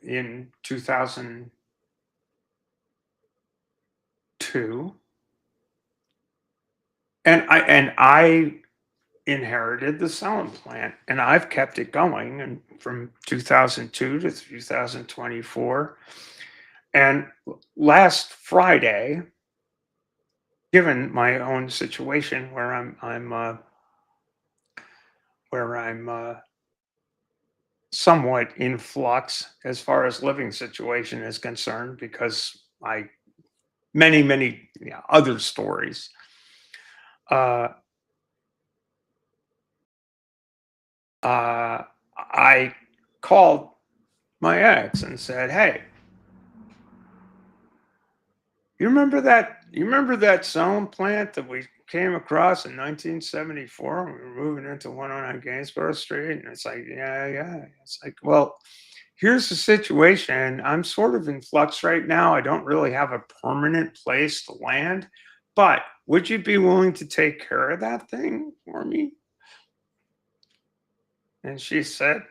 in 2002. And I inherited the Selim plant, and I've kept it going, and from 2002 to 2024. And last Friday, given my own situation where I'm somewhat in flux as far as living situation is concerned, because many other stories. I called my ex and said, "Hey, you remember that zone plant that we came across in 1974 when we were moving into 109 Gainsborough Street?" And it's like, yeah. It's like, well, here's the situation. I'm sort of in flux right now. I don't really have a permanent place to land, but would you be willing to take care of that thing for me? And she said,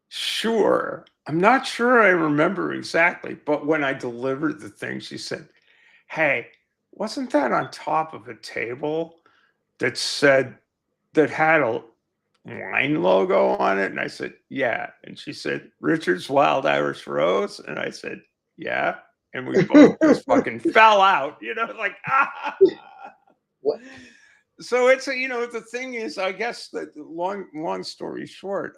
"Sure." I'm not sure I remember exactly, but when I delivered the thing, she said, "Hey, wasn't that on top of a table that had a wine logo on it?" And I said, "Yeah." And she said, "Richard's Wild Irish Rose?" And I said, "Yeah." And we both just fucking fell out, like, ah. What? So it's the thing is, I guess that long story short,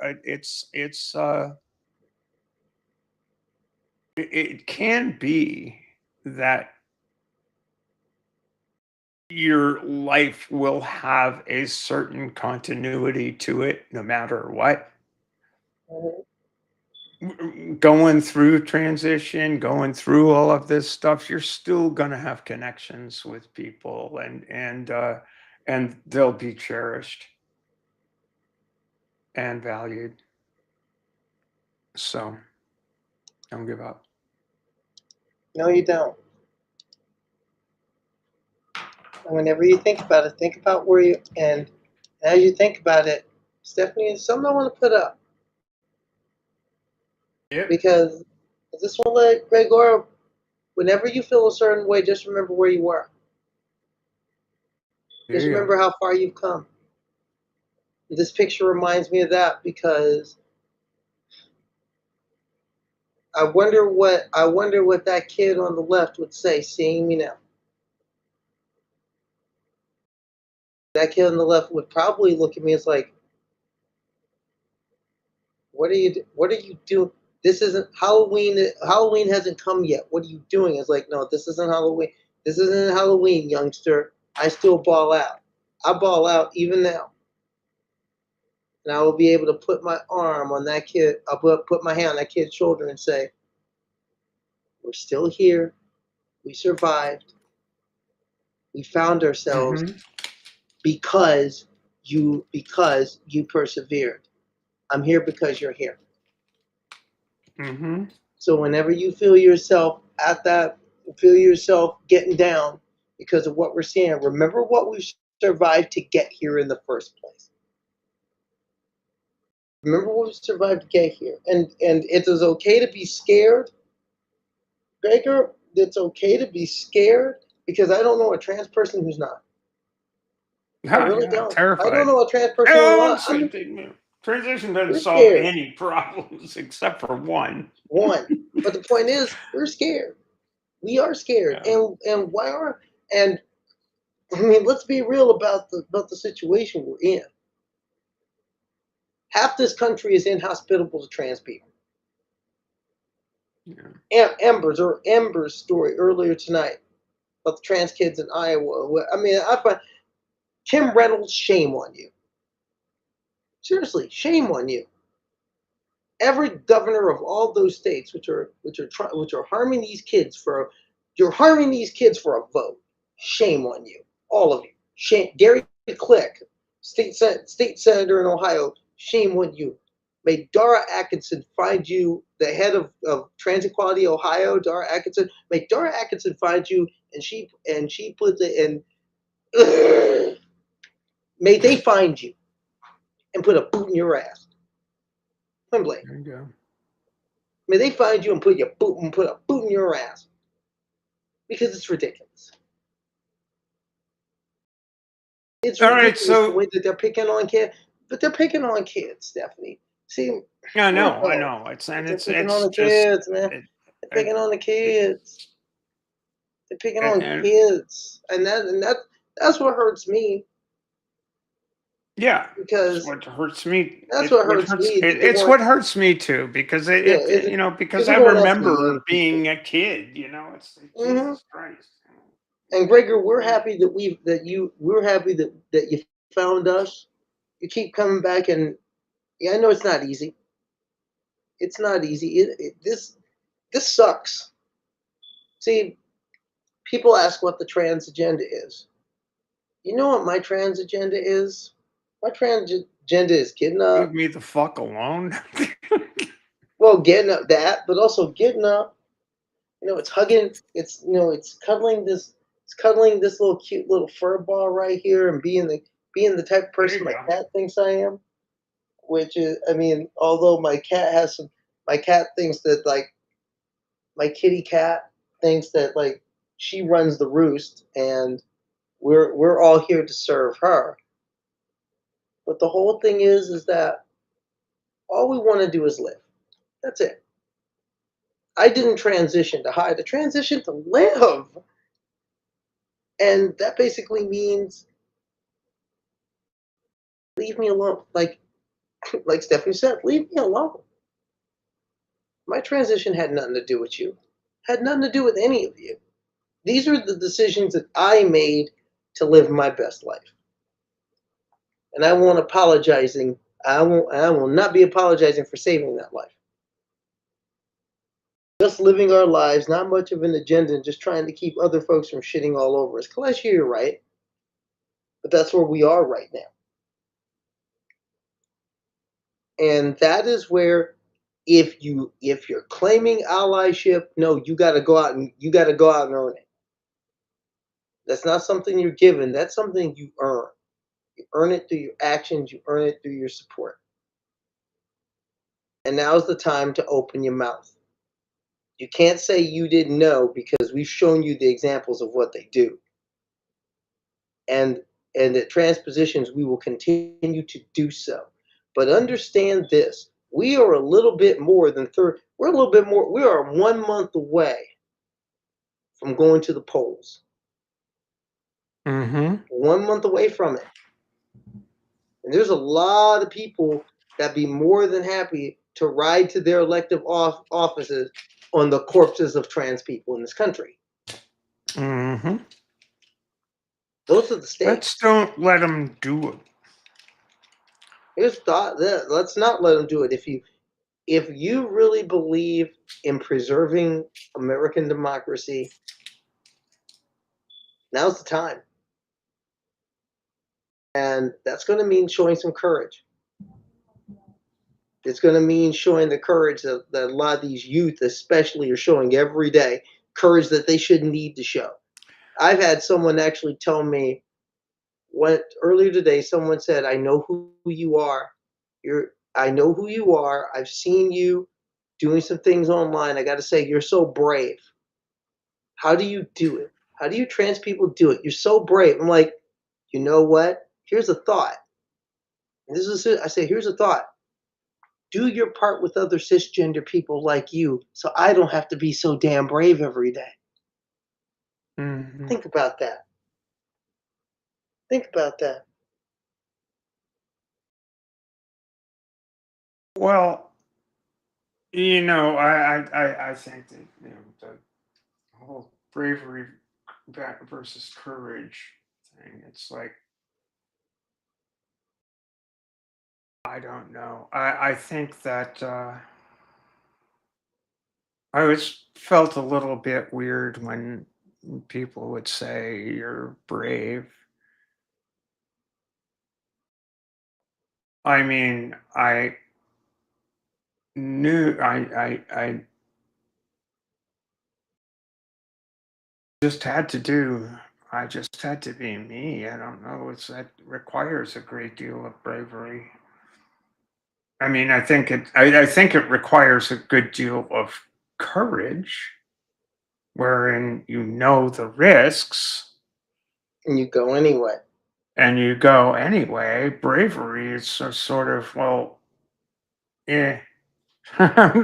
it can be that your life will have a certain continuity to it no matter what. Going through transition, going through all of this stuff, you're still going to have connections with people, and they'll be cherished and valued. So don't give up. No, you don't. And whenever you think about it, think about where you, and as you think about it, Stephanie, it's something I want to put up. Yep. Because I just want to let Gregor, whenever you feel a certain way, just remember where you were. Just remember how far you've come. This picture reminds me of that, because I wonder what that kid on the left would say seeing me now. That kid on the left would probably look at me as like, what are you doing? This isn't Halloween. Halloween hasn't come yet. What are you doing? It's like, no, this isn't Halloween. This isn't Halloween, youngster. I still ball out. I ball out even now. And I will be able to put my arm on that kid. I'll put my hand on that kid's shoulder and say, we're still here. We survived. We found ourselves because you persevered. I'm here because you're here. Mm-hmm. So whenever you feel yourself getting down because of what we're seeing, remember what we survived to get here in the first place. Remember what we survived to get here. And it is okay to be scared. Gregor, it's okay to be scared, because I don't know a trans person who's not. I really don't. Terrified. I don't know a trans person who's not. Transition doesn't solve any problems except for one. But the point is, we're scared. We are scared. Yeah. And why are, and I mean, let's be real about the situation we're in. Half this country is inhospitable to trans people. Yeah. Ember's story earlier tonight about the trans kids in Iowa. I mean, I find Kim Reynolds, shame on you. Seriously, shame on you. Every governor of all those states which are harming these kids you're harming these kids for a vote. Shame on you, all of you. Shame. Gary Click, state senator in Ohio. Shame on you. May Dara Atkinson find you, the head of Trans Equality Ohio. Dara Atkinson. May Dara Atkinson find you, and she puts it in. May they find you and put a boot in your ass. There you go. May they find you and put a boot in your ass, because it's ridiculous. It's ridiculous the way that they're picking on kids, but they're picking on kids, Stephanie. See, I know. They're picking on the kids, man. They're picking on the kids. They're picking on kids, and that's what hurts me. Yeah, that's because what hurts me. that's what hurts me. that they It's want- what hurts me too, because Yeah, because they I want us to young remember people. being a kid. It's like, Mhm. Jesus Christ. And Gregor, we're happy we're happy that you found us. You keep coming back, and yeah, I know it's not easy. It's not easy. This sucks. See, people ask what the trans agenda is. You know what my trans agenda is? My trans agenda is getting Leave up. me the fuck alone. Well, getting up that, but also getting up. It's hugging. It's cuddling this. It's cuddling this little cute little fur ball right here, and being the type of person my cat thinks I am. Which is, I mean, although my cat thinks that like my kitty cat thinks that like she runs the roost, and we're all here to serve her. But the whole thing is that all we want to do is live. That's it. I didn't transition to hide. I transitioned to live. And that basically means leave me alone. Like Stephanie said, leave me alone. My transition had nothing to do with you. Had nothing to do with any of you. These are the decisions that I made to live my best life. And I won't apologizing. I will not be apologizing for saving that life. Just living our lives, not much of an agenda, and just trying to keep other folks from shitting all over us. Kalesha, you're right. But that's where we are right now. And that is where if you're claiming allyship, no, you gotta go out and earn it. That's not something you're given, that's something you earn. You earn it through your actions, you earn it through your support. And now's the time to open your mouth. You can't say you didn't know because we've shown you the examples of what they do. And at TransPositions, we will continue to do so. But understand this, we are a little bit more than we're a little bit more, we are 1 month away from going to the polls. Mm-hmm. 1 month away from it. And there's a lot of people that be more than happy to ride to their elective offices on the corpses of trans people in this country. Mm-hmm. Those are the stakes. Let's don't let them do it. Let's not let them do it. If you really believe in preserving American democracy, now's the time. And that's going to mean showing some courage. It's going to mean showing the courage that a lot of these youth especially are showing every day, courage that they shouldn't need to show. I've had someone actually tell me earlier today, someone said, I know who you are. I know who you are. I've seen you doing some things online. I got to say, you're so brave. How do you do it? How do you trans people do it? You're so brave. I'm like, you know what? Here's a thought. And this is it. I say, here's a thought. Do your part with other cisgender people like you so I don't have to be so damn brave every day. Mm-hmm. Think about that. Think about that. Well, I think that the whole bravery versus courage thing. It's like, I don't know. I think that I always felt a little bit weird when people would say you're brave. I mean, I knew I just had to do. I just had to be me. I don't know. That requires a great deal of bravery. I mean, I think it requires a good deal of courage, wherein you know the risks And you go anyway. and you go anyway. Bravery is sort of, well, yeah,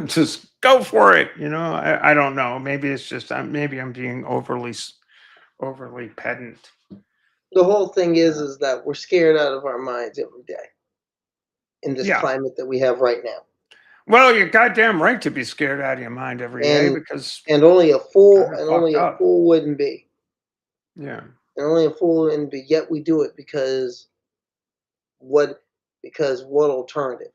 just go for it. I don't know. Maybe it's just maybe I'm being overly pedant. The whole thing is that we're scared out of our minds every day in this Yeah. climate that we have right now. Well, you're goddamn right to be scared out of your mind every day because only a fool kinda and only fucked a up. fool wouldn't be. Yeah. And only a fool wouldn't be. Yet we do it because what alternative?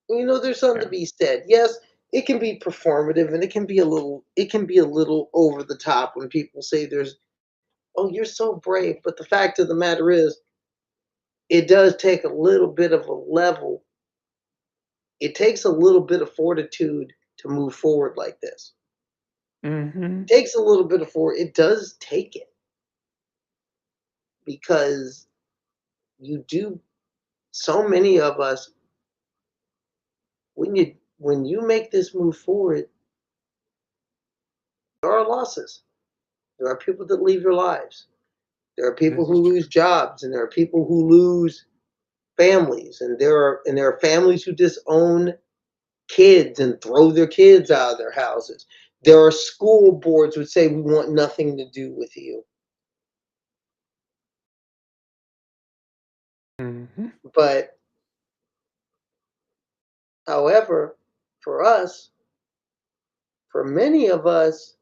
You know, there's something to be said. Yes, it can be performative and it can be a little over the top when people say oh, you're so brave. But the fact of the matter is, it does take a little bit of a level. It takes a little bit of fortitude to move forward like this. Mm-hmm. It takes a little bit of it does take it. Because so many of us, when you make this move forward, there are losses. There are people that leave their lives. There are people who lose jobs, and there are people who lose families, and there are families who disown kids and throw their kids out of their houses. There are school boards who say we want nothing to do with you. Mm-hmm. But however, for many of us,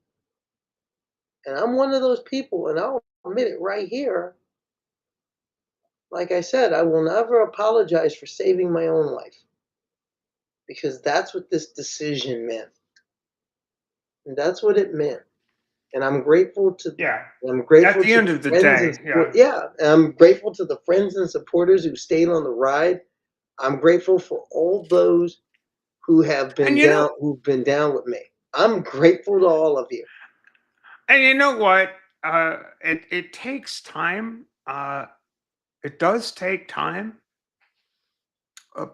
and I'm one of those people, and I'll admit it right here. Like I said, I will never apologize for saving my own life because that's what this decision meant. And that's what it meant. And I'm grateful to I'm grateful At the to end the of the friends day, and support. And I'm grateful to the friends and supporters who stayed on the ride. I'm grateful for all those who have been who've been down with me. I'm grateful to all of you. And you know what? It takes time. It does take time.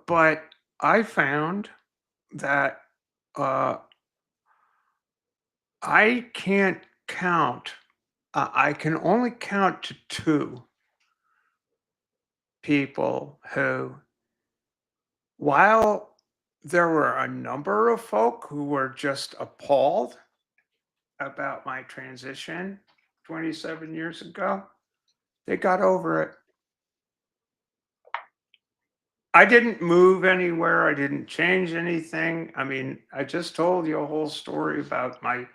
But I found that I can't count. I can only count to 2 people who, while there were a number of folk who were just appalled about my transition 27 years ago, they got over it. I didn't move anywhere. I didn't change anything. I mean, I just told you a whole story about my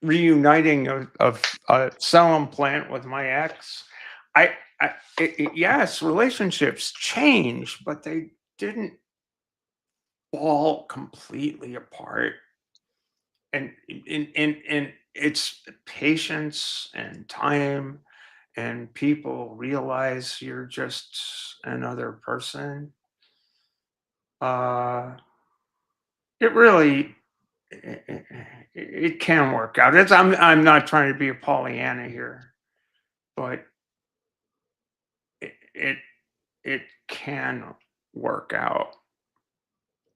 reuniting of a cell plant with my ex. Yes, relationships change, but they didn't fall completely apart. And it's patience and time, and people realize you're just another person. It really it can work out. I'm not trying to be a Pollyanna here, but it can work out.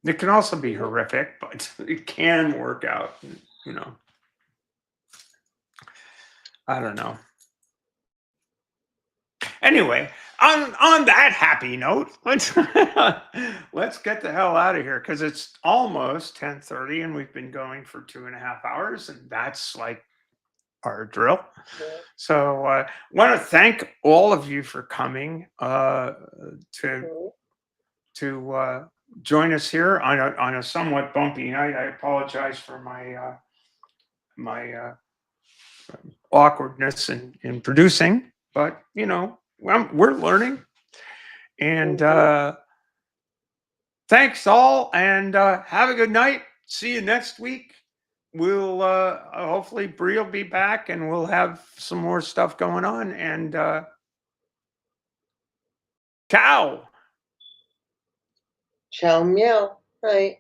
It can also be horrific, but it can work out. You know, I don't know. Anyway, on that happy note, let's get the hell out of here because it's almost 10:30 and we've been going for 2.5 hours, and that's like our drill. So want to thank all of you for coming to join us here on a somewhat bumpy night. I apologize for my awkwardness in producing, but you know, we're learning. And thanks all, and have a good night. See you next week. We'll hopefully Bree will be back, and we'll have some more stuff going on. And ciao. Ciao meow. Right.